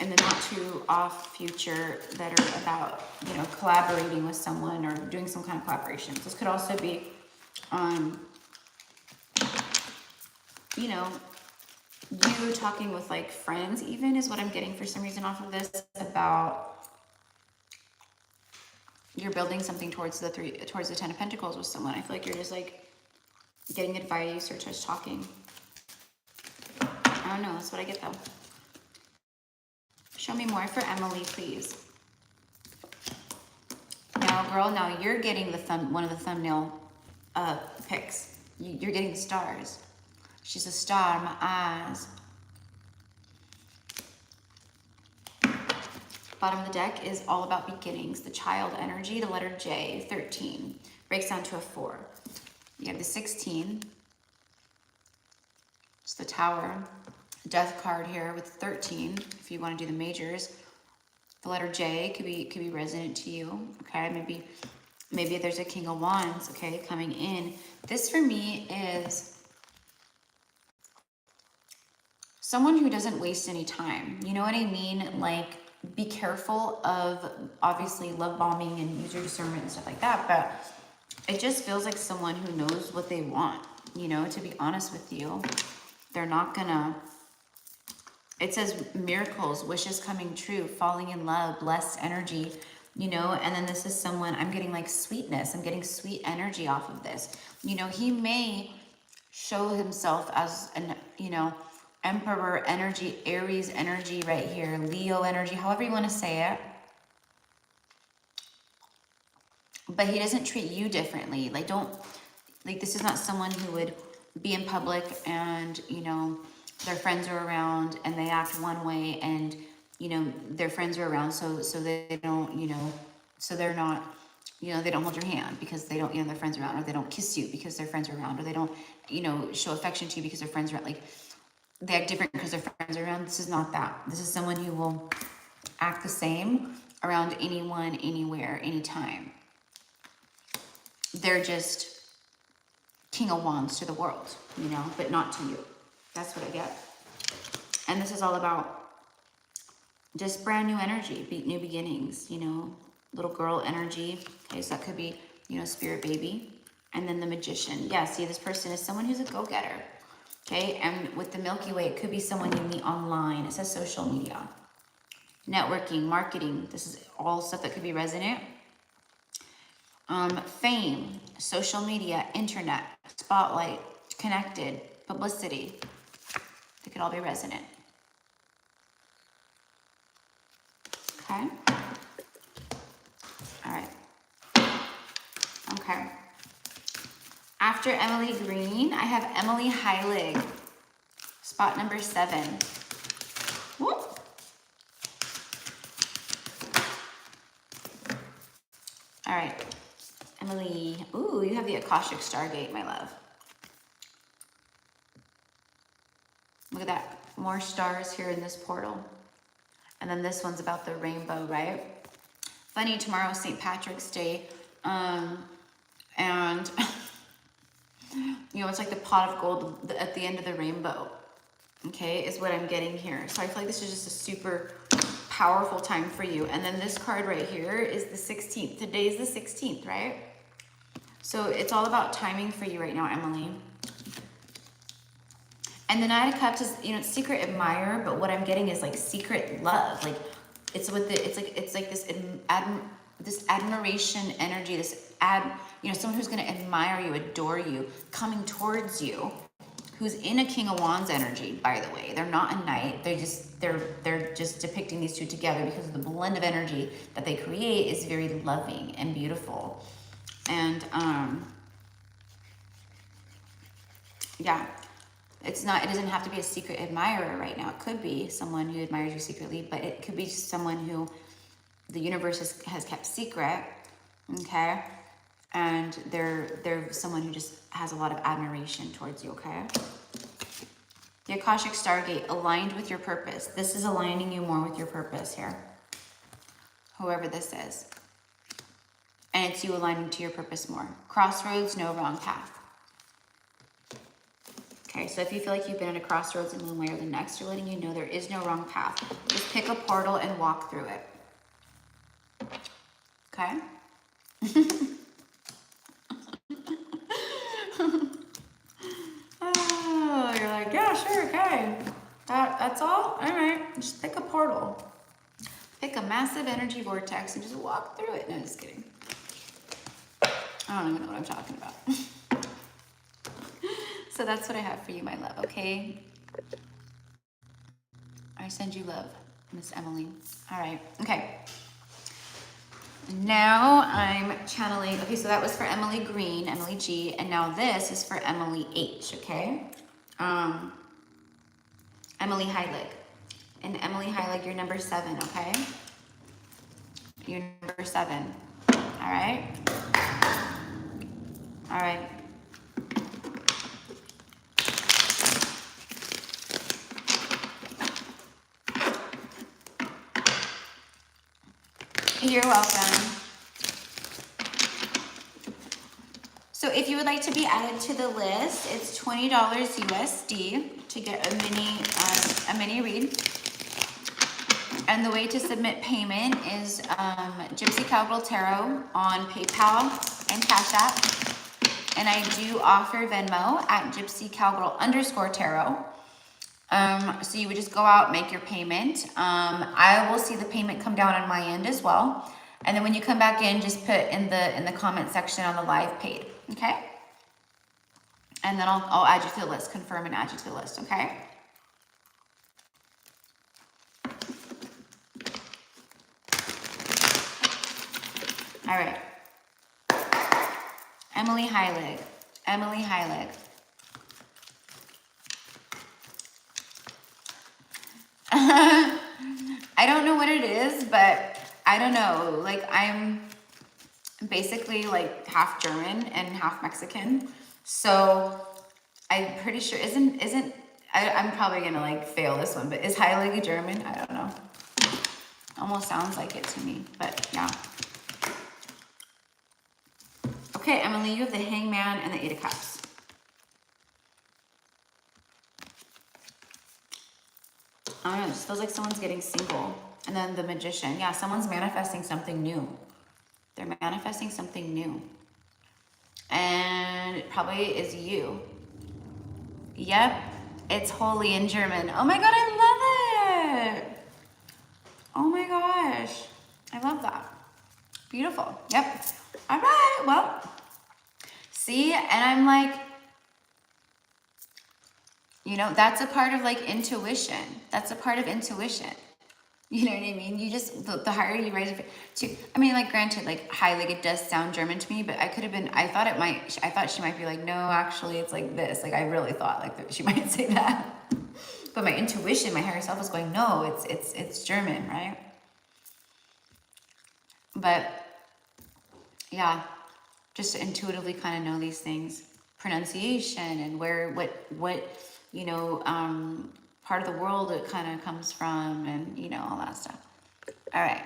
in the not too off future that are about, you know, collaborating with someone or doing some kind of collaboration. This could also be, you know, you talking with like friends even is what I'm getting for some reason off of this, about you're building something towards the Ten of Pentacles with someone. I feel like you're just like getting advice or just talking. I don't know, that's what I get though. Show me more for Emily, please. Now, girl, now you're getting the one of the thumbnail pics. You're getting the stars. She's a star in my eyes. Bottom of the deck is all about beginnings. The child energy, the letter J, 13. Breaks down to a 4. You have the 16. It's the Tower. Death card here with 13, if you want to do the majors. The letter J could be resonant to you, okay? Maybe there's a King of Wands, okay, coming in. This for me is someone who doesn't waste any time. You know what I mean? Like, be careful of, obviously, love bombing and use your discernment and stuff like that, but it just feels like someone who knows what they want, you know, to be honest with you. They're not gonna... It says miracles, wishes coming true, falling in love, blessed energy, you know, and then this is someone, I'm getting like sweetness. I'm getting sweet energy off of this. You know, he may show himself as an, you know, Emperor energy, Aries energy right here, Leo energy, however you want to say it. But he doesn't treat you differently. Like, this is not someone who would be in public and, you know, their friends are around and they act one way, and, you know, their friends are around, so they don't, you know, so they're not, you know, they don't hold your hand because they don't, you know, their friends are around, or they don't kiss you because their friends are around, or they don't, you know, show affection to you because their friends are around. Like, they act different because their friends are around. This is not that. This is someone who will act the same around anyone, anywhere, anytime. They're just King of Wands to the world, you know, but not to you. That's what I get. And this is all about just brand new energy, new beginnings, you know, little girl energy. Okay, so that could be, you know, spirit baby. And then the Magician. Yeah, see, this person is someone who's a go-getter. Okay, and with the Milky Way, it could be someone you meet online. It says social media. Networking, marketing. This is all stuff that could be resonant. Fame, social media, internet, spotlight, connected, publicity. They could all be resonant. Okay. All right. Okay. After Emily Green, I have Emily Heilig. Spot number 7. Whoop. All right. Emily. Ooh, you have the Akashic Stargate, my love. Look at that. More stars here in this portal. And then this one's about the rainbow, right? Funny, tomorrow's St. Patrick's Day. And, you know, it's like the pot of gold at the end of the rainbow. Okay, is what I'm getting here. So I feel like this is just a super powerful time for you. And then this card right here is the 16th. Today is the 16th, right? So it's all about timing for you right now, Emily. And the Knight of Cups is, you know, it's secret admirer, but what I'm getting is like secret love. Like it's with the, it's like this admiration energy, you know, someone who's going to admire you, adore you, coming towards you, who's in a King of Wands energy, by the way. They're not a knight. They're just depicting these two together because of the blend of energy that they create is very loving and beautiful. And yeah. It doesn't have to be a secret admirer right now. It could be someone who admires you secretly, but it could be someone who the universe has kept secret, okay? And they're someone who just has a lot of admiration towards you, okay? The Akashic Stargate, aligned with your purpose. This is aligning you more with your purpose here. Whoever this is. And it's you aligning to your purpose more. Crossroads, no wrong path. Okay, so if you feel like you've been at a crossroads in one way or the next, you're letting you know there is no wrong path. Just pick a portal and walk through it. Okay? Oh, you're like, yeah, sure, okay. That's all? All right, just pick a portal. Pick a massive energy vortex and just walk through it. No, just kidding. I don't even know what I'm talking about. So that's what I have for you, my love, okay? I send you love, Miss Emily. All right, okay. Now I'm channeling, okay, so that was for Emily Green, Emily G, and now this is for Emily H, okay? Emily Heilig. And Emily Heilig, you're number 7, okay? You're number 7, all right? All right. You're welcome. So if you would like to be added to the list, it's $20 USD to get a mini read. And the way to submit payment is Gypsy Cowgirl Tarot on PayPal and Cash App. And I do offer Venmo at Gypsy Cowgirl _Tarot. So you would just go out, make your payment. I will see the payment come down on my end as well. And then when you come back in, just put in the comment section on the live paid, okay? And then I'll add you to the list, confirm and add you to the list, okay? All right. Emily Heilig. Emily Heilig. I don't know what it is, but I don't know. Like, I'm basically like half German and half Mexican. So I'm pretty sure, I'm probably gonna like fail this one, but is Heilig German? I don't know. Almost sounds like it to me, but yeah. Okay, Emily, you have the Hangman and the 8 of Cups. I don't know, it just feels like someone's getting single. And then the Magician. Yeah, someone's manifesting something new. They're manifesting something new. And it probably is you. Yep, it's holy in German. Oh my God, I love it. Oh my gosh, I love that. Beautiful, yep. All right, well, see, and I'm like, you know, that's a part of like intuition. That's a part of intuition. You know what I mean? You just, the higher you raise it to, I mean, like granted, like Heilig, it does sound German to me, but I thought she might be like, no, actually it's like this. Like I really thought like that she might say that. But my intuition, my higher self was going, no, it's German, right? But yeah, just to intuitively kind of know these things, pronunciation and what, you know, part of the world it kind of comes from and, you know, all that stuff. All right.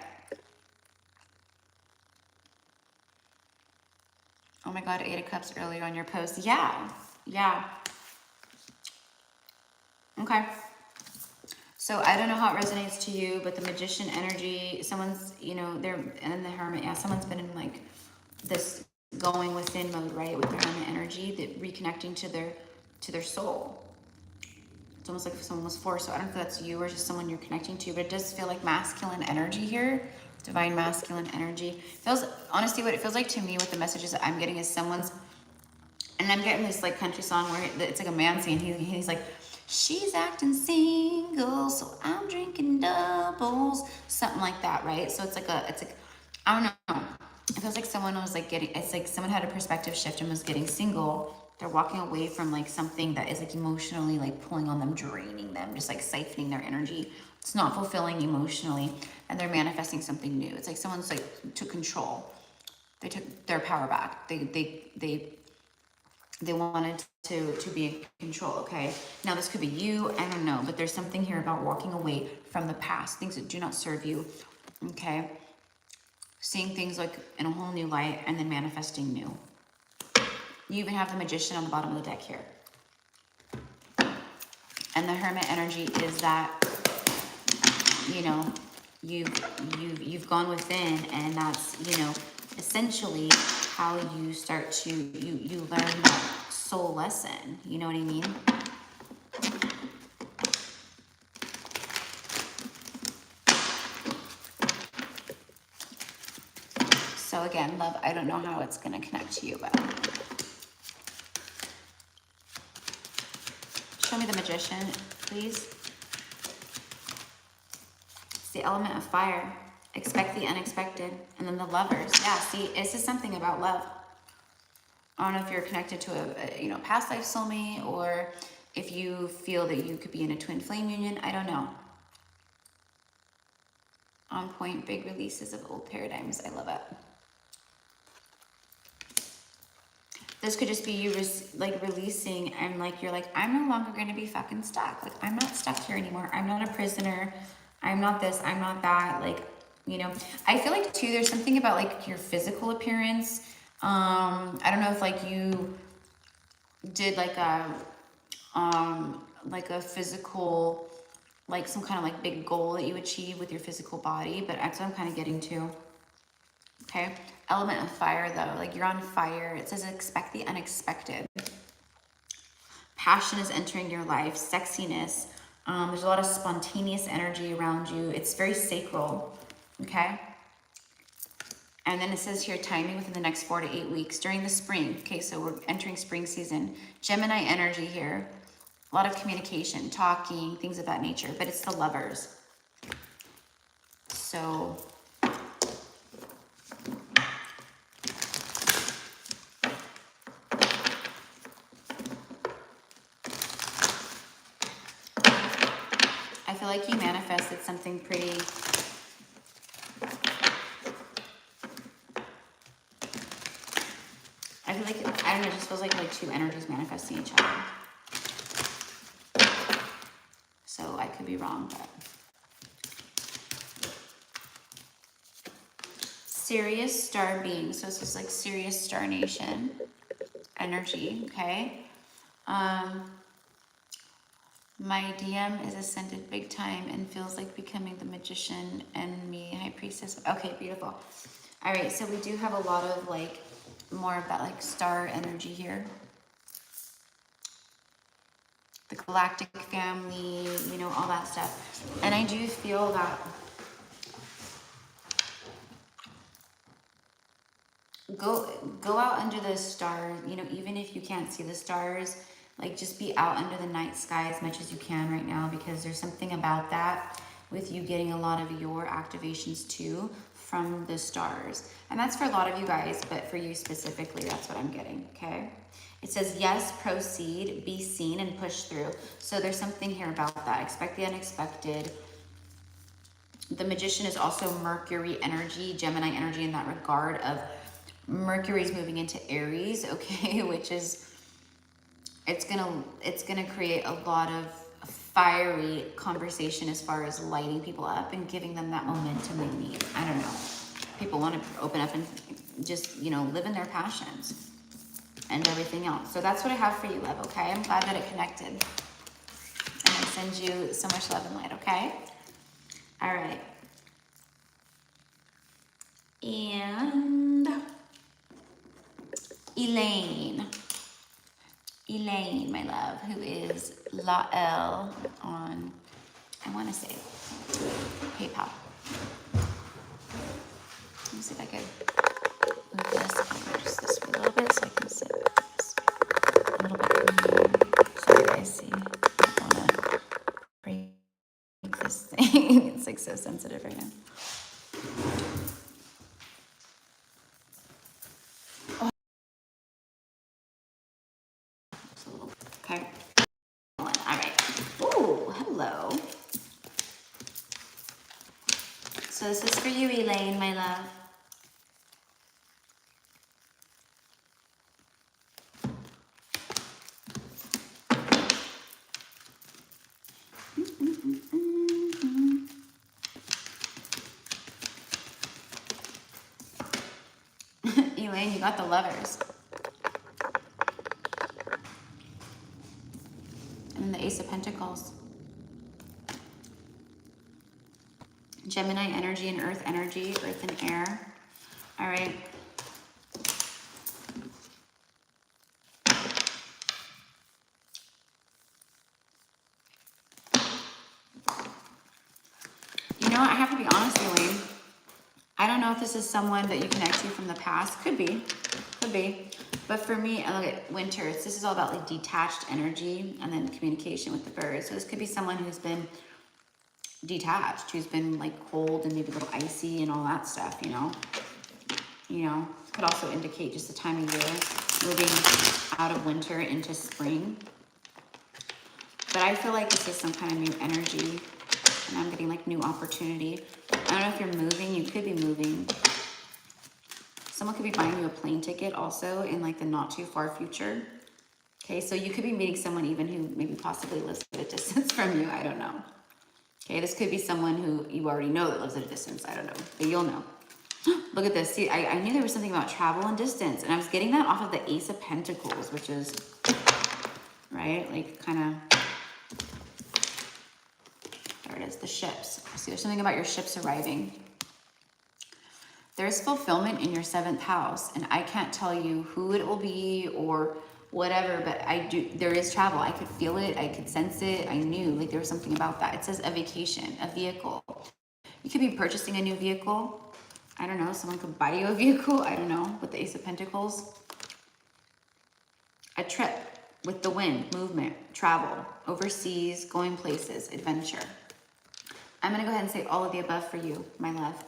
Oh my God, 8 of Cups earlier on your post. Yeah, yeah. Okay. So I don't know how it resonates to you, but the Magician energy, someone's, you know, they're, and the Hermit, yeah, someone's been in like this going within mode, right? With the Hermit energy, that reconnecting to their soul. It's almost like if someone was forced. So I don't know if that's you or just someone you're connecting to, but it does feel like masculine energy here. Divine masculine energy. Feels, honestly, what it feels like to me with the messages that I'm getting is someone's, and I'm getting this like country song where it's like a man singing. He's like, she's acting single, so I'm drinking doubles. Something like that, right? So it's like, I don't know. It feels like someone was like it's like someone had a perspective shift and was getting single. They're walking away from like something that is like emotionally like pulling on them, draining them, just like siphoning their energy. It's not fulfilling emotionally, and they're manifesting something new. It's like someone's like took control. They took their power back. They wanted to be in control. Okay, now this could be you. I don't know, but there's something here about walking away from the past, things that do not serve you. Okay, seeing things like in a whole new light, and then manifesting new. You even have the Magician on the bottom of the deck here. And the Hermit energy is that, you know, you've gone within, and that's, you know, essentially how you start to, you learn that soul lesson. You know what I mean? So again, love, I don't know how it's going to connect to you, but show me the Magician, please. It's the element of fire. Expect the unexpected. And then the Lovers. Yeah, see, this is something about love. I don't know if you're connected to a you know, past life soulmate, or if you feel that you could be in a twin flame union. I don't know. On point, big releases of old paradigms. I love it. This could just be you like releasing, and like you're like, I'm no longer going to be fucking stuck. Like, I'm not stuck here anymore. I'm not a prisoner. I'm not this. I'm not that. Like, you know, I feel like too, there's something about like your physical appearance. I don't know if like you did like a physical, like some kind of like big goal that you achieve with your physical body, but that's what I'm kind of getting to. Okay. Element of fire though, like you're on fire. It says expect the unexpected. Passion is entering your life. Sexiness. There's a lot of spontaneous energy around you. It's very sacral. Okay. And then it says here timing within the next 4 to 8 weeks during the spring. Okay, so we're entering spring season. Gemini energy here. A lot of communication, talking, things of that nature, but it's the Lovers. So I feel like you manifested something pretty, I feel like, I don't know, it just feels like two energies manifesting each other. So I could be wrong, but. Sirius star being. So this is like Sirius star nation energy, okay? My DM is ascended big time and feels like becoming the Magician and me, High Priestess. Okay, beautiful. All right, so we do have a lot of like, more of that like star energy here. The galactic family, you know, all that stuff. And I do feel that go out under the stars, you know, even if you can't see the stars, like just be out under the night sky as much as you can right now, because there's something about that with you getting a lot of your activations too from the stars. And that's for a lot of you guys, but for you specifically, that's what I'm getting, okay? It says, yes, proceed, be seen, and push through. So there's something here about that. Expect the unexpected. The Magician is also Mercury energy, Gemini energy in that regard of Mercury's moving into Aries, okay, which is, it's gonna create a lot of fiery conversation as far as lighting people up and giving them that momentum they need. I don't know. People want to open up and just, you know, live in their passions and everything else. So that's what I have for you, love, okay? I'm glad that it connected. And I send you so much love and light, okay? All right. And Elaine, my love, who is Lael on, I want to say, PayPal. Let me see if I can move this and just this way a little bit so I can sit this way a little bit more. Sorry guys, see, I don't want to break this thing. It's like so sensitive right now. Okay. All right. Oh, hello. So this is for you, Elaine, my love. Elaine, you got the Lovers. And And the Ace of Pentacles. Gemini energy and Earth energy, Earth and air. All right. You know what? I have to be honest, Elaine. I don't know if this is someone that you connect to from the past. Could be. Could be. But for me, I look at winter. This is all about like detached energy and then communication with the birds. So this could be someone who's been detached, who's been like cold and maybe a little icy and all that stuff, you know. You know, could also indicate just the time of year, moving out of winter into spring. But I feel like this is some kind of new energy, and I'm getting like new opportunity. I don't know if you're moving, you could be moving. Someone could be buying you a plane ticket also in like the not too far future. Okay, so you could be meeting someone even who maybe possibly lives at a distance from you. I don't know. Okay, this could be someone who you already know that lives at a distance. I don't know, but you'll know. Look at this. See, I knew there was something about travel and distance, and I was getting that off of the Ace of Pentacles, which is, right, like kind of, there it is, the ships. See, there's something about your ships arriving. There's fulfillment in your 7th house, and I can't tell you who it will be or whatever, but there is travel. I could feel it. I could sense it. I knew like there was something about that. It says a vacation, a vehicle. You could be purchasing a new vehicle. I don't know. Someone could buy you a vehicle. I don't know. With the Ace of Pentacles. A trip with the wind, movement, travel, overseas, going places, adventure. I'm going to go ahead and say all of the above for you, my love.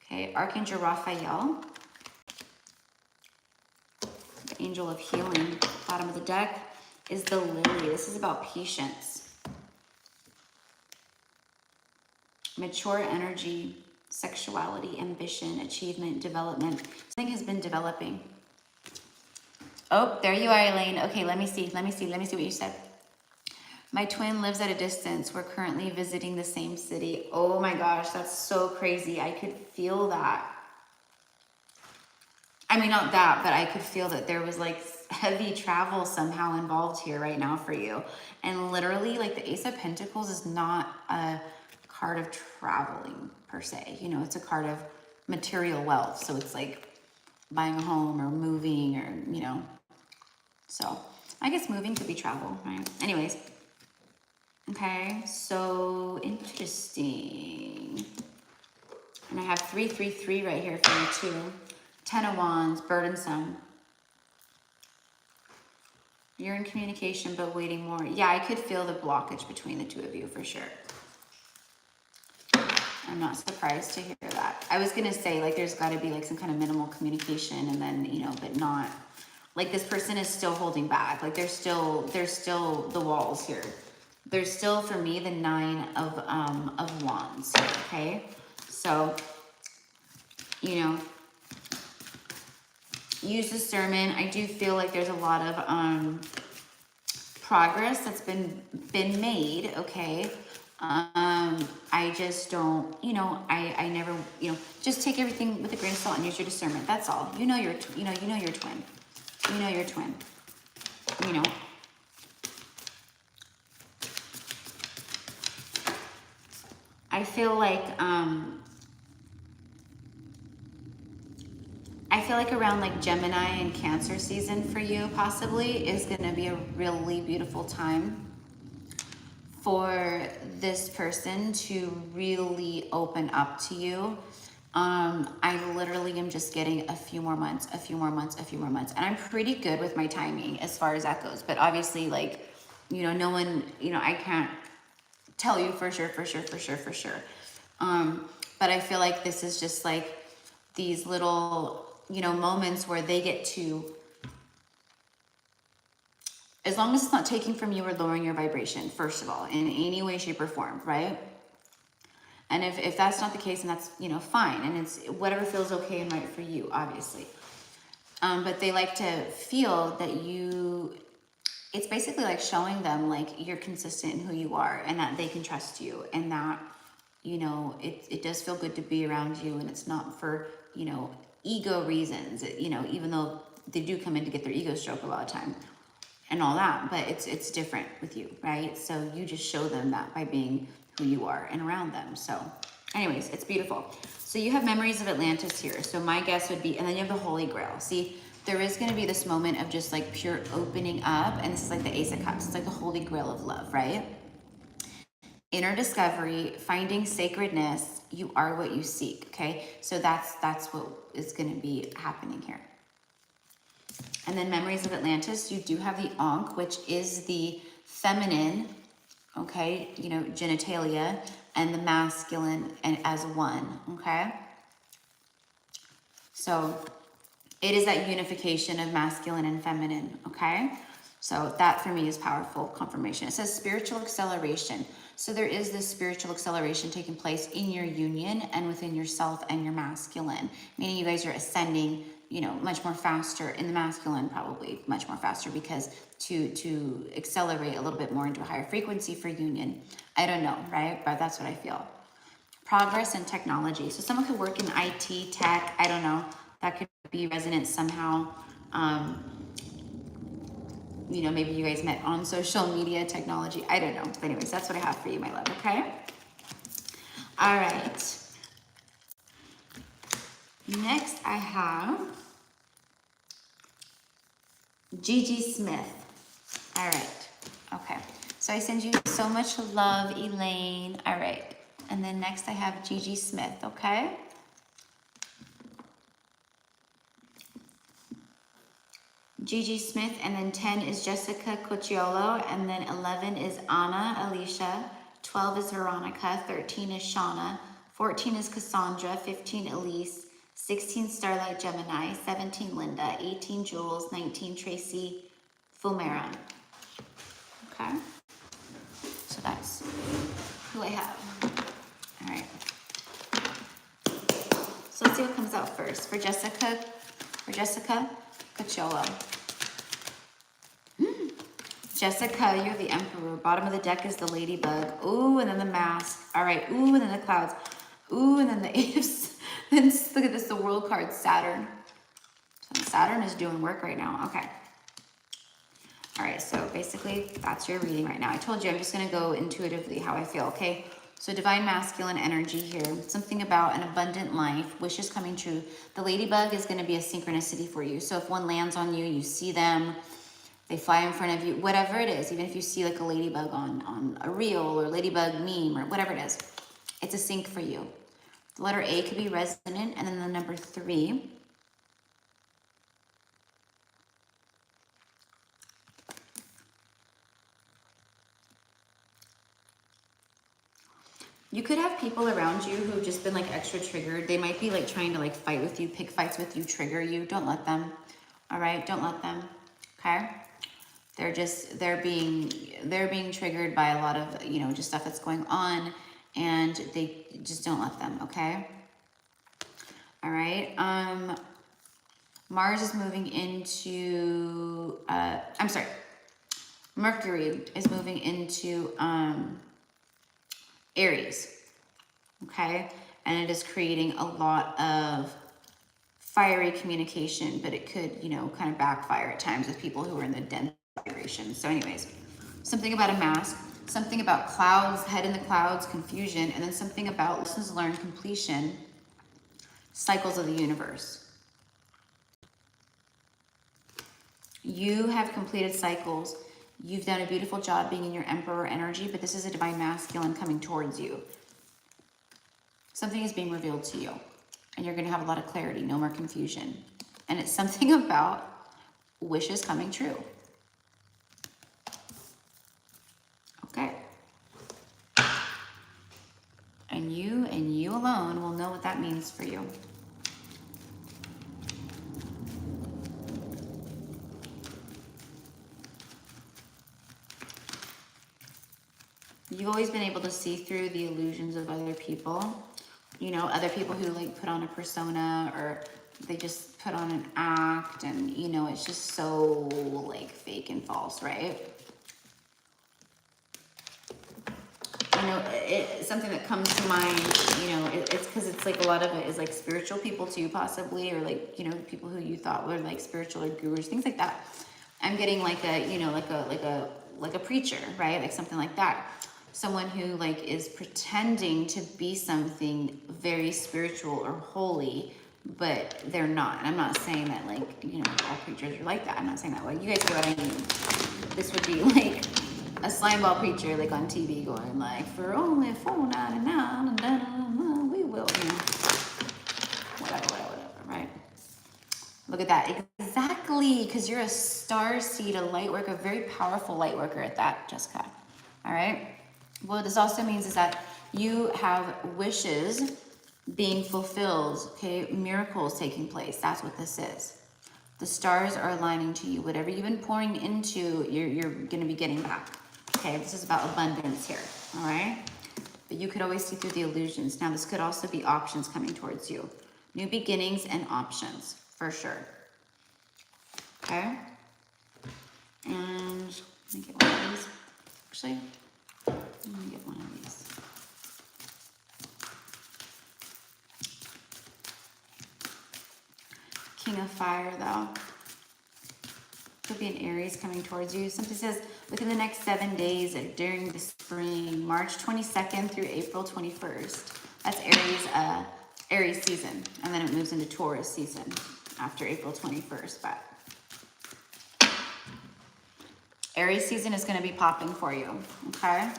Okay, Archangel Raphael. The angel of healing. Bottom of the deck is the lily. This is about patience. Mature energy, sexuality, ambition, achievement, development. Something has been developing. Oh, there you are, Elaine. Okay, let me see what you said. My twin lives at a distance. We're currently visiting the same city. Oh my gosh, that's so crazy. I could feel that. I mean, not that, but I could feel that there was like heavy travel somehow involved here right now for you. And literally, like the Ace of Pentacles is not a card of traveling per se. You know, it's a card of material wealth. So it's like buying a home or moving or, you know. So I guess moving could be travel, right? Anyways. Okay, so interesting. And I have 333 right here for you too. 10 of Wands, burdensome. You're in communication, but waiting more. Yeah, I could feel the blockage between the two of you for sure. I'm not surprised to hear that. I was going to say, like, there's got to be, like, some kind of minimal communication and then, you know, but not, like, this person is still holding back. Like, there's still the walls here. There's still, for me, the 9 of Wands, okay? So, you know, use discernment. I do feel like there's a lot of progress that's been made, okay? I just don't, you know, I never, you know, just take everything with a grain of salt and use your discernment. That's all. You know your twin. You know your twin. You know. I feel like around like Gemini and Cancer season for you possibly is going to be a really beautiful time for this person to really open up to you. I literally am just getting a few more months. And I'm pretty good with my timing as far as that goes. But obviously, like, you know, no one, you know, I can't tell you for sure. But I feel like this is just like these little, you know, moments where they get to, as long as it's not taking from you or lowering your vibration, first of all, in any way, shape, or form, right? And if that's not the case, and that's, you know, fine. And it's whatever feels okay and right for you, obviously. But they like to feel that you, it's basically like showing them like you're consistent in who you are and that they can trust you and that, you know, it does feel good to be around you and it's not for, you know, ego reasons, you know, even though they do come in to get their ego stroked a lot of time. and all that, but it's different with you, right? So you just show them that by being who you are and around them. So anyways, it's beautiful. So you have memories of Atlantis here. So my guess would be, and then you have the Holy Grail. See, there is going to be this moment of just like pure opening up, and this is like the Ace of Cups. It's like the Holy Grail of love, right? Inner discovery, finding sacredness. You are what you seek. Okay, so that's what is going to be happening here. And then memories of Atlantis. You do have the Ankh, which is the feminine, okay, you know, genitalia, and the masculine, and as one. Okay, so it is that unification of masculine and feminine. Okay, so that for me is powerful confirmation. It says spiritual acceleration. So there is this spiritual acceleration taking place in your union and within yourself and your masculine, meaning you guys are ascending, you know, much more faster in the masculine, probably much more faster, because to accelerate a little bit more into a higher frequency for union. I don't know, right? But that's what I feel. Progress and technology. So someone could work in IT, tech, I don't know. That could be resonant somehow. You know, maybe you guys met on social media, technology. I don't know. But anyways, that's what I have for you, my love, okay? All right. Next, I have Gigi Smith. All right. Okay. So I send you so much love, Elaine. All right. And then next I have Gigi Smith, okay? Gigi Smith, and then 10 is Jessica Cocciolo, and then 11 is Anna Alicia, 12 is Veronica, 13 is Shauna, 14 is Cassandra, 15 Elise, 16 Starlight Gemini, 17 Linda, 18 Jules, 19 Tracy Fumera. Okay, so that's who I have. All right. So let's see what comes out first. For Jessica Cocciolo. Jessica, you're the Emperor. Bottom of the deck is the Ladybug. Ooh, and then the Mask. All right. Ooh, and then the Clouds. Ooh, and then the Apes. Then look at this, the World card, Saturn. So Saturn is doing work right now. Okay. All right, so basically that's your reading right now. I told you I'm just going to go intuitively how I feel, okay? So divine masculine energy here. Something about an abundant life, wishes coming true. The Ladybug is going to be a synchronicity for you. So if one lands on you, you see them, they fly in front of you, whatever it is, even if you see like a ladybug on a reel or ladybug meme or whatever it is, it's a sync for you. The letter A could be resonant, and then the number 3. You could have people around you who've just been like extra triggered. They might be like trying to like fight with you, pick fights with you, trigger you. Don't let them. All right, don't let them. Okay? They're being triggered by a lot of, you know, just stuff that's going on, and they just don't let them, okay? All right. Mars is moving into Mercury is moving into Aries, okay? And it is creating a lot of fiery communication, but it could, you know, kind of backfire at times with people who are in the dense vibration. So anyways, something about a mask, something about clouds, head in the clouds, confusion, and then something about lessons learned, completion, cycles of the universe. You have completed cycles. You've done a beautiful job being in your Emperor energy, but this is a divine masculine coming towards you. Something is being revealed to you, and you're going to have a lot of clarity, no more confusion. And it's something about wishes coming true. Okay. And you alone will know what that means for you. You've always been able to see through the illusions of other people. You know, other people who like put on a persona, or they just put on an act, and you know, it's just so like fake and false, right? You know, it's something that comes to mind, you know, it's because it's like a lot of it is like spiritual people too, possibly, or like, you know, people who you thought were like spiritual or gurus, things like that. I'm getting like a, you know, like a preacher, right? Like something like that. Someone who like is pretending to be something very spiritual or holy, but they're not. And I'm not saying that like, you know, all preachers are like that. I'm not saying that way. You guys get what I mean. This would be like a slime ball preacher like on TV going like, for only $4.99, we will, you know, whatever, right? Look at that. Exactly, because you're a star seed, a light worker, a very powerful light worker at that, Jessica. All right? What this also means is that you have wishes being fulfilled, okay? Miracles taking place. That's what this is. The stars are aligning to you. Whatever you've been pouring into, you're going to be getting back. Okay? This is about abundance here. All right? But you could always see through the illusions. Now, this could also be options coming towards you. New beginnings and options, for sure. Okay? And let me get one of these. Actually, let me get one of these. King of Fire, though. Could be an Aries coming towards you. Something says within the next 7 days during the spring, March 22nd through April 21st. That's Aries season. And then it moves into Taurus season after April 21st. But Aries season is going to be popping for you. Okay?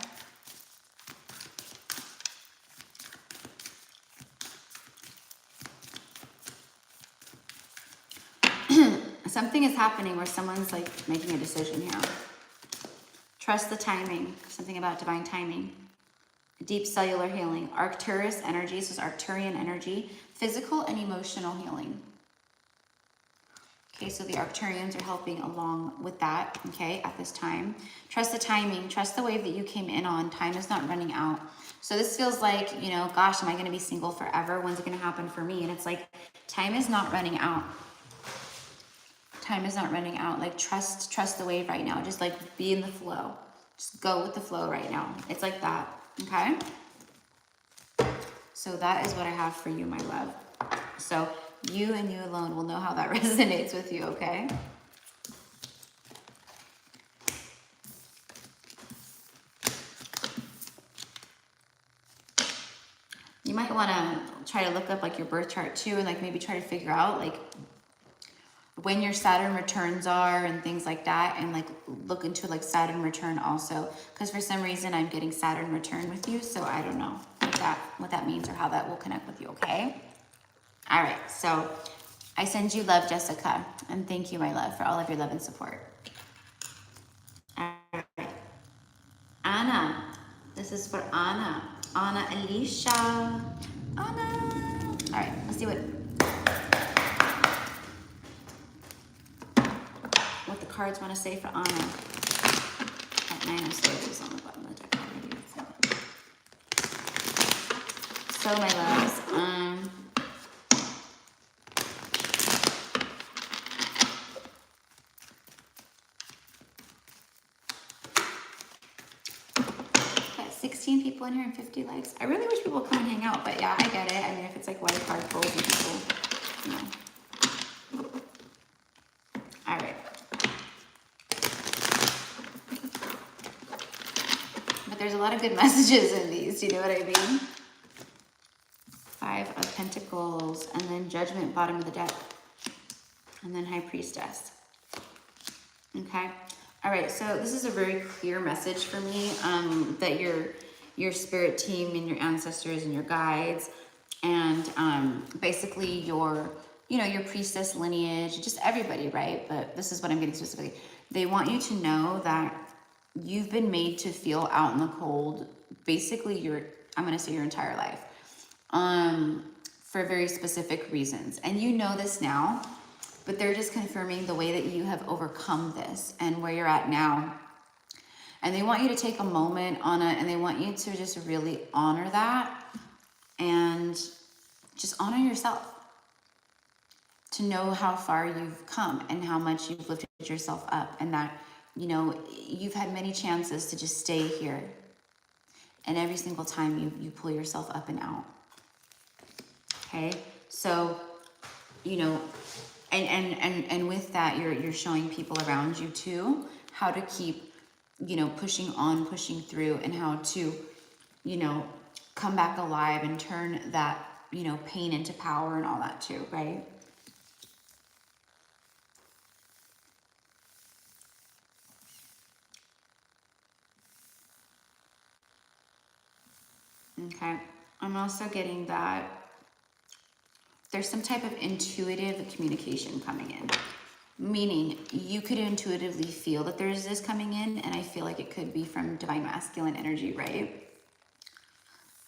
Something is happening where someone's like making a decision here. Trust the timing. Something about divine timing. Deep cellular healing. Arcturus energy. This is Arcturian energy. Physical and emotional healing. Okay, so the Arcturians are helping along with that, okay, at this time. Trust the timing. Trust the wave that you came in on. Time is not running out. So this feels like, you know, gosh, am I going to be single forever? When's it going to happen for me? And it's like, time is not running out. Time is not running out. Like trust the wave right now. Just like be in the flow. Just go with the flow right now. It's like that. Okay. So that is what I have for you, my love. So you and you alone will know how that resonates with you. Okay. You might want to try to look up like your birth chart too, and like maybe try to figure out like when your Saturn returns are and things like that, and like look into like Saturn return also, because for some reason I'm getting Saturn return with you, so I don't know what that means or how that will connect with you. Okay. All right, so I send you love, Jessica, and thank you, my love, for all of your love and support. All right, Anna, this is for Anna Alicia. Anna. All right, let's see what the cards want to say for Anna. That 9 of Swords is on the bottom of the deck already. So my loves, got 16 people in here and 50 likes. I really wish people would come and hang out, but yeah, I get it. I mean, if it's like white card pulls and people, you know. All right. But there's a lot of good messages in these. Do you know what I mean? 5 of Pentacles, and then Judgment, bottom of the deck, and then High Priestess. Okay. All right. So this is a very clear message for me, that your spirit team and your ancestors and your guides, and basically your priestess lineage, just everybody, right? But this is what I'm getting specifically. They want you to know that you've been made to feel out in the cold, basically I'm going to say your entire life, for very specific reasons. And you know this now, but they're just confirming the way that you have overcome this and where you're at now. And they want you to take a moment on it, and they want you to just really honor that and just honor yourself, to know how far you've come and how much you've lifted yourself up, and that, you know, you've had many chances to just stay here. And every single time you pull yourself up and out. Okay? So, you know, And with that, you're showing people around you too how to keep, you know, pushing on, pushing through, and how to, you know, come back alive and turn that, you know, pain into power and all that too, right? Okay. I'm also getting that there's some type of intuitive communication coming in. Meaning you could intuitively feel that there's this coming in, and I feel like it could be from divine masculine energy, right?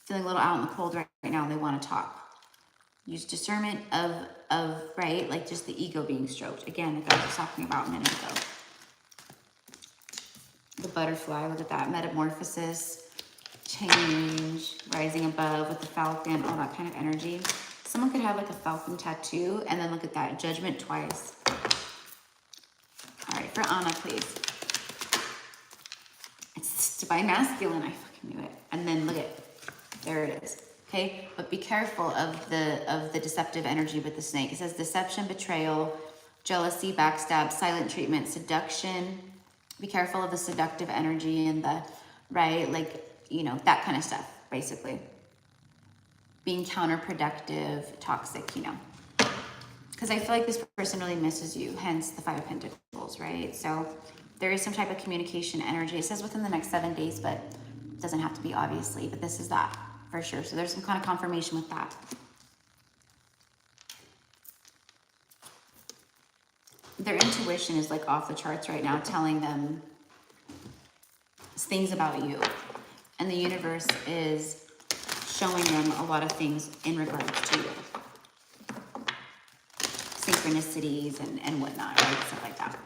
Feeling a little out in the cold right now, they want to talk. Use discernment of right, like just the ego being stroked. Again, like I was just talking about a minute ago. The butterfly, look at that, metamorphosis, change, rising above with the falcon, all that kind of energy. Someone could have like a falcon tattoo, and then look at that, judgment twice. All right, for Anna, please. It's divine masculine, I fucking knew it. And then look at, there it is. Okay, but be careful of the deceptive energy with the snake. It says deception, betrayal, jealousy, backstab, silent treatment, seduction. Be careful of the seductive energy and the, right, like, you know, that kind of stuff, basically. Being counterproductive, toxic, you know. Because I feel like this person really misses you, hence the Five of Pentacles, right? So there is some type of communication energy. It says within the next 7 days, but it doesn't have to be, obviously, but this is that for sure. So there's some kind of confirmation with that. Their intuition is like off the charts right now, telling them things about you. And the universe is showing them a lot of things in regards to you. Synchronicities and whatnot, right? Stuff like that.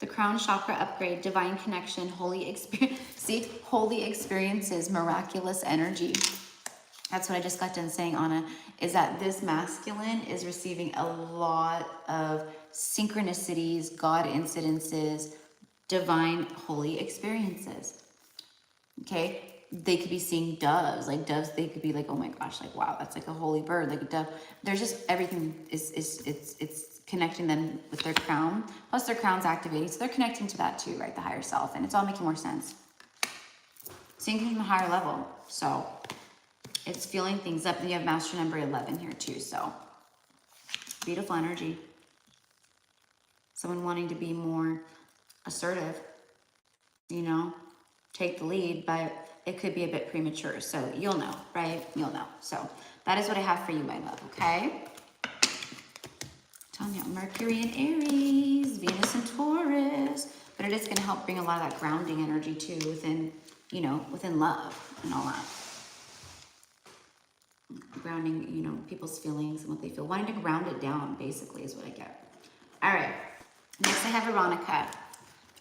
Crown chakra upgrade, divine connection, holy experience. See, holy experiences, miraculous energy. That's what I just got done saying, Anna, is that this masculine is receiving a lot of synchronicities, God incidences, divine holy experiences. Okay? They could be seeing doves, like doves, they could be like, oh my gosh, like, wow, that's like a holy bird, like a dove. There's just everything it's connecting them with their crown, plus their crown's activating, so they're connecting to that too, right, the higher self, and it's all making more sense. Syncing from a higher level, so it's feeling things up. And you have master number 11 here too, so beautiful energy. Someone wanting to be more assertive, you know, take the lead, but it could be a bit premature, so you'll know, right? You'll know. So that is what I have for you, my love, okay? Tanya, Mercury in Aries, Venus in Taurus, but it is going to help bring a lot of that grounding energy too within, you know, within love and all that. Grounding, you know, people's feelings and what they feel. Wanting to ground it down, basically, is what I get. All right. Next, I have Veronica.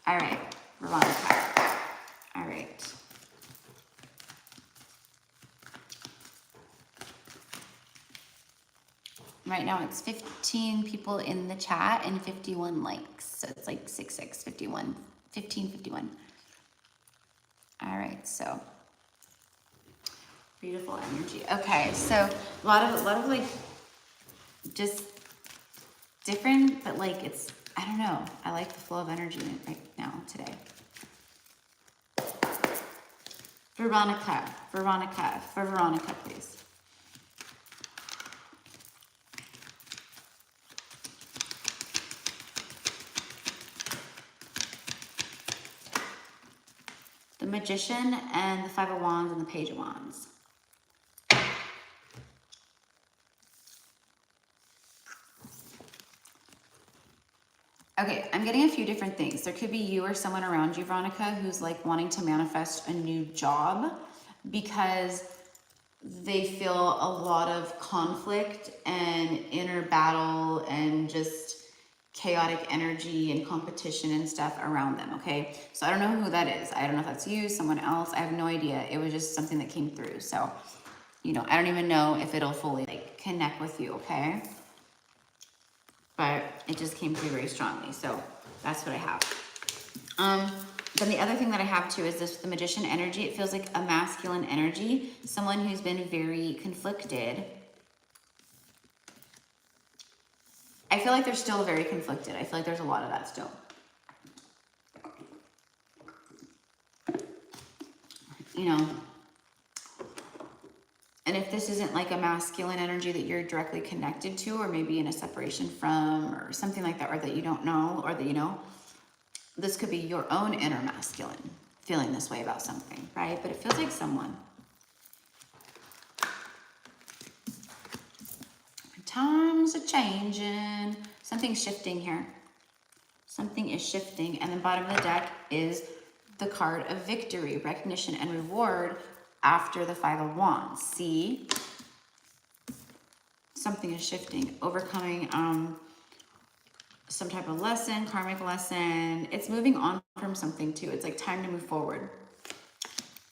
All right, Veronica. All right. Right now it's 15 people in the chat and 51 likes. So it's like 66, 51, 15, 51. All right, so beautiful energy. Okay, so a lot of like just different, but like it's, I don't know. I like the flow of energy right now today. Veronica, for Veronica, please. The Magician and the Five of Wands and the Page of Wands. Okay, I'm getting a few different things. There could be you or someone around you, Veronica, who's like wanting to manifest a new job because they feel a lot of conflict and inner battle and just chaotic energy and competition and stuff around them, okay? So I don't know who that is. I don't know if that's you, someone else. I have no idea. It was just something that came through. So you know, I don't even know if it'll fully like connect with you, okay? But it just came through very strongly. So that's what I have. Then the other thing that I have too is this, the Magician energy. It feels like a masculine energy, someone who's been very conflicted. I feel like they're still very conflicted. I feel like there's a lot of that still. You know, and if this isn't like a masculine energy that you're directly connected to, or maybe in a separation from, or something like that, or that you don't know, or that you know, this could be your own inner masculine feeling this way about something, right? But it feels like someone. Times are changing. Something's shifting here. Something is shifting. And the bottom of the deck is the card of victory, recognition, and reward after the Five of Wands. See? Something is shifting. Overcoming some type of lesson, karmic lesson. It's moving on from something too. It's like time to move forward.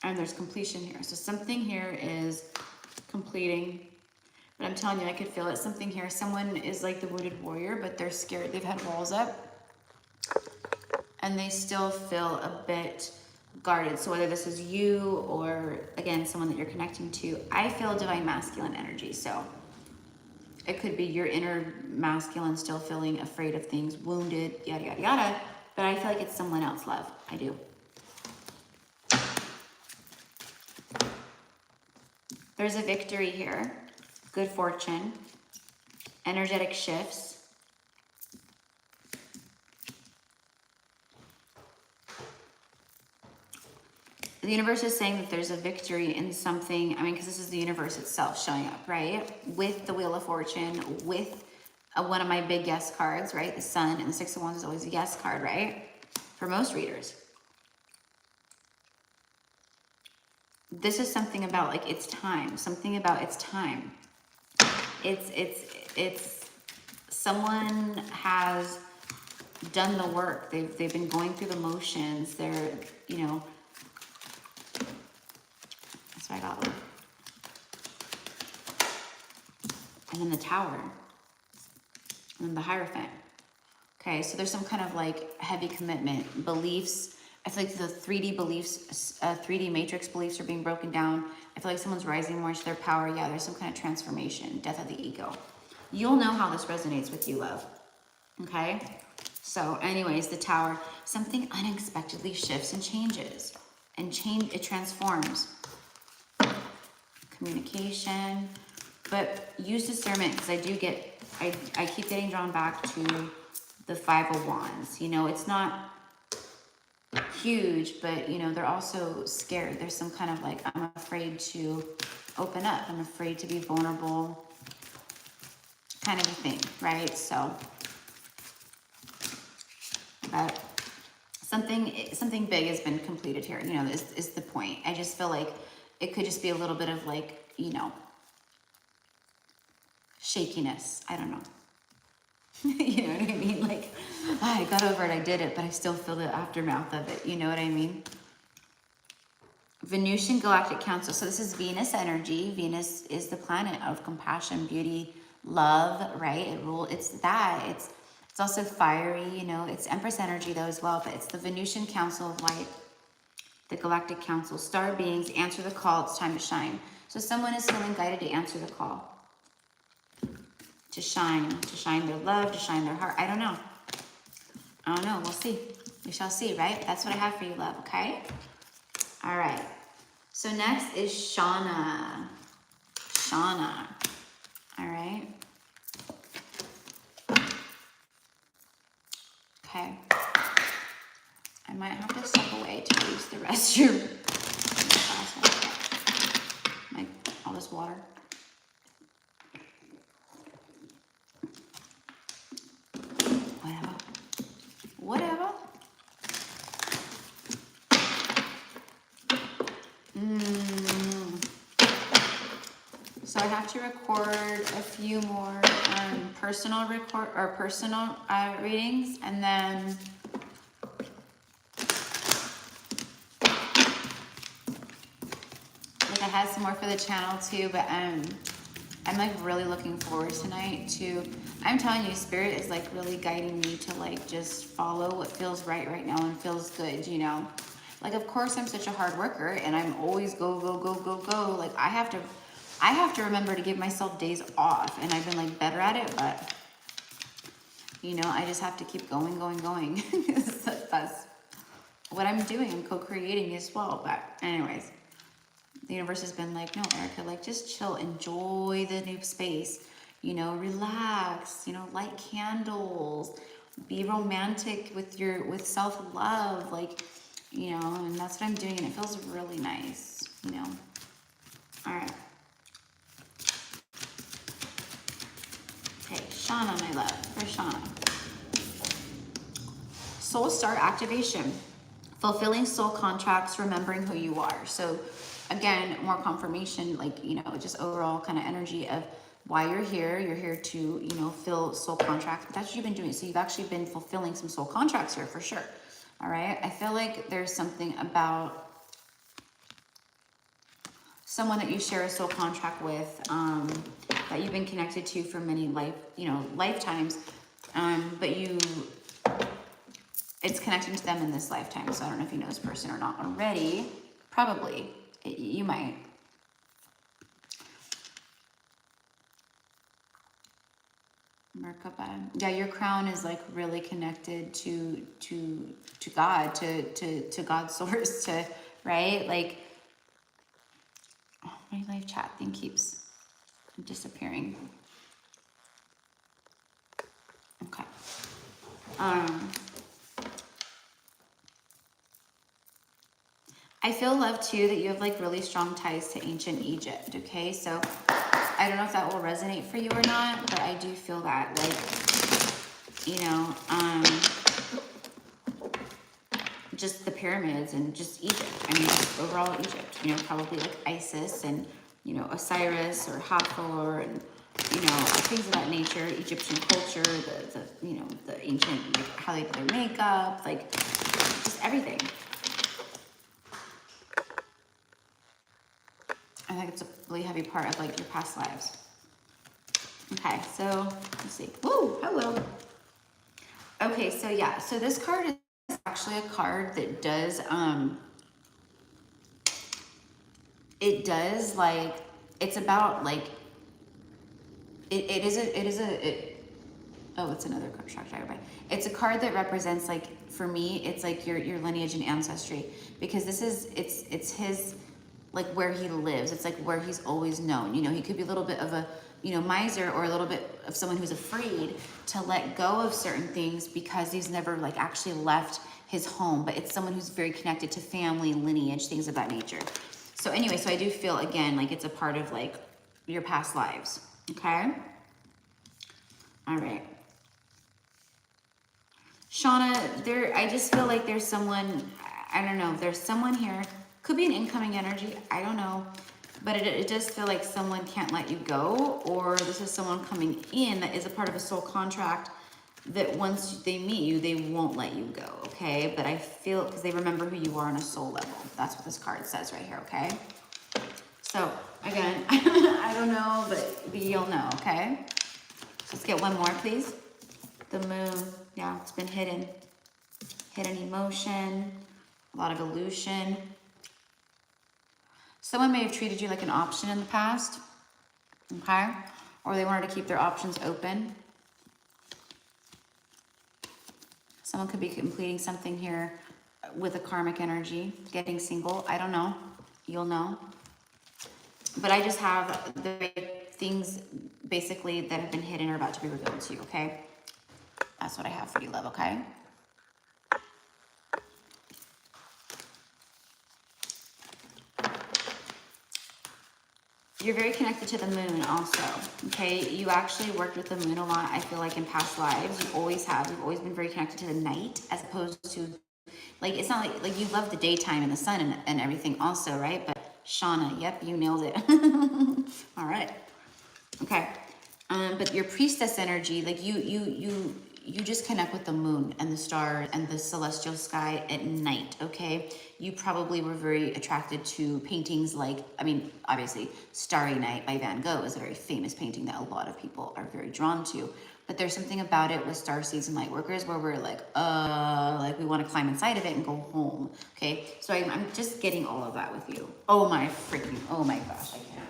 And there's completion here. So something here is completing. But I'm telling you, I could feel it. Something here. Someone is like the wounded warrior, but they're scared. They've had walls up. And they still feel a bit guarded. So whether this is you or, again, someone that you're connecting to, I feel divine masculine energy. So it could be your inner masculine still feeling afraid of things, wounded, yada, yada, yada. But I feel like it's someone else, love. I do. There's a victory here. Good fortune. Energetic shifts. The universe is saying that there's a victory in something. I mean, because this is the universe itself showing up, right? With the Wheel of Fortune, with one of my big yes cards, right? The Sun and the Six of Wands is always a yes card, right? For most readers. This is something about like it's time. Something about it's time. It's someone has done the work. They've been going through the motions. They're, you know, that's what I got. And then the Tower. And then the Hierophant. Okay, so there's some kind of like heavy commitment, beliefs. I feel like the 3D beliefs, 3D matrix beliefs are being broken down. I feel like someone's rising more into their power. Yeah, there's some kind of transformation, death of the ego. You'll know how this resonates with you, love. Okay? So anyways, the Tower, something unexpectedly shifts and changes. And it transforms. Communication. But use discernment, because I keep getting drawn back to the Five of Wands. You know, it's not huge, but you know, they're also scared. There's some kind of like, I'm afraid to open up. I'm afraid to be vulnerable kind of a thing, right? So, but something big has been completed here. You know, this is the point. I just feel like it could just be a little bit of like, you know, shakiness. I don't know. You know what I mean? Like, oh, I got over it, I did it, but I still feel the aftermath of it. You know what I mean? Venusian Galactic Council. So this is Venus energy. Venus is the planet of compassion, beauty, love, right? It's that. It's also fiery, you know. It's Empress energy though as well, but it's the Venusian Council of Light, the Galactic Council. Star beings, answer the call. It's time to shine. So someone is feeling guided to answer the call. To shine their love, to shine their heart. I don't know. We'll see. We shall see, right? That's what I have for you, love, okay? All right. So next is Shauna. All right. Okay. I might have to step away to use the restroom. All this water. Whatever. So I have to record a few more personal readings, and then like I had some more for the channel too, but I'm like really looking forward tonight to, I'm telling you, Spirit is like really guiding me to like just follow what feels right now and feels good, you know? Like, of course, I'm such a hard worker and I'm always go, go, go, go, go. Like, I have to remember to give myself days off, and I've been like better at it, but you know, I just have to keep going, going, going. That's what I'm doing. I'm co-creating as well. But anyways, the universe has been like, no, Erica, like just chill, enjoy the new space, you know, relax, you know, light candles, be romantic with self-love, like, you know, and that's what I'm doing, and it feels really nice, you know. All right. Okay, Shauna, my love, for Shauna. Soul Star activation, fulfilling soul contracts, remembering who you are. So again, more confirmation, like, you know, just overall kind of energy of why you're here. You're here to, you know, fill soul contracts. But that's what you've been doing. So you've actually been fulfilling some soul contracts here for sure. All right. I feel like there's something about someone that you share a soul contract with, that you've been connected to for many lifetimes. But it's connecting to them in this lifetime. So I don't know if you know this person or not already. Probably. You might. Merkaba. Yeah, your crown is like really connected to God, to God's source, to, right? Like, oh, my live chat thing keeps disappearing. Okay. I feel love too that you have like really strong ties to ancient Egypt. Okay, so I don't know if that will resonate for you or not, but I do feel that, like, you know, just the pyramids and just Egypt. I mean, just overall Egypt, you know, probably like Isis and, you know, Osiris or Hathor and, you know, things of that nature, Egyptian culture, the you know, the ancient, like, how they do their makeup, like, just everything. I think it's a really heavy part of like your past lives. Okay, so let's see. Woo, hello. Okay, so yeah, so this card is actually a card that does, it does like, it's about like, oh, it's another card. It's a card that represents, like, for me, it's like your lineage and ancestry, because this is, it's his, like, where he lives. It's like where he's always known. You know, he could be a little bit of a, you know, miser, or a little bit of someone who's afraid to let go of certain things because he's never like actually left his home, but it's someone who's very connected to family, lineage, things of that nature. So anyway, so I do feel, again, like it's a part of like your past lives. Okay. All right. Shauna, I just feel like there's someone, I don't know, there's someone here, could be an incoming energy, I don't know, but it does feel like someone can't let you go, or this is someone coming in that is a part of a soul contract that once they meet you, they won't let you go, okay? But I feel, because they remember who you are on a soul level. That's what this card says right here, okay? So, again, I don't know, but you'll know, okay? Let's get one more, please. The moon, yeah, it's been hidden. Hidden emotion, a lot of illusion. Someone may have treated you like an option in the past, okay? Or they wanted to keep their options open. Someone could be completing something here with a karmic energy, getting single. I don't know. You'll know. But I just have the things basically that have been hidden are about to be revealed to you, okay? That's what I have for you, love, okay? You're very connected to the moon also, okay? You actually worked with the moon a lot, I feel like, in past lives. You always have. You've always been very connected to the night, as opposed to, like, it's not like you love the daytime and the sun and everything also, right? But Shauna, yep, you nailed it. All right. Okay. But your priestess energy, like you you just connect with the moon and the stars and the celestial sky at night, okay? You probably were very attracted to paintings like, I mean, obviously, Starry Night by Van Gogh is a very famous painting that a lot of people are very drawn to. But there's something about it with starseeds and light workers where we're like we want to climb inside of it and go home, okay? So I'm just getting all of that with you. Oh my gosh, I can't.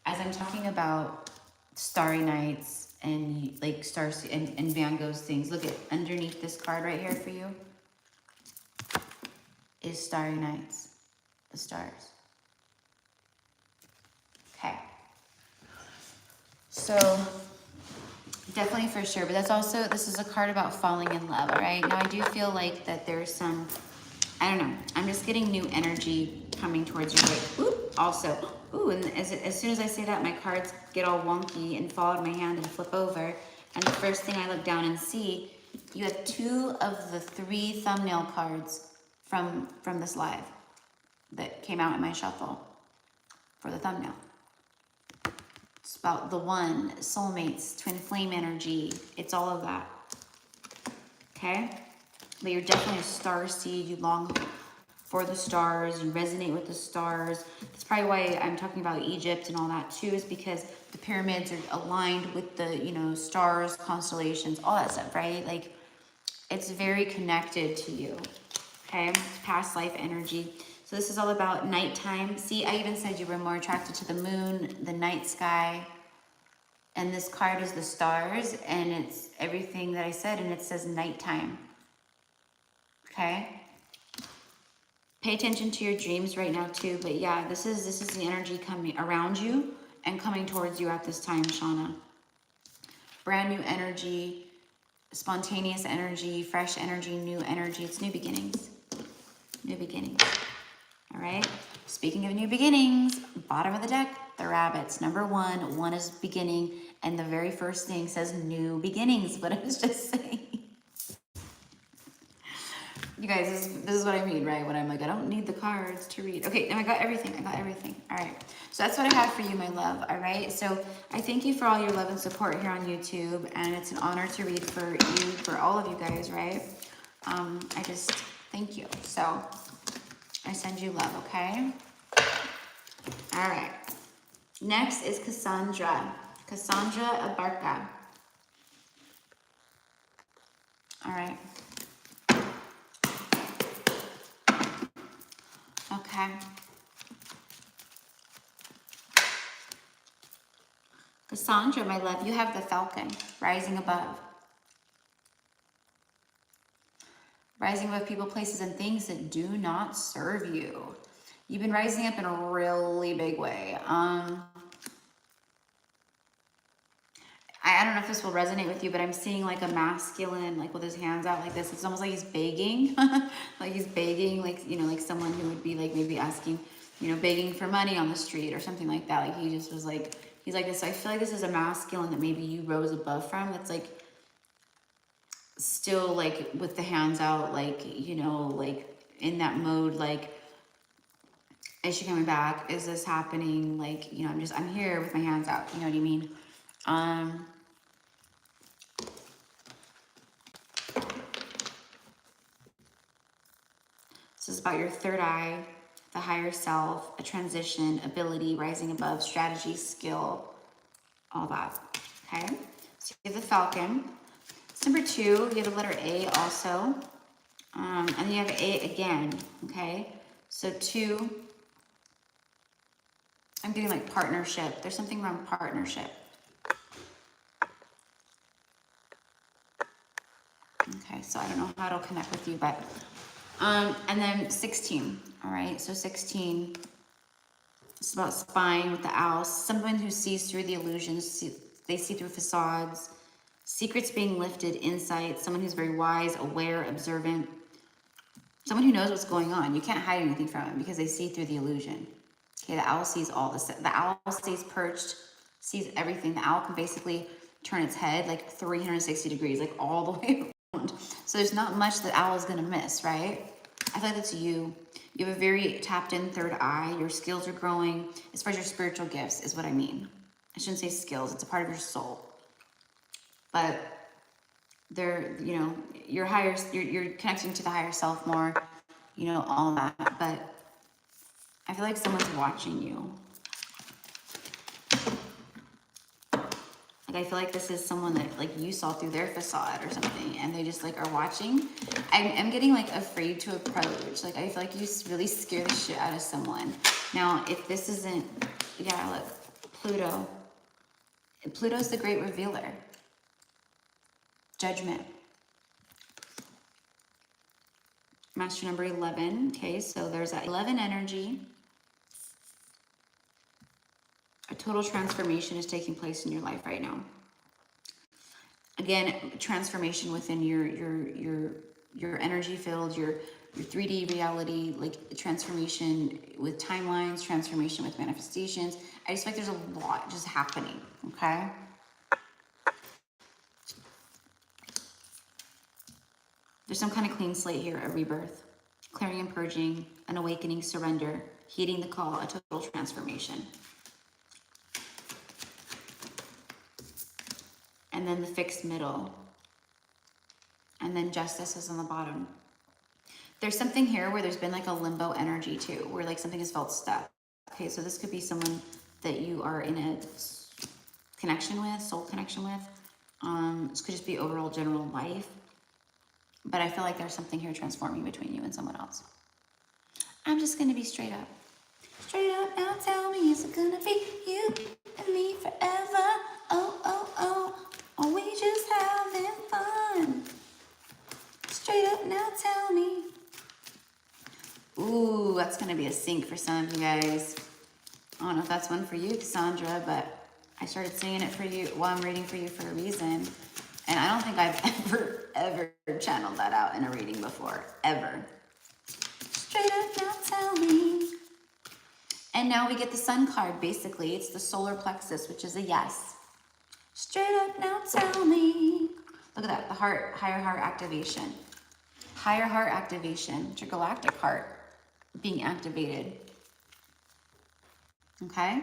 As I'm talking about Starry Nights and like stars and Van Gogh's things, look at underneath this card right here for you is Starry Nights, the stars. Okay. So definitely for sure, but that's also, this is a card about falling in love, all right? Now I do feel like that there's some, I don't know, I'm just getting new energy coming towards you. Like, oop, also, ooh, and as soon as I say that, my cards get all wonky and fall out of my hand and flip over. And the first thing I look down and see, you have 2 of the 3 thumbnail cards from this live that came out in my shuffle for the thumbnail. It's about the one, soulmates, twin flame energy. It's all of that, okay? But you're definitely a star seed. You long for the stars. You resonate with the stars. That's probably why I'm talking about Egypt and all that too, is because the pyramids are aligned with the, you know, stars, constellations, all that stuff, right? Like, it's very connected to you, okay? Past life energy. So this is all about nighttime. See, I even said you were more attracted to the moon, the night sky, and this card is the stars, and it's everything that I said, and it says nighttime, okay? Pay attention to your dreams right now too, but yeah, this is the energy coming around you and coming towards you at this time, Shauna. Brand new energy, spontaneous energy, fresh energy, new energy. It's new beginnings. New beginnings. All right. Speaking of new beginnings, bottom of the deck, the rabbits. Number 1, 1 is beginning, and the very first thing says new beginnings, but I was just saying. You guys, this is what I mean, right? When I'm like, I don't need the cards to read. Okay, now I got everything. All right. So that's what I have for you, my love. All right. So I thank you for all your love and support here on YouTube. And it's an honor to read for you, for all of you guys, right? I just thank you. So I send you love, okay? All right. Next is Cassandra. Cassandra Abarca. All right. Okay. Cassandra, my love, you have the Falcon rising above. Rising above people, places, and things that do not serve you. You've been rising up in a really big way. I don't know if this will resonate with you, but I'm seeing like a masculine, like with his hands out like this. It's almost like he's begging, like he's begging, like, you know, like someone who would be like maybe asking, you know, begging for money on the street or something like that. Like he just was like, he's like this. So I feel like this is a masculine that maybe you rose above from. That's like still like with the hands out, like, you know, like in that mode, like, is she coming back? Is this happening? Like, you know, I'm here with my hands out. You know what I mean? This is about your third eye, the higher self, a transition, ability, rising above, strategy, skill, all that, okay? So you have the Falcon. It's number 2, you have the letter A also, and then you have A again, okay? So 2, I'm getting like partnership. There's something around partnership. Okay, so I don't know how it'll connect with you, but, and then 16, all right? So 16, it's about spying with the owl. Someone who sees through the illusions, they see through facades, secrets being lifted, insight, someone who's very wise, aware, observant, someone who knows what's going on. You can't hide anything from them because they see through the illusion. Okay, the owl sees all this. The owl stays perched, sees everything. The owl can basically turn its head like 360 degrees, like all the way around. So there's not much that owl is going to miss, right? I feel like that's you. You have a very tapped in third eye. Your skills are growing. As far as your spiritual gifts is what I mean. I shouldn't say skills. It's a part of your soul. but they're, you know, you're connecting to the higher self more, you know, all that. But I feel like someone's watching you. Like, I feel like this is someone that, like, you saw through their facade or something, and they just, like, are watching. I'm getting, like, afraid to approach. Like, I feel like you really scare the shit out of someone. Now, if this isn't, yeah, look, Pluto. Pluto's the great revealer. Judgment. Master number 11. Okay, so there's that 11 energy. A total transformation is taking place in your life right now. Again, transformation within your energy field, your 3D reality, like transformation with timelines, transformation with manifestations. I just feel like there's a lot just happening, okay? There's some kind of clean slate here, a rebirth, clearing and purging, an awakening, surrender, heeding the call, a total transformation. And then the fixed middle. And then justice is on the bottom. There's something here where there's been like a limbo energy too, where like something has felt stuck. Okay, so this could be someone that you are in a connection with, soul connection with. This could just be overall general life. But I feel like there's something here transforming between you and someone else. I'm just gonna be straight up. Straight up now, tell me, is it gonna be you and me forever? Oh, oh, oh, are we just having fun? Straight up now, tell me. Ooh, that's gonna be a sync for some of you guys. I don't know if that's one for you, Cassandra, but I started singing it for you while I'm reading for you for a reason. And I don't think I've ever channeled that out in a reading before, ever. Straight up now, tell me. And now we get the sun card, basically. It's the solar plexus, which is a yes. Straight up now, tell me. Look at that, the heart, higher heart activation. Higher heart activation, intergalactic heart being activated. Okay?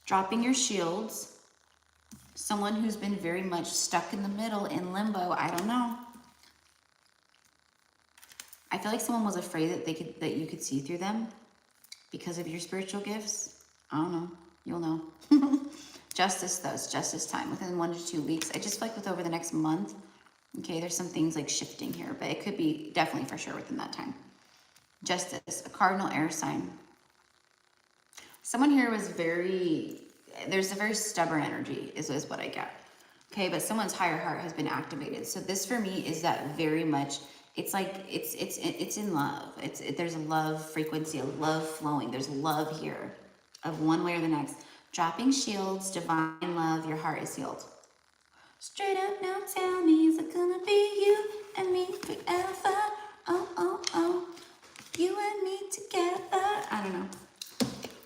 Dropping your shields. Someone who's been very much stuck in the middle, in limbo, I don't know. I feel like someone was afraid that you could see through them because of your spiritual gifts. I don't know. You'll know. Justice, though. It's justice time. Within 1 to 2 weeks. I just feel like with over the next month, okay, there's some things like shifting here, but it could be definitely for sure within that time. Justice, a cardinal air sign. Someone here was there's a very stubborn energy is what I get. Okay, but someone's higher heart has been activated. So this for me is that very much, it's like, it's in love. There's a love frequency, a love flowing. There's love here of one way or the next. Dropping shields, divine love, your heart is healed. Straight up now, tell me, is it gonna be you and me forever? Oh, oh, oh, you and me together. I don't know.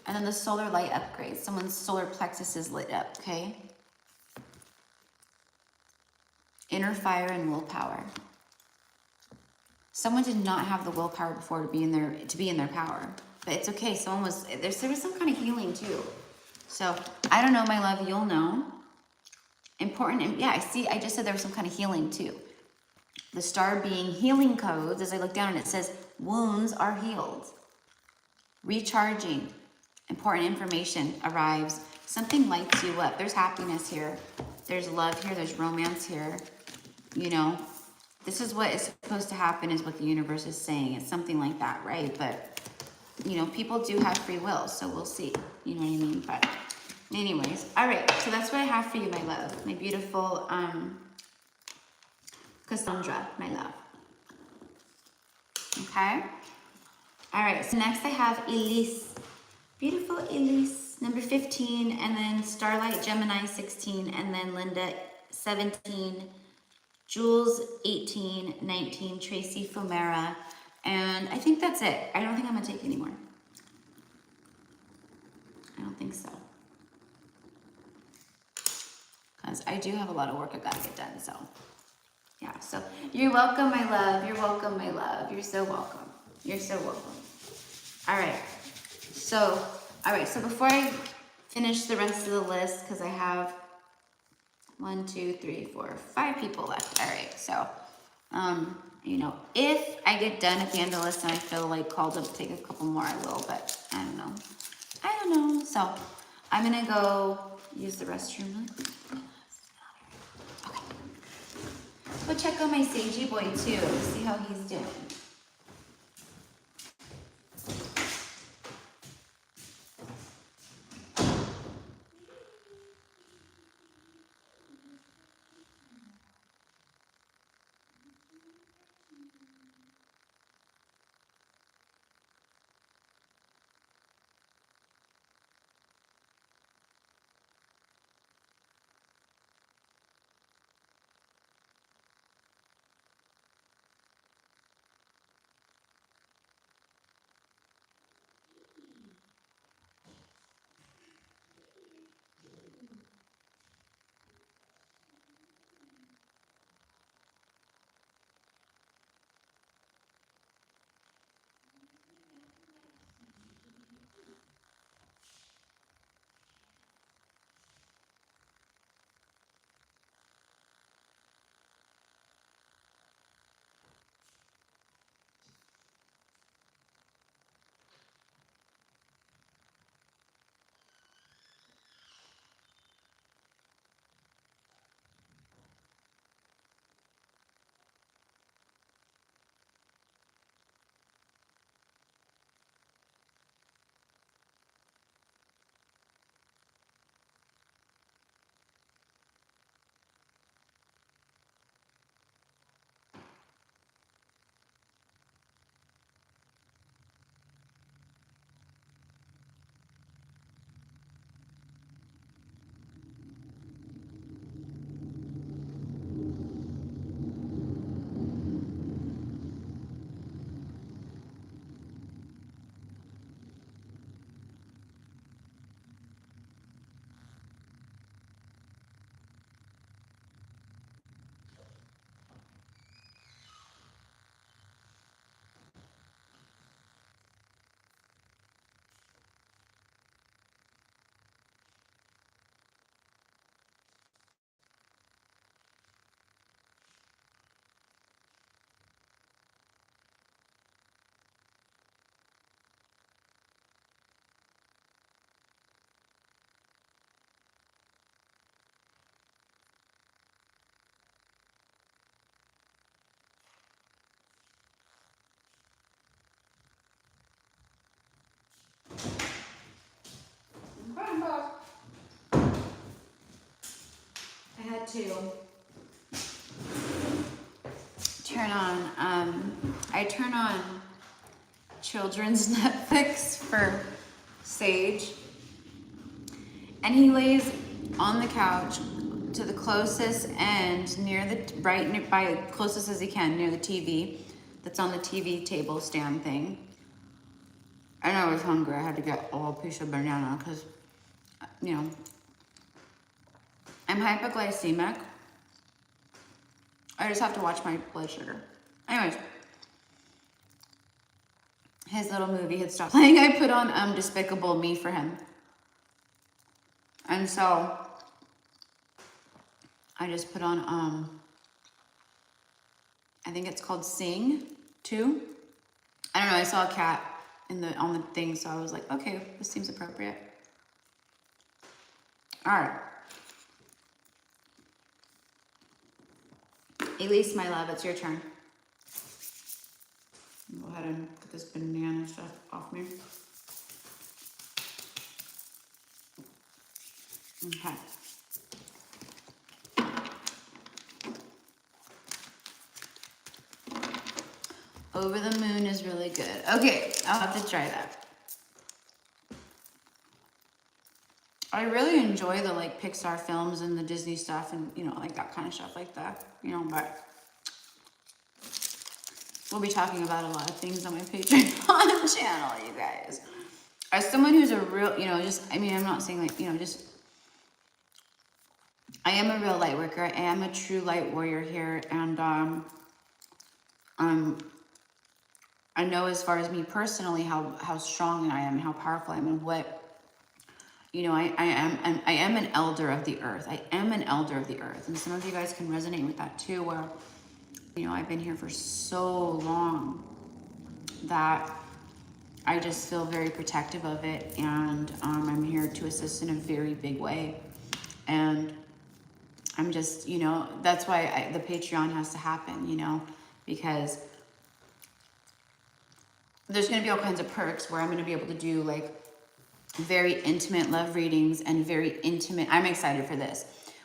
And then the solar light upgrade. Someone's solar plexus is lit up, okay? Inner fire and willpower. Someone did not have the willpower before to be in their power. But it's okay. There was some kind of healing too. So I don't know, my love, you'll know. Important, and yeah, I just said there was some kind of healing too. The star being healing codes, as I look down and it says, wounds are healed. Recharging. Important information arrives. Something lights you up. There's happiness here. There's love here. There's romance here. You know, this is what is supposed to happen is what the universe is saying. It's something like that, right? But, you know, people do have free will, so we'll see. You know what I mean? But anyways, all right. So that's what I have for you, my love. My beautiful Cassandra, my love. Okay? All right. So next I have Elise. Beautiful Elise, number 15, and then Starlight Gemini 16, and then Linda 17, Jules 18, 19, Tracy Fumera, and I think that's it. I don't think I'm gonna take any more. I don't think so. Because I do have a lot of work I've got to get done, so yeah. So you're welcome, my love. You're welcome, my love. You're so welcome. You're so welcome. All right. So before I finish the rest of the list, because I have 1, 2, 3, 4, 5 people left. All right, so, you know, if I get done at the end of the list and I feel like called up to take a couple more, I will, but I don't know. I don't know. So I'm gonna go use the restroom really quick. Okay. Go check on my Sagey boy too, see how he's doing. I had to turn on, I turn on children's Netflix for Sage, and he lays on the couch to the closest end near the, right by closest as he can near the TV that's on the TV table stand thing. And I was hungry. I had to get a whole piece of banana because, you know, I'm hypoglycemic. I just have to watch my blood sugar. Anyways, his little movie had stopped playing. I put on Despicable Me for him. And so I just put on I think it's called Sing 2. I don't know, I saw a cat on the thing, so I was like, okay, this seems appropriate. All right. Elise, my love, it's your turn. Go ahead and put this banana stuff off me. Okay. Over the Moon is really good. Okay, I'll have to try that. I really enjoy the like Pixar films and the Disney stuff and, you know, like that kind of stuff like that, you know, but we'll be talking about a lot of things on my Patreon channel, you guys. As someone who's a real, you know, just, I mean, I'm not saying like, you know, just, I am a real light worker. I am a true light warrior here. And I know as far as me personally, how strong I am and how powerful I am and what, you know, I am an elder of the earth. I am an elder of the earth. And some of you guys can resonate with that too, where, you know, I've been here for so long that I just feel very protective of it. And I'm here to assist in a very big way. And I'm just, you know, that's why the Patreon has to happen, you know, because there's going to be all kinds of perks where I'm going to be able to do like very intimate love readings and very intimate. I'm excited for this.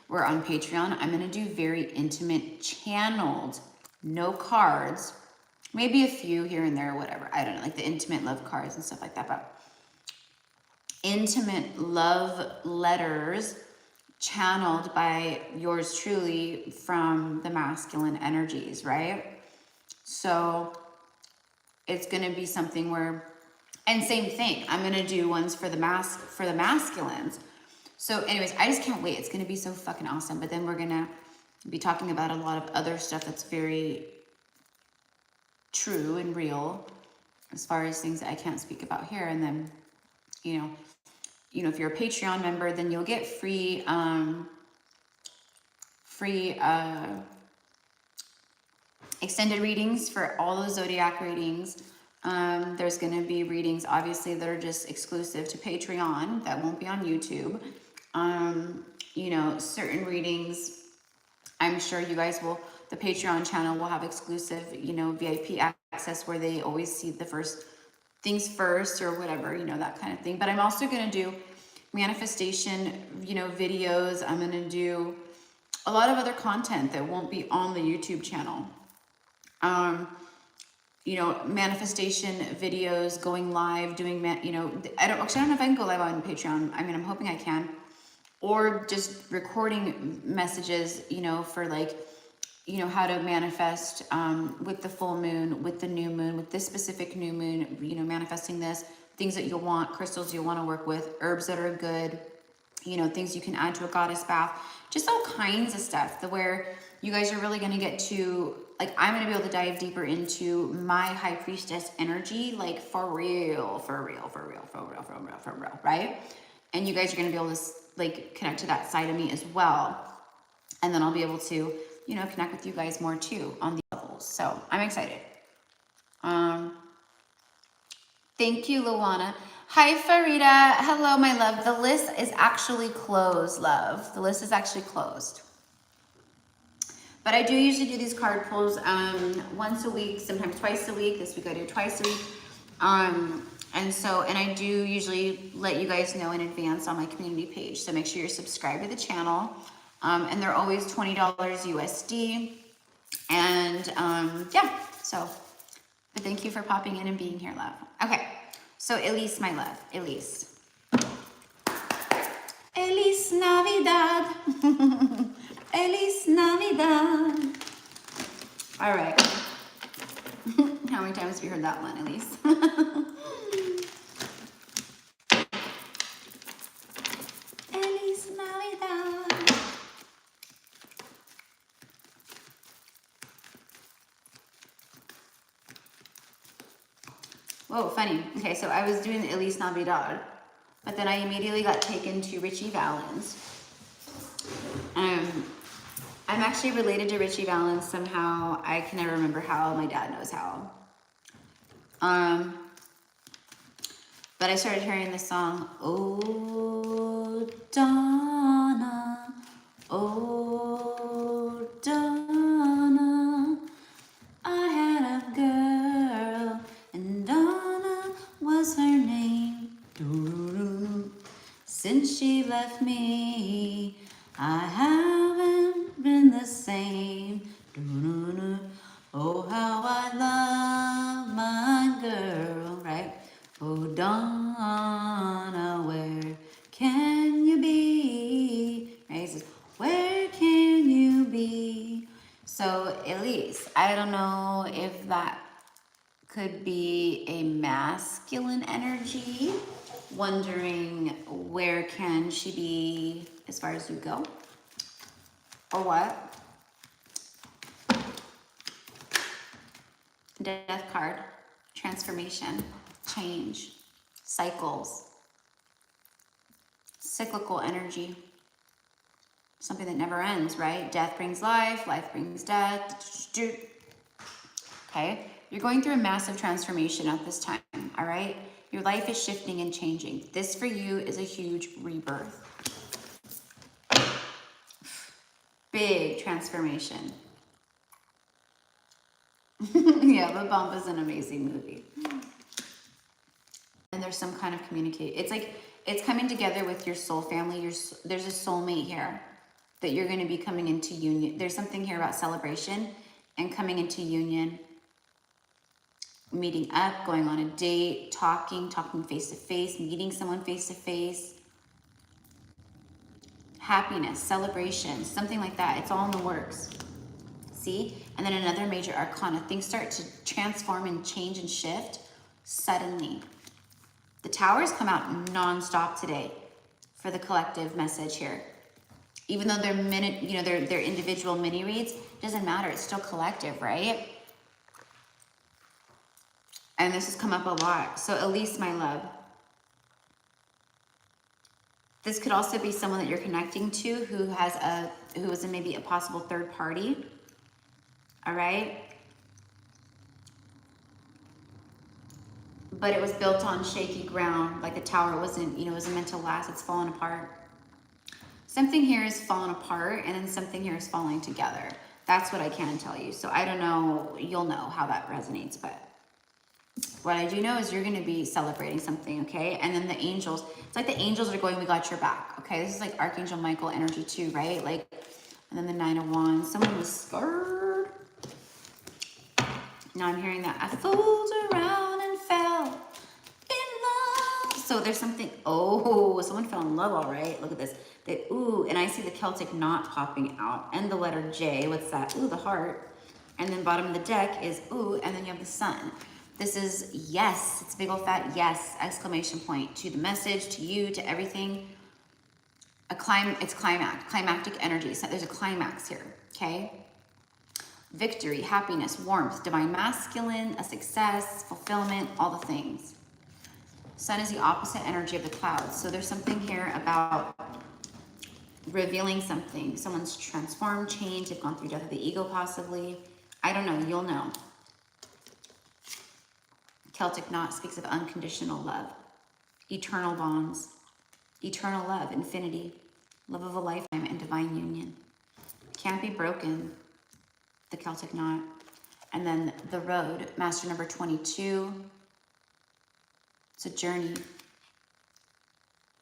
We're on Patreon. I'm going to do very intimate channeled, no cards, maybe a few here and there or whatever. I don't know, like the intimate love cards and stuff like that, but intimate love letters channeled by yours truly from the masculine energies, right? So it's going to be something where, and same thing, I'm going to do ones for the masculines. So anyways, I just can't wait. It's going to be so fucking awesome. But then we're going to be talking about a lot of other stuff that's very true and real as far as things that I can't speak about here. And then, you know, if you're a Patreon member, then you'll get free extended readings for all the zodiac readings. There's going to be readings, obviously, that are just exclusive to Patreon that won't be on YouTube. You know, certain readings, I'm sure you guys will, the Patreon channel will have exclusive, you know, VIP access where they always see the first things first or whatever, you know, that kind of thing. But I'm also going to do manifestation, you know, videos. I'm going to do a lot of other content that won't be on the YouTube channel. You know, manifestation videos, going live, doing, you know, I don't know if I can go live on Patreon. I mean, I'm hoping I can. Or just recording messages, you know, for like, you know, how to manifest with the full moon, with the new moon, with this specific new moon, you know, manifesting this, things that you'll want, crystals you'll want to work with, herbs that are good, you know, things you can add to a goddess bath, just all kinds of stuff where you guys are really going to get to, like, I'm going to be able to dive deeper into my high priestess energy, like for real, right? And you guys are going to be able to like connect to that side of me as well. And then I'll be able to, you know, connect with you guys more too on the levels. So I'm excited. Thank you, Luana. Hi, Farida. Hello, my love. The list is actually closed, love. The list is actually closed. But I do usually do these card pulls once a week, sometimes twice a week. This week I do twice a week. And I do usually let you guys know in advance on my community page. So make sure you're subscribed to the channel. And they're always $20 USD. And yeah, so but thank you for popping in and being here, love. Okay, so Elise, my love, Elise. Elise Navidad. Elise Navidad. All right. How many times have you heard that one, Elise? Elise Navidad. Whoa, funny. Okay, so I was doing the Elise Navidad, but then I immediately got taken to Richie Valens. I'm actually related to Richie Valens somehow. I can never remember how. My dad knows how. But I started hearing this song, Oh, Donna, oh, Donna, I had a girl, and Donna was her name. Since she left me, I haven't been the same. Oh, how I love my girl, right? Oh, Donna, where can you be? Right? He says, where can you be? So, Elise, I don't know if that could be a masculine energy, wondering where can she be as far as you go, or what? Death card, transformation, change, cycles, cyclical energy. Something that never ends, right? Death brings life, life brings death. Okay? You're going through a massive transformation at this time, all right? Your life is shifting and changing. This for you is a huge rebirth. Big transformation. Yeah, La Bamba is an amazing movie. And there's some kind of communicate. It's like, it's coming together with your soul family. There's a soulmate here that you're going to be coming into union. There's something here about celebration and coming into union, meeting up, going on a date, talking face to face, meeting someone face to face, happiness, celebration, something like that. It's all in the works. See? And then another major arcana. Things start to transform and change and shift suddenly. The towers come out nonstop today for the collective message here. Even though they're they're individual mini reads, it doesn't matter. It's still collective, right? And this has come up a lot. So Elise, my love, this could also be someone that you're connecting to who is maybe a possible third party. All right. But it was built on shaky ground. Like the tower wasn't meant to last. It's fallen apart. Something here is falling apart and then something here is falling together. That's what I can tell you. So I don't know, you'll know how that resonates, but what I do know is you're gonna be celebrating something, okay? And then the angels, it's like the angels are going, we got your back, okay? This is like Archangel Michael energy too, right? Like, and then the 9 of Wands, someone was scared. Now I'm hearing that, I fooled around and fell in love. So there's something, oh, someone fell in love, all right? Look at this. Ooh, and I see the Celtic knot popping out and the letter J. What's that? Ooh, the heart. And then bottom of the deck is ooh, and then you have the sun. This is yes. It's a big old fat yes, exclamation point to the message, to you, to everything. It's climactic energy. So there's a climax here, okay? Victory, happiness, warmth, divine masculine, a success, fulfillment, all the things. Sun is the opposite energy of the clouds. So there's something here about revealing something. Someone's transformed, changed, they've gone through death of the ego possibly. I don't know, you'll know. Celtic knot speaks of unconditional love, eternal bonds, eternal love, infinity, love of a lifetime, and divine union. Can't be broken, the Celtic knot. And then the road, master number 22. It's a journey.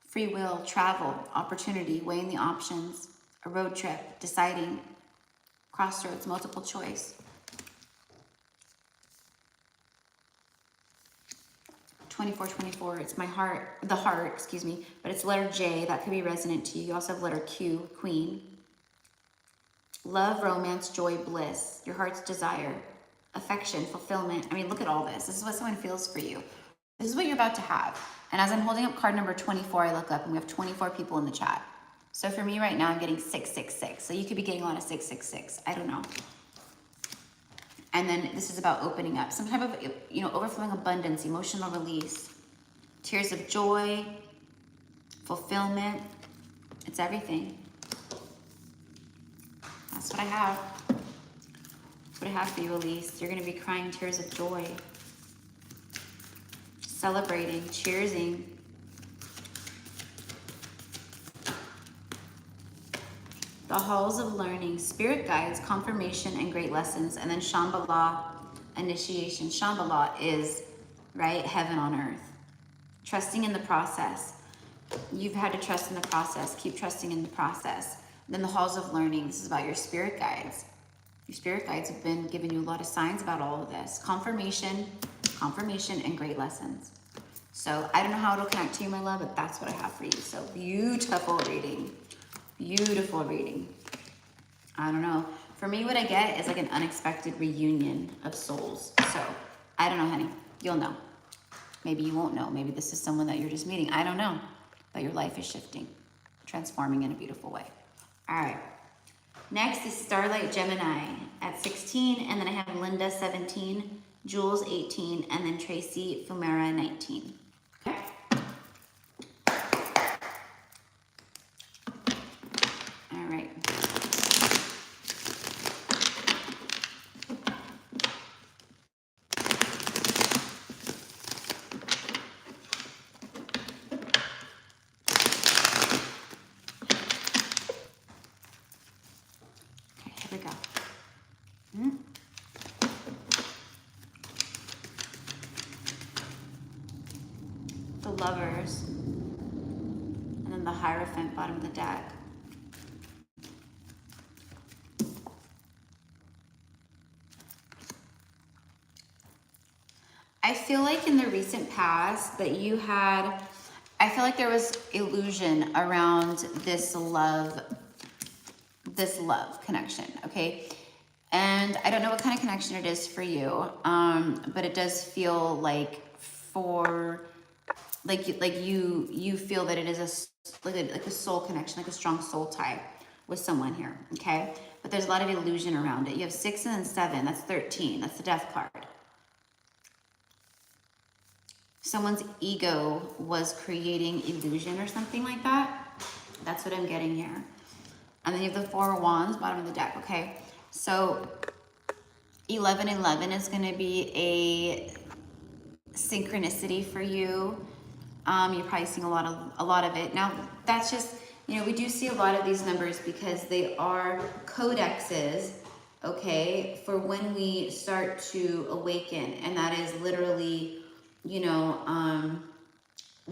Free will, travel, opportunity, weighing the options, a road trip, deciding, crossroads, multiple choice. 2424, it's my heart, the heart, excuse me, but it's letter J, that could be resonant to you. You also have letter Q, queen. Love, romance, joy, bliss, your heart's desire, affection, fulfillment. I mean, look at all this. This is what someone feels for you. This is what you're about to have. And as I'm holding up card number 24, I look up and we have 24 people in the chat. So for me right now, I'm getting 666. So you could be getting a lot of 666. I don't know. And then this is about opening up. Some type of, overflowing abundance, emotional release, tears of joy, fulfillment. It's everything. That's what I have. That's what I have for you, Elise. You're going to be crying tears of joy. Celebrating, cheersing. The halls of learning, spirit guides, confirmation, and great lessons. And then Shambhala, initiation. Shambhala is, right, heaven on earth. Trusting in the process. You've had to trust in the process. Keep trusting in the process. Then the halls of learning. This is about your spirit guides. Your spirit guides have been giving you a lot of signs about all of this. Confirmation, and great lessons. So I don't know how it'll connect to you, my love, but that's what I have for you. So beautiful reading. Beautiful reading. I don't know. For me, what I get is like an unexpected reunion of souls. So I don't know, honey. You'll know. Maybe you won't know. Maybe this is someone that you're just meeting. I don't know. But your life is shifting, transforming in a beautiful way. All right. Next is Starlight Gemini at 16. And then I have Linda 17, Jules 18, and then Tracy Fumera 19. Okay. Here we go. Mm. The Lovers. And then the Hierophant, bottom of the deck. I feel like in the recent past that you had, I feel like there was illusion around this love connection, okay? And I don't know what kind of connection it is for you, but it does feel like you feel that it is like a soul connection, like a strong soul tie with someone here, okay? But there's a lot of illusion around it. You have 6 and then 7, that's 13, that's the Death card. Someone's ego was creating illusion or something like that. That's what I'm getting here. And then you have the 4 of Wands, bottom of the deck, okay? So 11-11 is going to be a synchronicity for you. You're probably seeing a lot of it. Now, that's just, you know, we do see a lot of these numbers because they are codexes, okay, for when we start to awaken. And that is literally, you know,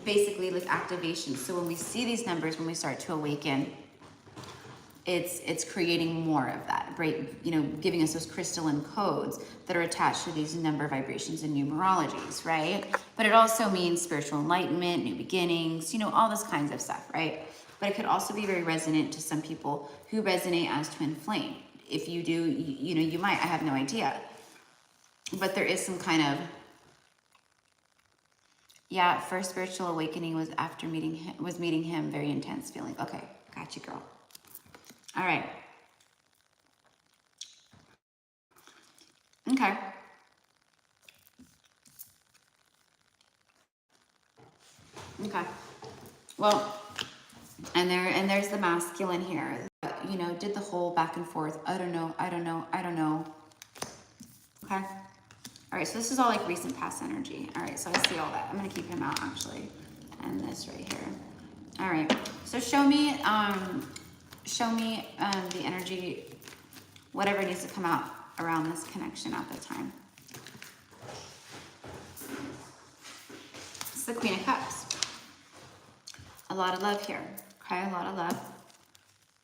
basically like activation. So when we see these numbers, when we start to awaken, it's creating more of that, right? You know, giving us those crystalline codes that are attached to these number vibrations and numerologies, right? But it also means spiritual enlightenment, new beginnings, you know, all this kinds of stuff, right? But it could also be very resonant to some people who resonate as twin flame. If you do, you know, you might, I have no idea. But there is some kind of, yeah, first spiritual awakening was after meeting him, very intense feeling. Okay, got you, girl. All right. Okay. Okay. Well, and there's the masculine here. You know, did the whole back and forth. I don't know. Okay. All right. So this is all like recent past energy. All right. So I see all that. I'm gonna keep him out actually, and this right here. All right. So show me the energy, whatever needs to come out around this connection at the time. It's the Queen of Cups. A lot of love here, okay? A lot of love.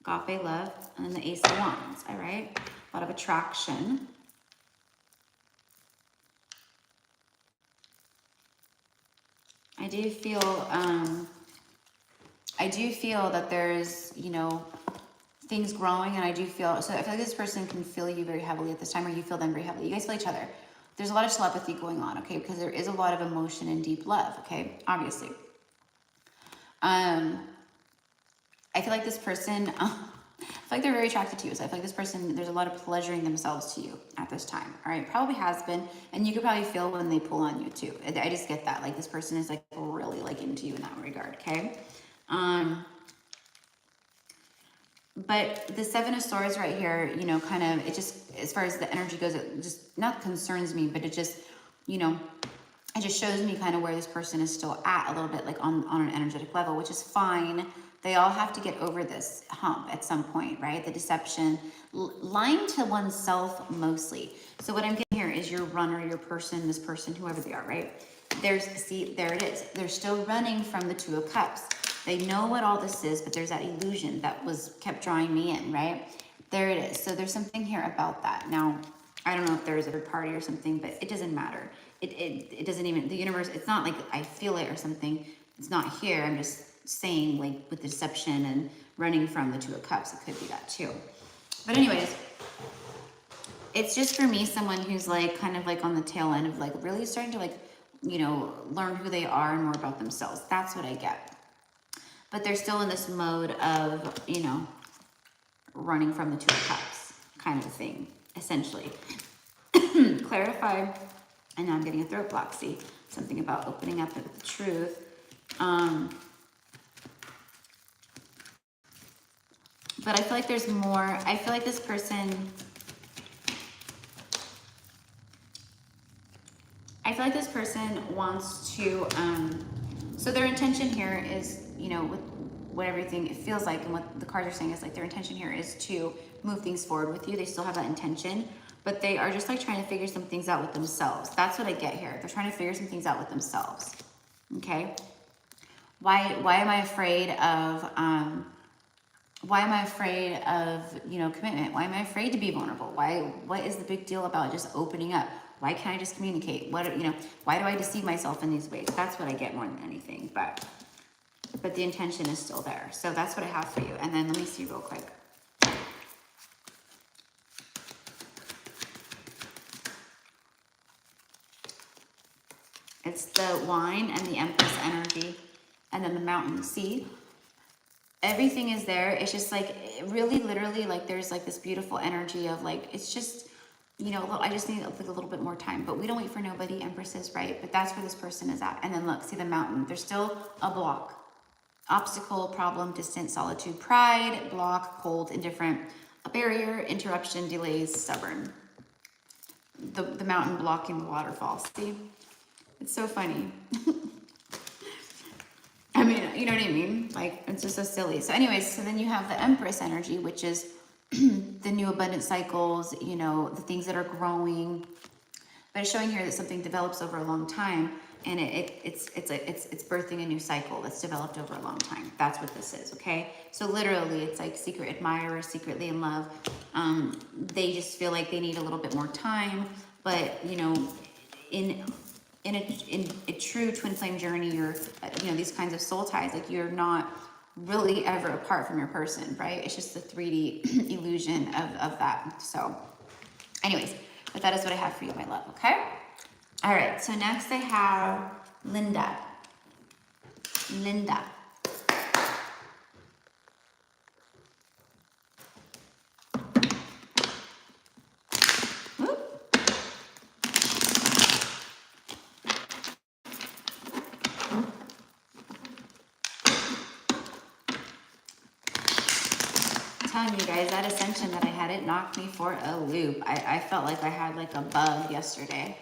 Agape love. And then the Ace of Wands, all right? A lot of attraction. I do feel that there's, you know, things growing, and I feel like this person can feel you very heavily at this time, or you feel them very heavily. You guys feel each other. There's a lot of telepathy going on, okay? Because there is a lot of emotion and deep love, okay? Obviously. I feel like this person, I feel like they're very attracted to you. So I feel like this person, there's a lot of pleasuring themselves to you at this time. All right, probably has been, and you could probably feel when they pull on you too. I just get that, like this person is like really like into you in that regard, okay? But the 7 of Swords right here, you know, kind of, it just, as far as the energy goes, it just not concerns me, but it just, you know, it just shows me kind of where this person is still at a little bit, like on an energetic level, which is fine. They all have to get over this hump at some point, right? The deception, lying to oneself mostly. So what I'm getting here is your runner, your person, this person, whoever they are, right? See, there it is. They're still running from the 2 of Cups. They know what all this is, but there's that illusion that kept drawing me in, right? There it is. So there's something here about that. Now, I don't know if there's a third party or something, but it doesn't matter. It doesn't even, the universe, it's not like I feel it or something. It's not here. I'm just saying, like, with the deception and running from the 2 of Cups, it could be that too. But anyways, it's just for me, someone who's like kind of like on the tail end of like really starting to like, you know, learn who they are and more about themselves. That's what I get. But they're still in this mode of, you know, running from the 2 of Cups kind of a thing, essentially. Clarify. And now I'm getting a throat block. See, something about opening up with the truth. But I feel like there's more. I feel like this person, wants to, so their intention here is, you know, with what everything it feels like and what the cards are saying is like their intention here is to move things forward with you. They still have that intention, but they are just like trying to figure some things out with themselves. That's what I get here. They're trying to figure some things out with themselves. Okay. Why am I afraid of, you know, commitment? Why am I afraid to be vulnerable? What is the big deal about just opening up? Why can't I just communicate? What, you know, why do I deceive myself in these ways? That's what I get more than anything, but the intention is still there. So that's what I have for you. And then let me see real quick. It's the wine and the Empress energy and then the mountain. See? Everything is there. It's just like really literally like there's like this beautiful energy of like, it's just, you know, I just need like a little bit more time, but we don't wait for nobody, Empresses, right? But that's where this person is at. And then look, see the mountain. There's still a block. Obstacle, problem, distance, solitude, pride, block, cold, indifferent, a barrier, interruption, delays, stubborn. The mountain blocking the waterfall. See? It's so funny. I mean, you know what I mean? Like, it's just so silly. So anyways, so then you have the Empress energy, which is the new abundant cycles, you know, the things that are growing. But it's showing here that something develops over a long time, and it's birthing a new cycle that's developed over a long time. That's what this is, okay? So literally, it's like secret admirer, secretly in love. They just feel like they need a little bit more time, but you know, in a true twin flame journey, or you know, these kinds of soul ties, like you're not really ever apart from your person, right? It's just the 3D illusion of that. So anyways, but that is what I have for you, my love, okay? All right, so next I have Linda. Telling you guys, that Ascension that I had, it knocked me for a loop. I felt like I had like a bug yesterday.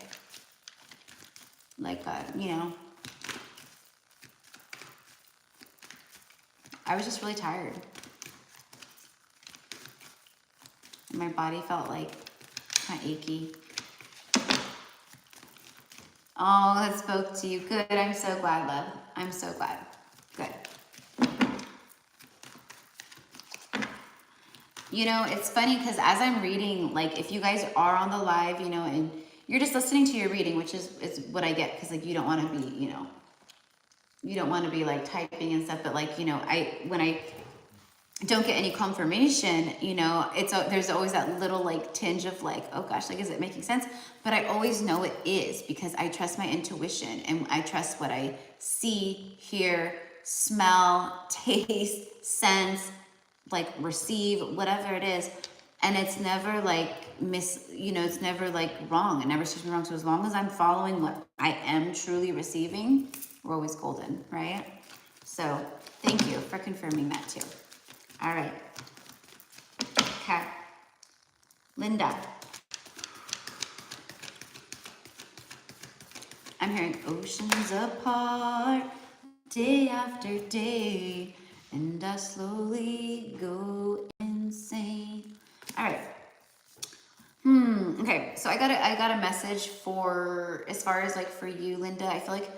Like, you know, I was just really tired. And my body felt like kind of achy. Oh, that spoke to you. Good. I'm so glad, love. I'm so glad. Good. You know, it's funny because as I'm reading, like if you guys are on the live, you know, and you're just listening to your reading, which is what I get, because like you don't want to be, you know, you don't want to be like typing and stuff, but like, you know, when I don't get any confirmation, you know, there's always that little like tinge of like, oh gosh, like, is it making sense? But I always know it is, because I trust my intuition and I trust what I see, hear, smell, taste, sense, like receive, whatever it is. And it's never like it's never like wrong. It never serves me wrong. So as long as I'm following what I am truly receiving, we're always golden, right? So thank you for confirming that too. All right. Okay. Linda. I'm hearing oceans apart, day after day, and I slowly go insane. All right. Okay, so I got a message for, as far as like for you, Linda. I feel like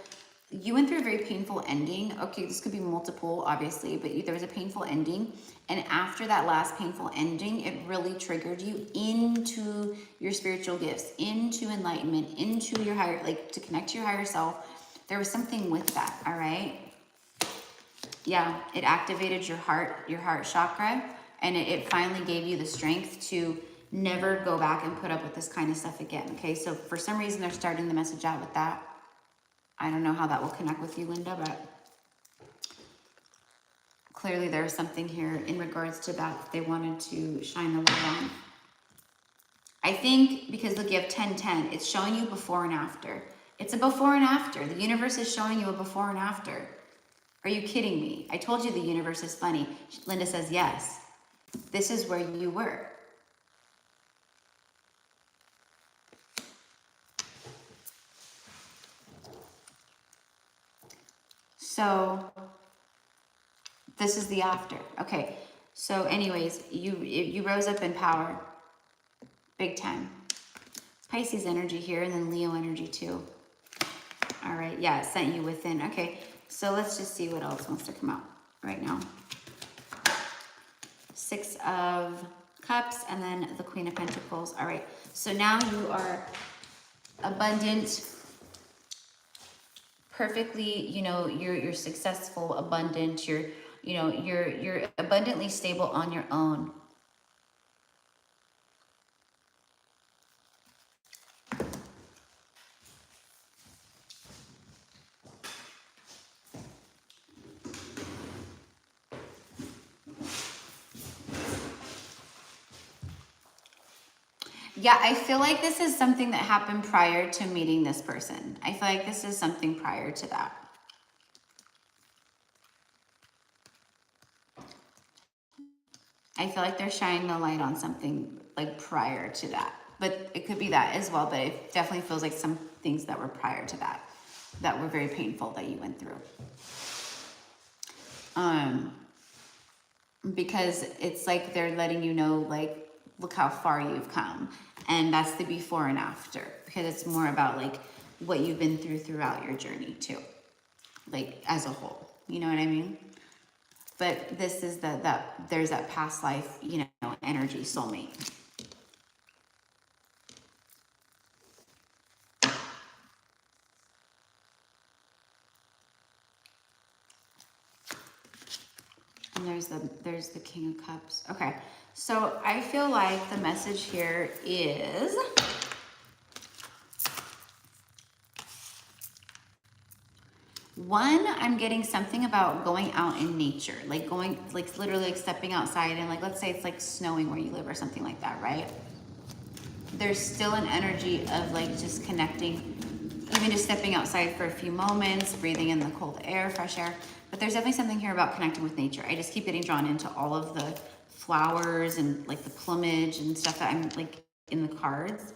you went through a very painful ending. Okay, this could be multiple, obviously, but there was a painful ending. And after that last painful ending, it really triggered you into your spiritual gifts, into enlightenment, into your higher, like to connect to your higher self. There was something with that, all right? Yeah, it activated your heart chakra, and it finally gave you the strength to never go back and put up with this kind of stuff again. Okay, so for some reason they're starting the message out with that. I don't know how that will connect with you, Linda, but clearly there's something here in regards to that they wanted to shine the light on. I think because look, you have 10-10, it's showing you before and after. It's a before and after. The universe is showing you a before and after. Are you kidding me? I told you the universe is funny. Linda says, yes. This is where you were. So this is the after. Okay. So anyways, you rose up in power, big time. Pisces energy here, and then Leo energy too. All right, yeah, it sent you within. Okay, so let's just see what else wants to come out right now. 6 of Cups, and then the Queen of Pentacles. All right, so now you are abundant, perfectly, you know, you're successful, abundant, you're, you know, you're abundantly stable on your own. Yeah, I feel like this is something that happened prior to meeting this person. I feel like this is something prior to that. I feel like they're shining the light on something like prior to that. But it could be that as well, but it definitely feels like some things that were prior to that, that were very painful that you went through. Because it's like they're letting you know, like, look how far you've come. And that's the before and after, because it's more about like what you've been through throughout your journey too, like as a whole, you know what I mean? But this is that there's that past life, you know, energy, soulmate. And there's the King of Cups. Okay, so I feel like the message here is, one, I'm getting something about going out in nature, like going, like literally like stepping outside and like, let's say it's like snowing where you live or something like that, right? There's still an energy of like just connecting, even just stepping outside for a few moments, breathing in the cold air, fresh air. But there's definitely something here about connecting with nature. I just keep getting drawn into all of the flowers and like the plumage and stuff that I'm like in the cards.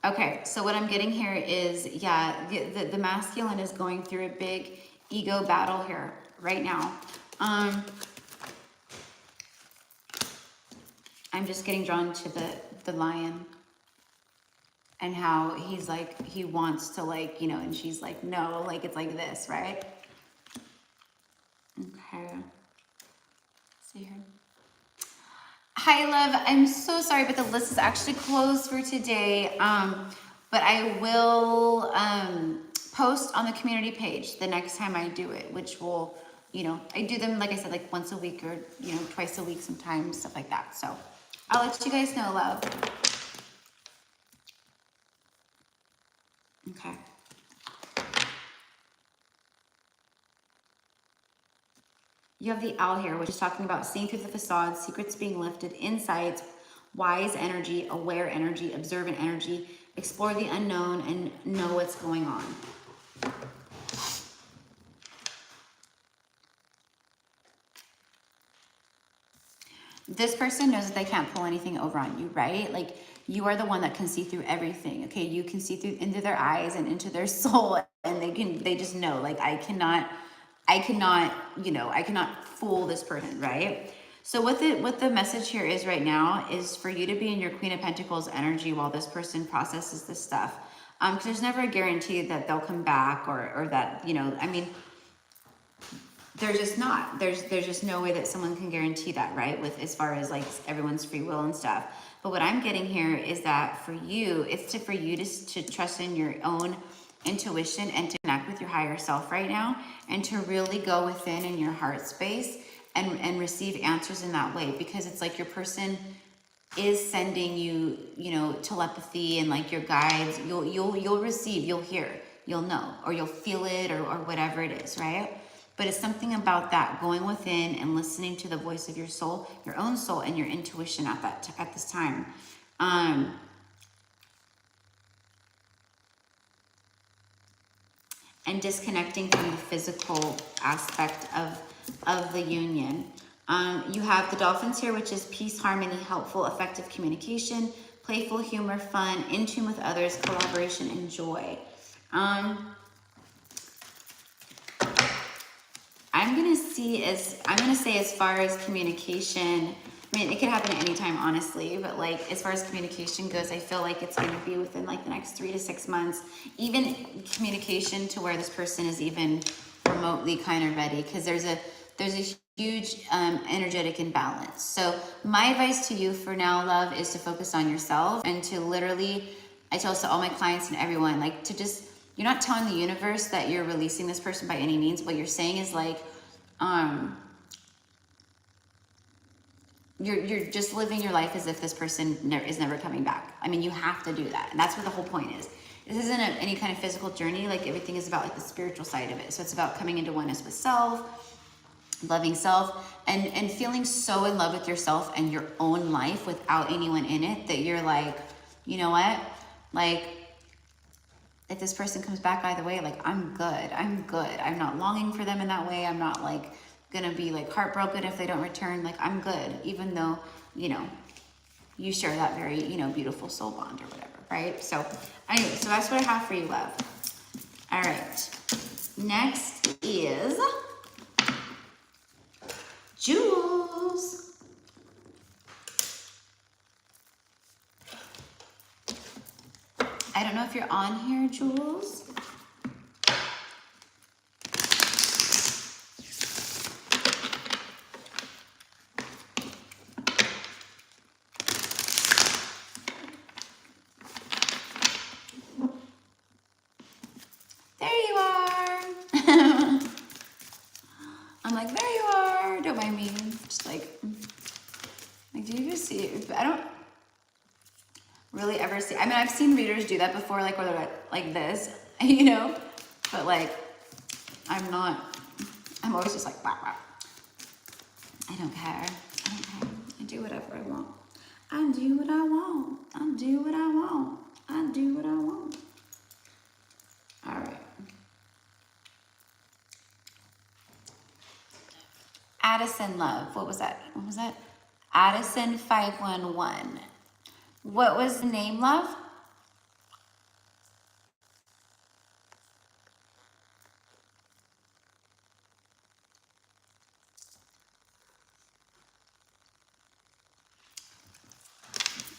Okay, so what I'm getting here is, yeah, the masculine is going through a big ego battle here right now. I'm just getting drawn to the lion and how he's like, he wants to like, you know, and she's like, no, like it's like this, right? Okay. See here. Hi, love. I'm so sorry, but the list is actually closed for today. But I will post on the community page the next time I do it, which will, you know, I do them, like I said, like once a week or, you know, twice a week sometimes, stuff like that. So I'll let you guys know, love. Okay. You have the owl here, which is talking about seeing through the facade, secrets being lifted, insights, wise energy, aware energy, observant energy, explore the unknown, and know what's going on. This person knows that they can't pull anything over on you, right? Like, you are the one that can see through everything, okay? You can see through into their eyes and into their soul, and they just know, like, I cannot, you know, I cannot fool this person, right? So what the message here is right now is for you to be in your Queen of Pentacles energy while this person processes this stuff. Because there's never a guarantee that they'll come back or that, you know, I mean, there's just not. There's just no way that someone can guarantee that, right? With as far as like everyone's free will and stuff. But what I'm getting here is that for you, it's for you to trust in your own intuition and to connect with your higher self right now, and to really go within in your heart space and receive answers in that way, because it's like your person is sending you, you know, telepathy and like your guides. You'll receive, you'll hear, you'll know, or you'll feel it, or whatever it is, right? But it's something about that, going within and listening to the voice of your soul, your own soul, and your intuition at this time. And disconnecting from the physical aspect of the union. You have the dolphins here, which is peace, harmony, helpful, effective communication, playful humor, fun, in tune with others, collaboration, and joy. I'm gonna say as far as communication, I mean, it could happen at any time, honestly, but like as far as communication goes, I feel like it's gonna be within like the next 3 to 6 months, even communication to where this person is even remotely kind of ready, because there's a huge energetic imbalance. So my advice to you for now, love, is to focus on yourself and to literally, I tell this to all my clients and everyone, like to just, you're not telling the universe that you're releasing this person by any means. What you're saying is like, you're just living your life as if this person is never coming back. I mean, you have to do that. And that's what the whole point is. This isn't any kind of physical journey. Like everything is about like the spiritual side of it. So it's about coming into oneness with self, loving self, and feeling so in love with yourself and your own life without anyone in it that you're like, you know what? Like, if this person comes back either way, like I'm good. I'm not longing for them in that way. I'm not like gonna be like heartbroken if they don't return. Like I'm good, even though, you know, you share that very, you know, beautiful soul bond or whatever, right? So anyway, so that's what I have for you, love. All right, next is Jules. I don't know if you're on here, Jules. There you are. I'm like, there you are. Don't mind me. Just like do you just see it? I don't really ever see, I mean, I've seen readers do that before, like where they're like this, you know, but like, I'm always just like, wow, wow. I don't care. I do whatever I want. I do what I want. I do what I want. I do what I want. All right. Addison Love. What was that? Addison 511. What was the name, love?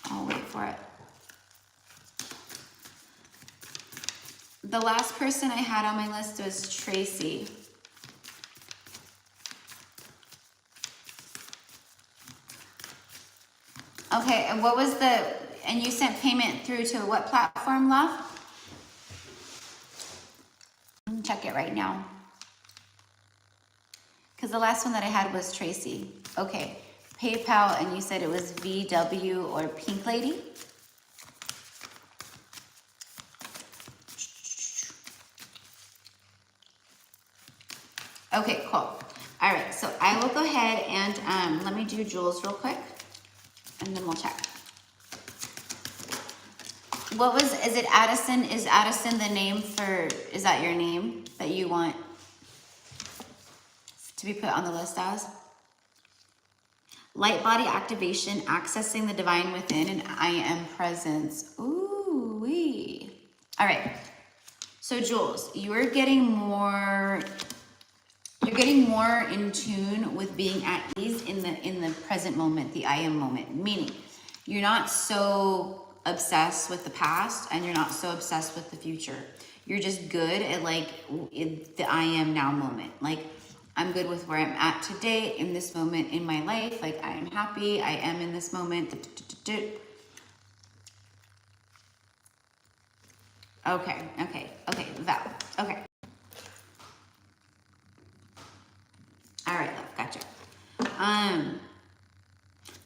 I'll wait for it. The last person I had on my list was Tracy. Okay, and what was and you sent payment through to what platform, love? Let me check it right now. Because the last one that I had was Tracy. Okay, PayPal, and you said it was VW or Pink Lady? Okay, cool. All right, so I will go ahead and let me do Jules real quick, and then we'll check. Is it Addison? Is Addison the name for, is that your name that you want to be put on the list as? Light body activation, accessing the divine within, and I am presence. Ooh wee. All right. So Jules, you're getting more in tune with being at ease in the present moment, the I am moment. Meaning, you're not so obsessed with the past and you're not so obsessed with the future. You're just good at like the I am now moment. Like, I'm good with where I'm at today in this moment in my life. Like, I am happy. I am in this moment. Okay. Val. Okay. All right, love. Gotcha.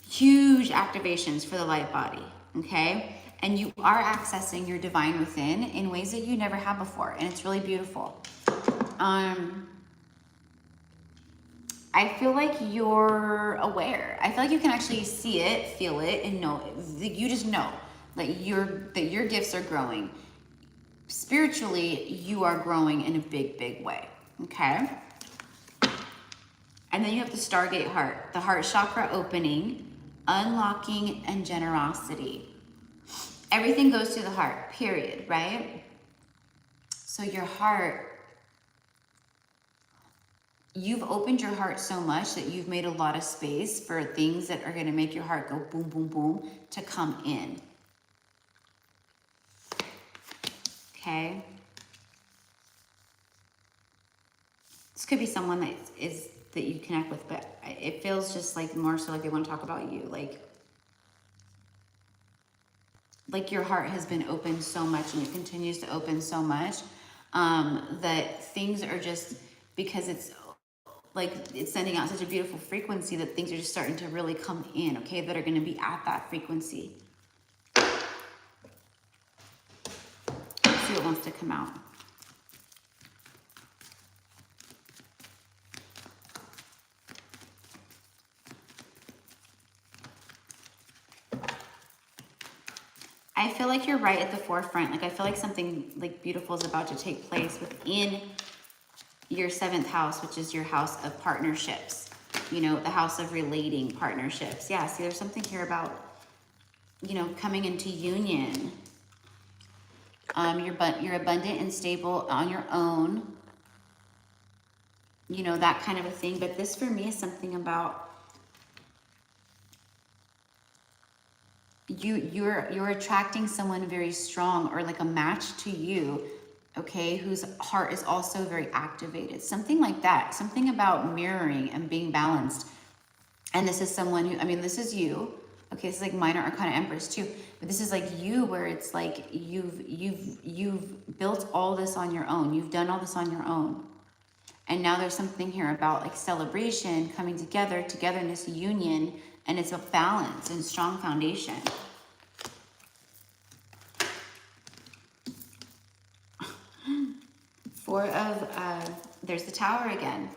Huge activations for the light body. Okay. And you are accessing your divine within in ways that you never have before. And it's really beautiful. I feel like you're aware. I feel like you can actually see it, feel it, and know it. You just know that your gifts are growing. Spiritually, you are growing in a big, big way. Okay? And then you have the Stargate heart, the heart chakra opening, unlocking, and generosity. Everything goes through the heart, period, right? So your heart, you've opened your heart so much that you've made a lot of space for things that are going to make your heart go boom, boom, boom to come in. Okay? This could be someone that you connect with, but it feels just like more so like they want to talk about you. Like your heart has been opened so much and it continues to open so much that things are just, because it's like it's sending out such a beautiful frequency that things are just starting to really come in, okay, that are going to be at that frequency. Let's see what wants to come out. I feel like you're right at the forefront. Like I feel like something like beautiful is about to take place within your 7th house, which is your house of partnerships. You know, the house of relating partnerships. Yeah, see, there's something here about, you know, coming into union. You're abundant and stable on your own. You know, that kind of a thing. But this for me is something about you're attracting someone very strong or like a match to you, okay, whose heart is also very activated. Something like that. Something about mirroring and being balanced. And this is someone who, I mean, this is you. Okay, this is like minor arcana empress too. But this is like you, where it's like you've built all this on your own. You've done all this on your own. And now there's something here about like celebration, coming together, togetherness, union, and it's a balance and strong foundation. There's the Tower again.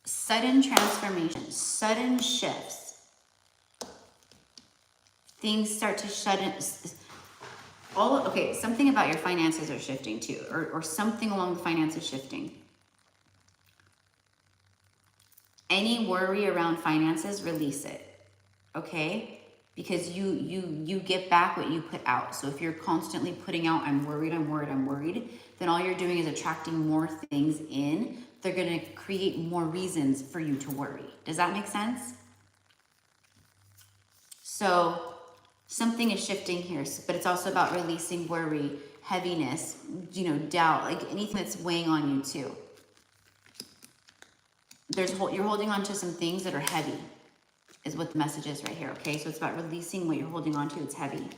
Sudden transformation, sudden shifts. Things start to shut in. Okay, something about your finances are shifting too, or something along the finances shifting. Any worry around finances, release it, okay? Because you get back what you put out. So if you're constantly putting out, I'm worried, then all you're doing is attracting more things in. They're going to create more reasons for you to worry. Does that make sense? So something is shifting here, but it's also about releasing worry, heaviness, you know, doubt, like anything that's weighing on you too. You're holding on to some things that are heavy, is what the message is right here, okay? So it's about releasing what you're holding on to. It's heavy,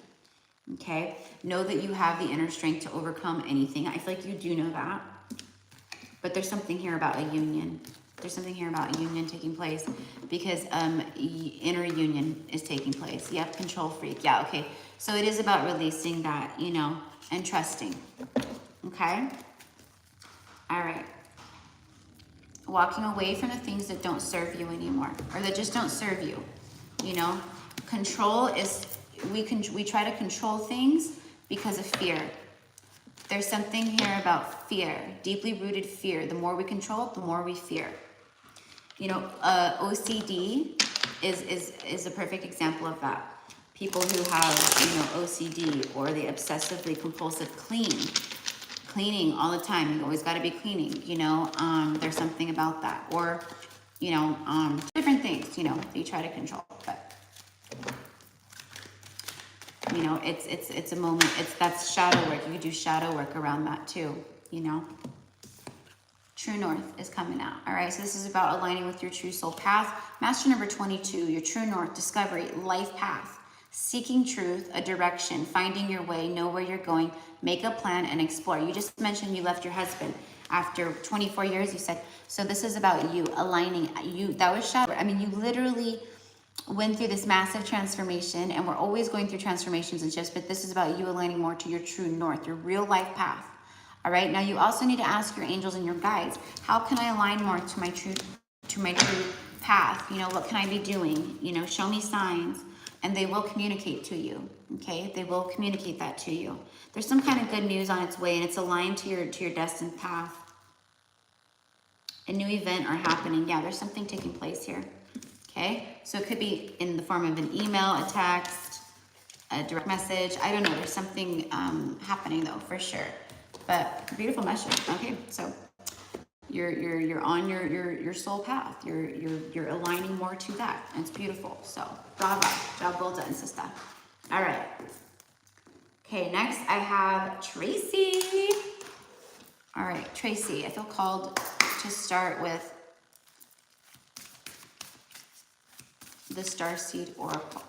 okay? Know that you have the inner strength to overcome anything. I feel like you do know that. But there's something here about a union. There's something here about a union taking place because inner union is taking place. Yep, control freak. Yeah, okay. So it is about releasing that, you know, and trusting. Okay? All right. Walking away from the things that don't serve you anymore or that just don't serve you. You know, control is, we try to control things because of fear. There's something here about fear, deeply rooted fear. The more we control, the more we fear. You know, OCD is a perfect example of that. People who have, you know, OCD or the obsessively compulsive cleaning all the time. You always got to be cleaning, you know. There's something about that. Or, you know, different things, you know, that you try to control. But you know, it's a moment, that's shadow work. You can do shadow work around that too, you know. True North is coming out. All right, so this is about aligning with your true soul path. Master number 22, your true north, discovery, life path, seeking truth, a direction, finding your way, know where you're going, make a plan and explore. You just mentioned you left your husband after 24 years, you said. So this is about you aligning. That was shadow. I mean, you literally went through this massive transformation, and we're always going through transformations and shifts, but this is about you aligning more to your true north, your real life path. All right, now you also need to ask your angels and your guides, how can I align more to my true path? You know, what can I be doing? You know, show me signs, and they will communicate to you. Okay, they will communicate that to you. There's some kind of good news on its way, and it's aligned to your destined path. A new event are happening. Yeah, there's something taking place here. Okay, so it could be in the form of an email, a text, a direct message. I don't know. There's something happening though, for sure. But beautiful message. Okay, so you're on your soul path. You're aligning more to that, and it's beautiful. So bravo, job well done, sister. All right. Okay, next I have Tracy. All right, Tracy. I feel called to start with the Starseed Oracle.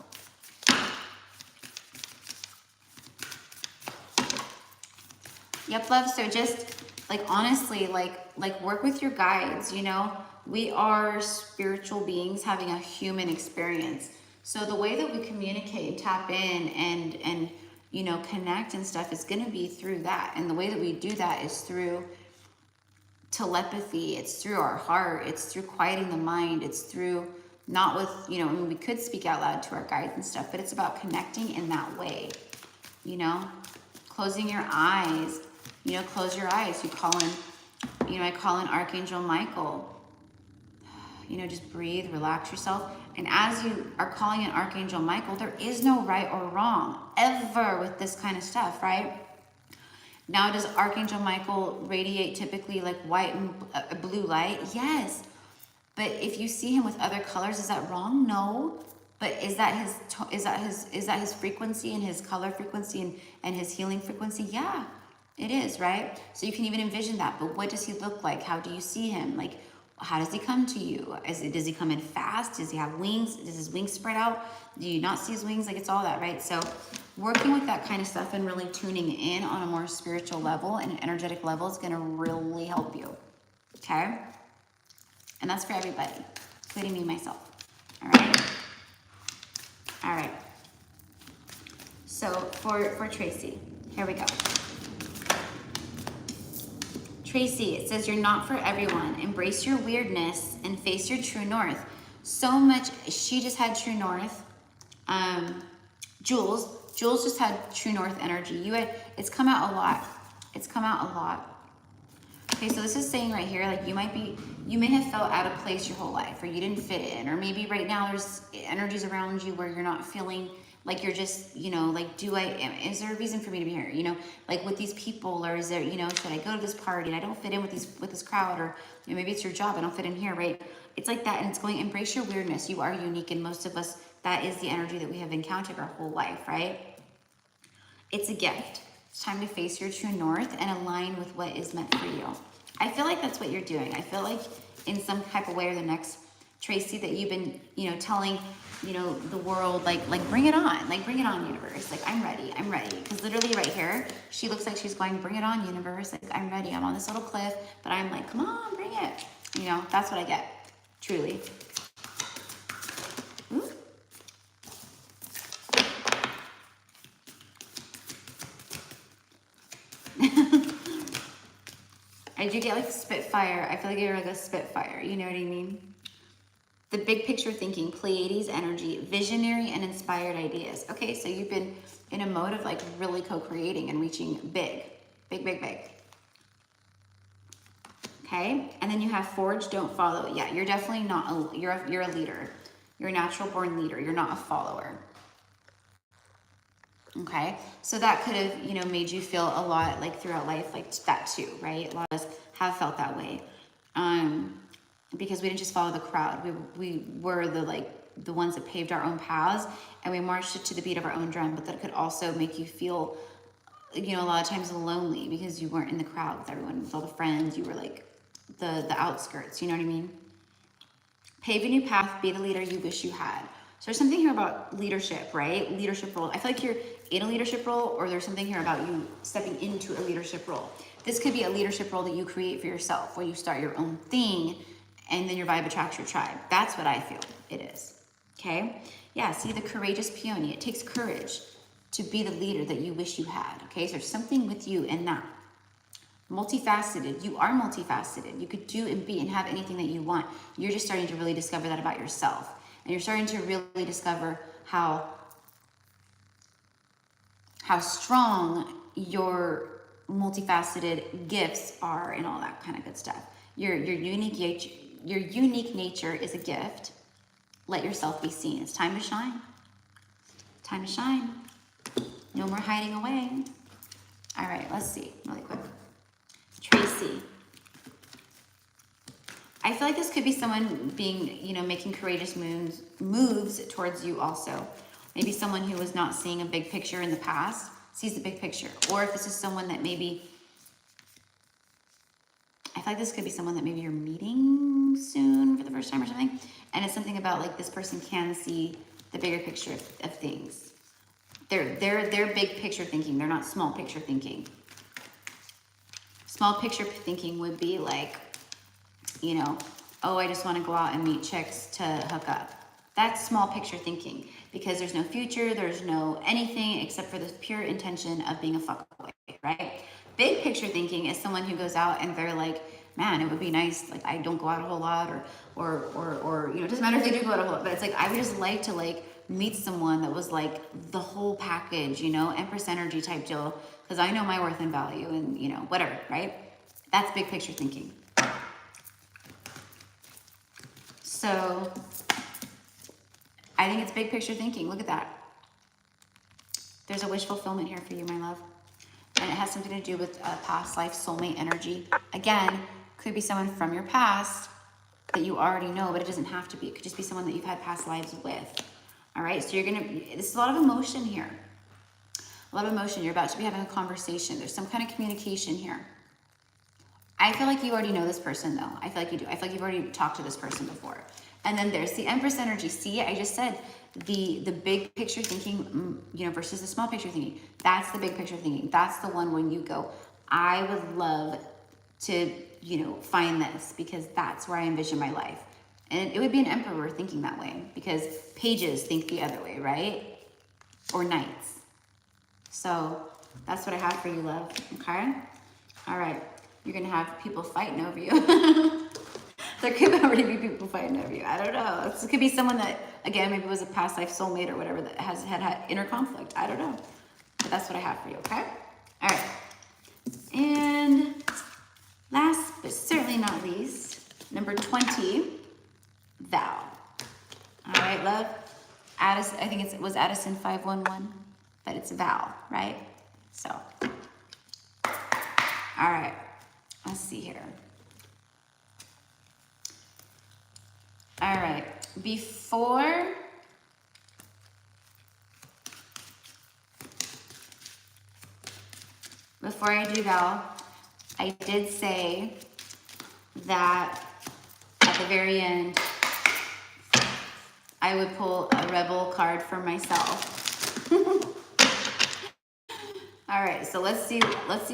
Yep, love. So just like honestly, like work with your guides, you know. We are spiritual beings having a human experience. So the way that we communicate and tap in and you know, connect and stuff is going to be through that. And the way that we do that is through telepathy. It's through our heart. It's through quieting the mind. It's through not with, you know, I mean, we could speak out loud to our guides and stuff, but it's about connecting in that way, you know, closing your eyes, you know, close your eyes. You call in, you know, I call in Archangel Michael, you know, just breathe, relax yourself. And as you are calling in Archangel Michael, there is no right or wrong ever with this kind of stuff, right? Now, does Archangel Michael radiate typically like white and blue light? Yes. But if you see him with other colors, is that wrong? No. But is that his frequency and his color frequency and his healing frequency? Yeah, it is, right? So you can even envision that. But what does he look like? How do you see him? Like, how does he come to you? Does he come in fast? Does he have wings? Does his wings spread out? Do you not see his wings? Like, it's all that, right? So working with that kind of stuff and really tuning in on a more spiritual level and an energetic level is going to really help you. Okay? And that's for everybody, including me, myself. All right? All right. So for Tracy, here we go. Tracy, it says, you're not for everyone. Embrace your weirdness and face your true north. So much, she just had true north. Jules just had true north energy. It's come out a lot. It's come out a lot. Okay, so this is saying right here, like you may have felt out of place your whole life, or you didn't fit in, or maybe right now there's energies around you where you're not feeling like you're just, you know, like, is there a reason for me to be here? You know, like with these people, or is there, you know, should I go to this party and I don't fit in with this crowd, or you know, maybe it's your job, I don't fit in here, right? It's like that, and it's going, embrace your weirdness. You are unique, and most of us, that is the energy that we have encountered our whole life, right? It's a gift. It's time to face your true north and align with what is meant for you. I feel like that's what you're doing. I feel like in some type of way or the next, Tracy, that you've been, you know, telling, you know, the world, like bring it on, universe. Like, I'm ready. Because literally right here, she looks like she's going, bring it on, universe. Like, I'm ready. I'm on this little cliff, but I'm like, come on, bring it. You know, that's what I get, truly. Ooh. I do get like Spitfire. I feel like you're like a Spitfire. You know what I mean? The big picture thinking, Pleiades energy, visionary and inspired ideas. Okay, so you've been in a mode of like really co-creating and reaching big. Okay, and then you have forge, don't follow. Yeah, you're definitely not, you're a leader. You're a natural born leader. You're not a follower. Okay, so that could have, you know, made you feel a lot like throughout life like that too, right? A lot of us have felt that way, because we didn't just follow the crowd. We were the ones that paved our own paths, and we marched it to the beat of our own drum. But that could also make you feel, you know, a lot of times lonely because you weren't in the crowd with everyone, with all the friends. You were like the outskirts. You know what I mean? Pave a new path. Be the leader you wish you had. So there's something here about leadership, right? Leadership role. I feel like you're in a leadership role, or there's something here about you stepping into a leadership role. This could be a leadership role that you create for yourself, where you start your own thing, and then your vibe attracts your tribe. That's what I feel it is, okay? Yeah, see, the courageous peony. It takes courage to be the leader that you wish you had, okay? So there's something with you in that. Multifaceted. You are multifaceted. You could do and be and have anything that you want. You're just starting to really discover that about yourself. And you're starting to really discover how strong your multifaceted gifts are and all that kind of good stuff. Your unique nature is a gift. Let yourself be seen. It's time to shine. Time to shine. No more hiding away. All right, let's see really quick. Tracy. I feel like this could be someone being, you know, making courageous moves towards you also. Maybe someone who was not seeing a big picture in the past sees the big picture. Or if this is someone that maybe, I feel like this could be someone that maybe you're meeting soon for the first time or something. And it's something about like this person can see the bigger picture of things. They're big picture thinking. They're not small picture thinking. Small picture thinking would be like, you know, oh, I just want to go out and meet chicks to hook up. That's small picture thinking because there's no future, there's no anything except for the pure intention of being a fuckboy, right? Big picture thinking is someone who goes out and they're like, man, it would be nice, like I don't go out a whole lot or you know, it doesn't matter if they do go out a whole lot, but it's like I would just like to like meet someone that was like the whole package, you know, Empress energy type deal, because I know my worth and value and, you know, whatever, right? That's big picture thinking. So I think it's big picture thinking. Look at that. There's a wish fulfillment here for you, my love. And it has something to do with past life soulmate energy. Again, could be someone from your past that you already know, but it doesn't have to be. It could just be someone that you've had past lives with. All right, so you're gonna, this is a lot of emotion here. A lot of emotion. You're about to be having a conversation. There's some kind of communication here. I feel like you already know this person though. I feel like you do. I feel like you've already talked to this person before. And then there's the Empress energy. See, I just said the big picture thinking, you know, versus the small picture thinking. That's the big picture thinking. That's the one when you go, I would love to, you know, find this because that's where I envision my life. And it would be an emperor thinking that way because pages think the other way, right? Or knights. So that's what I have for you, love. Okay? All right. You're going to have people fighting over you. There could already be people fighting over you. I don't know. It could be someone that, again, maybe was a past life soulmate or whatever that has had inner conflict. I don't know. But that's what I have for you, okay? All right. And last, but certainly not least, number 20, vow. All right, love. Addison, I think it was Addison 511, but it's a vow, right? So, all right. Let's see here. All right, before I do vow, I did say that at the very end, I would pull a rebel card for myself. All right, so let's see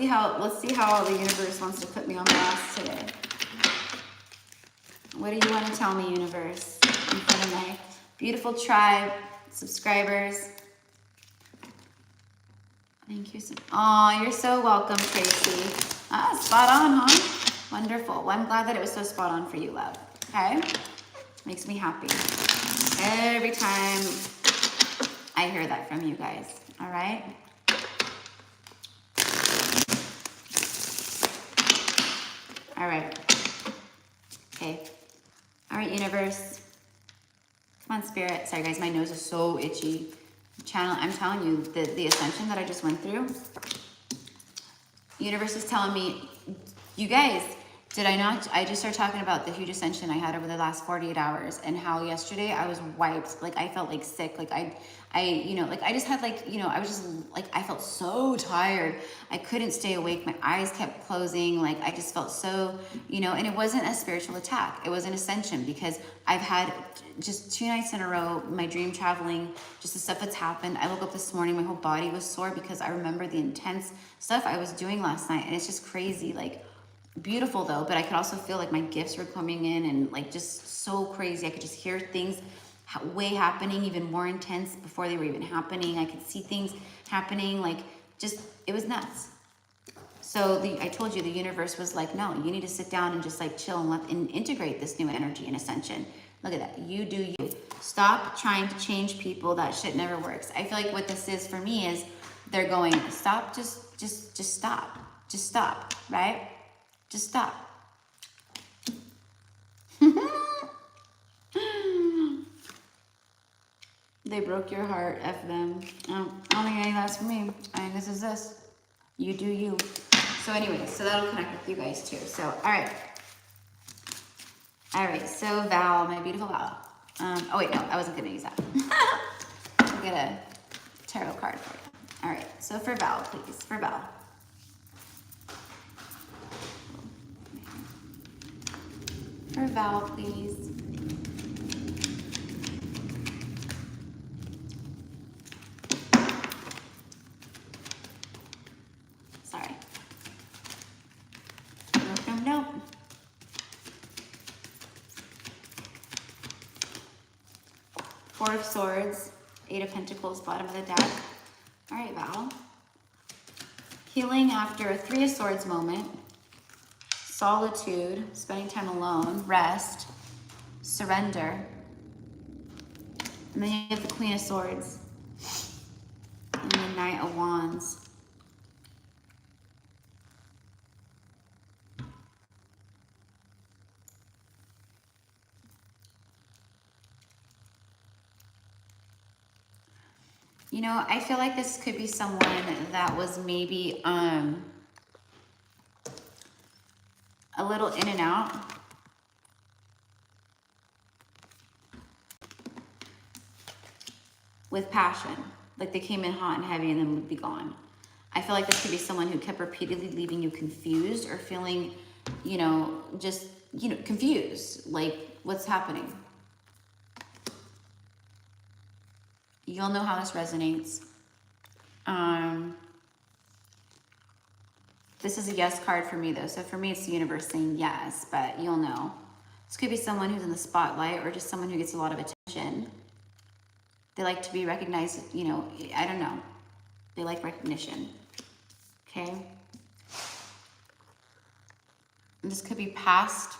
how the universe wants to put me on blast today. What do you want to tell me, universe, in front of my beautiful tribe, subscribers? Thank you. Oh, you're so welcome, Tracy. Ah, spot on, huh? Wonderful. Well, I'm glad that it was so spot on for you, love. Okay? Makes me happy. Every time I hear that from you guys. All right? All right. Okay. All right, universe. Come on, spirit. Sorry, guys, my nose is so itchy. I'm telling you, the ascension that I just went through, universe is telling me, you guys, did I not? I just started talking about the huge ascension I had over the last 48 hours and how yesterday I was wiped. Like, I felt like sick. Like, you know, like I just had like, you know, I was just like, I felt so tired. I couldn't stay awake. My eyes kept closing. Like, I just felt so, you know, and it wasn't a spiritual attack. It was an ascension because I've had just 2 nights in a row, my dream traveling, just the stuff that's happened. I woke up this morning, my whole body was sore because I remember the intense stuff I was doing last night. And it's just crazy. Like, beautiful though, but I could also feel like my gifts were coming in and like just so crazy. I could just hear things way happening, even more intense before they were even happening. I could see things happening, like just, it was nuts. So I told you the universe was like, no, you need to sit down and just like chill and integrate this new energy and ascension. Look at that. You do you. Stop trying to change people. That shit never works. I feel like what this is for me is they're going, stop, just stop. Just stop, right? Just stop. They broke your heart, F them. I don't think any of that's for me. I think this is this. You do you. So anyway, so that'll connect with you guys too. So, all right. All right, so Val, my beautiful Val. Oh wait, no, I wasn't gonna use that. I'll get a tarot card for you. All right, so for Val, please, for Val. For Val, please. Sorry. Nope. Four of Swords, Eight of Pentacles, bottom of the deck. All right, Val. Healing after a Three of Swords moment. Solitude, spending time alone, rest, surrender. And then you have the Queen of Swords and the Knight of Wands. You know, I feel like this could be someone that was maybe a little in and out. With passion. Like they came in hot and heavy and then would be gone. I feel like this could be someone who kept repeatedly leaving you confused or feeling, you know, just, you know, confused. Like, what's happening? You'll know how this resonates. This is a yes card for me though. So for me, it's the universe saying yes, but you'll know. This could be someone who's in the spotlight or just someone who gets a lot of attention. They like to be recognized, you know, I don't know. They like recognition, okay? And this could be past.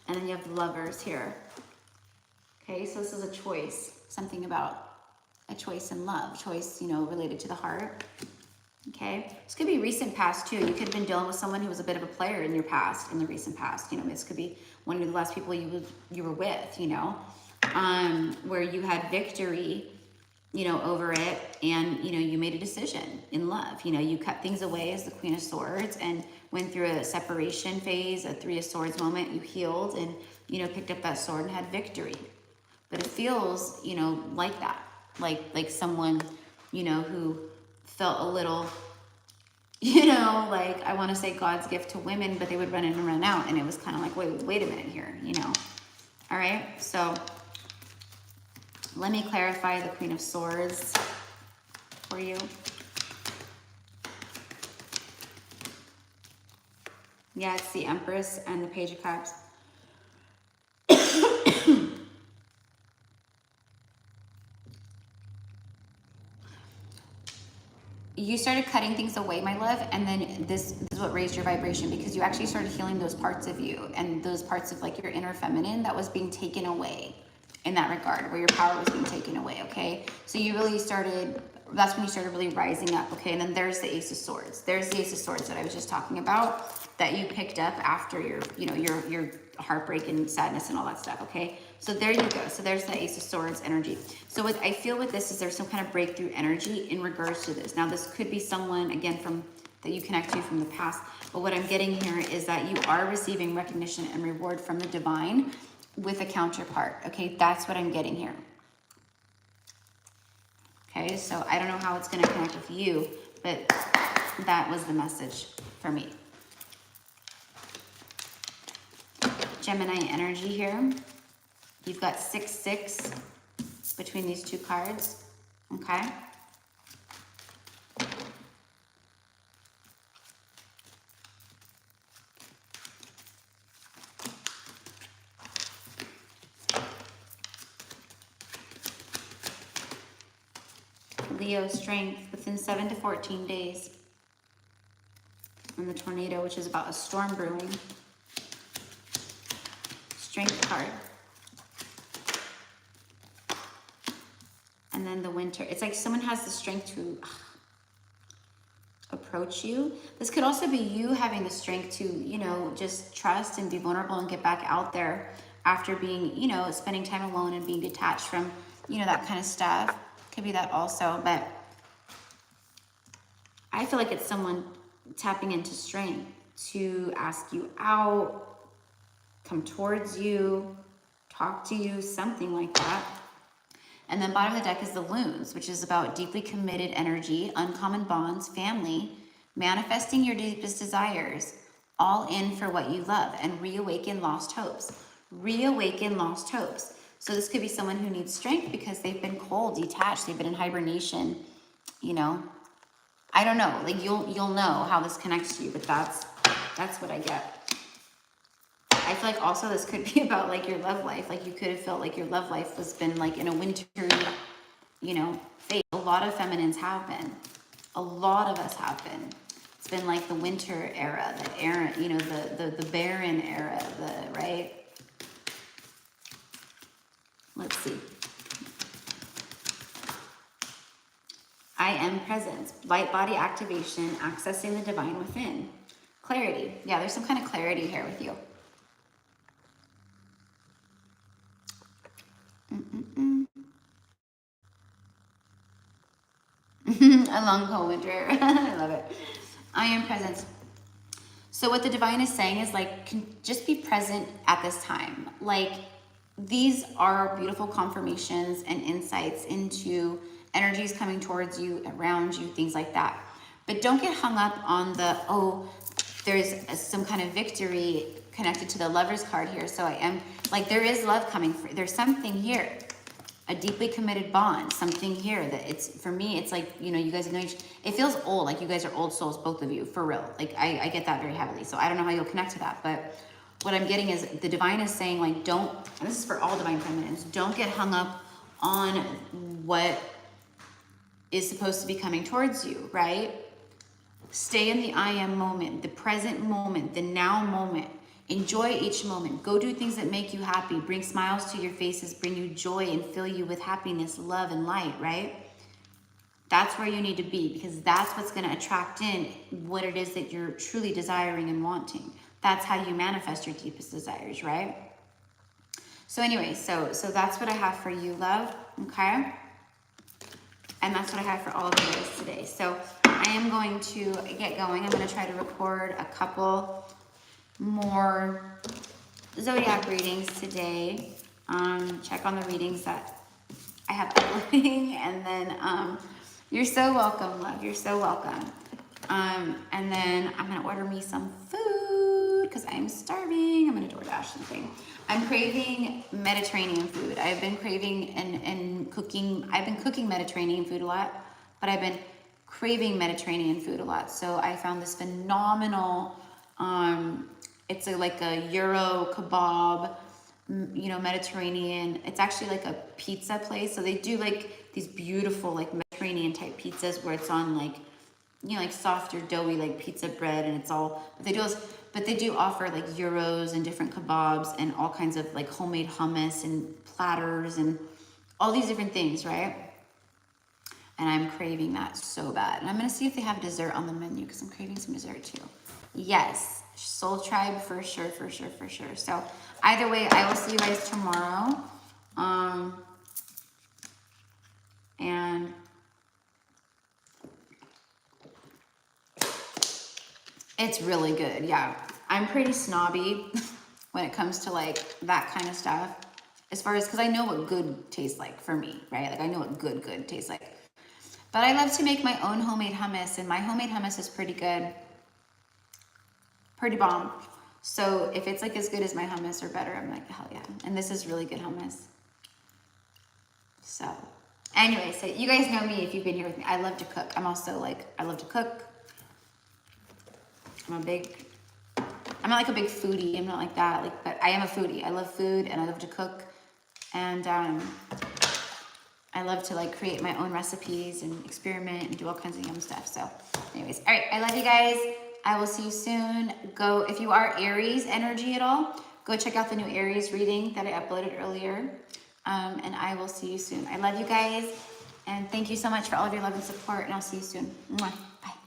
And then you have the Lovers here. Okay, so this is a choice. Something about a choice in love. Choice, you know, related to the heart. Okay, this could be recent past too. You could have been dealing with someone who was a bit of a player in your past, in the recent past. You know, this could be one of the last people you were with, you know, where you had victory, you know, over it, and you know, you made a decision in love. You know, you cut things away as the Queen of Swords and went through a separation phase, a Three of Swords moment. You healed and, you know, picked up that sword and had victory. But it feels, you know, like that, like someone, you know, who felt a little, you know, like, I want to say God's gift to women, but they would run in and run out. And it was kind of like, wait a minute here, you know. All right. So let me clarify the Queen of Swords for you. Yeah, it's the Empress and the Page of Cups. You started cutting things away, my love, and then this is what raised your vibration, because you actually started healing those parts of you and those parts of like your inner feminine that was being taken away in that regard, where your power was being taken away, okay? So you really started, that's when you started really rising up, okay? And then there's the Ace of Swords. There's the Ace of Swords that I was just talking about that you picked up after your, you know, your heartbreak and sadness and all that stuff, okay? So there you go. So there's the Ace of Swords energy. So what I feel with this is there's some kind of breakthrough energy in regards to this. Now this could be someone, again, from that you connect to from the past, but what I'm getting here is that you are receiving recognition and reward from the divine with a counterpart, okay? That's what I'm getting here. Okay, so I don't know how it's gonna connect with you, but that was the message for me. Gemini energy here. You've got 6-6 between these two cards, okay? Leo, strength within 7 to 14 days. And the tornado, which is about a storm brewing. Strength card. And then the winter. It's like someone has the strength to approach you. This could also be you having the strength to, you know, just trust and be vulnerable and get back out there after being, you know, spending time alone and being detached from, you know, that kind of stuff. Could be that also, but I feel like it's someone tapping into strength to ask you out, come towards you, talk to you, something like that. And then bottom of the deck is the Loons, which is about deeply committed energy, uncommon bonds, family, manifesting your deepest desires, all in for what you love, and reawaken lost hopes. Reawaken lost hopes. So this could be someone who needs strength because they've been cold, detached, they've been in hibernation, you know. I don't know, like you'll know how this connects to you, but that's what I get. I feel like also this could be about like your love life. Like you could have felt like your love life has been like in a wintry, you know, phase. A lot of feminines have been. A lot of us have been. It's been like the winter era, the era, you know, the barren era, right? Let's see. I am present. Light body activation, accessing the divine within. Clarity. Yeah, there's some kind of clarity here with you. A long cold winter. I love it. I am present. So what the divine is saying is like, just be present at this time. Like these are beautiful confirmations and insights into energies coming towards you, around you, things like that. But don't get hung up on the, oh, there's some kind of victory connected to the Lover's card here. So I am, like there is love coming. There's something here. A deeply committed bond, something here that it's, for me, it's like, you know, you guys know it feels old, like you guys are old souls, both of you, for real. Like I get that very heavily. So I don't know how you'll connect to that, but what I'm getting is the divine is saying like, don't, and this is for all divine feminines, don't get hung up on what is supposed to be coming towards you, right? Stay in the I am moment, the present moment, the now moment. Enjoy each moment. Go do things that make you happy. Bring smiles to your faces, bring you joy and fill you with happiness, love, and light, right? That's where you need to be because that's what's going to attract in what it is that you're truly desiring and wanting. That's how you manifest your deepest desires, right? So anyway, so that's what I have for you, love, okay? And that's what I have for all of you guys today. So I am going to get going. I'm going to try to record a couple more zodiac readings today. Check on the readings that I have uploading, and then you're so welcome, love. You're so welcome. And then I'm gonna order me some food because I'm starving. I'm gonna DoorDash something. I'm craving Mediterranean food. I've been craving and cooking. I've been cooking Mediterranean food a lot, but I've been craving Mediterranean food a lot. So I found this phenomenal. It's like a Euro kebab, you know, Mediterranean. It's actually like a pizza place. So they do like these beautiful like Mediterranean type pizzas where it's on like, you know, like softer doughy like pizza bread, and it's all, but they do offer like gyros and different kebabs and all kinds of like homemade hummus and platters and all these different things, right? And I'm craving that so bad. And I'm gonna see if they have dessert on the menu because I'm craving some dessert too. Yes, Soul Tribe for sure, for sure, for sure. So either way, I will see you guys tomorrow. And it's really good, yeah. I'm pretty snobby when it comes to like that kind of stuff. As far as, because I know what good tastes like for me, right? Like I know what good tastes like. But I love to make my own homemade hummus, and my homemade hummus is pretty good. Pretty bomb. So if it's like as good as my hummus or better, I'm like, hell yeah. And this is really good hummus. So anyway, so you guys know me if you've been here with me. I love to cook. I'm also like, I love to cook. I'm not like a big foodie. I'm not like that. Like, but I am a foodie. I love food and I love to cook. And I love to like create my own recipes and experiment and do all kinds of yum stuff. So anyways, all right. I love you guys. I will see you soon. Go, if you are Aries energy at all, go check out the new Aries reading that I uploaded earlier. And I will see you soon. I love you guys. And thank you so much for all of your love and support. And I'll see you soon. Mwah. Bye.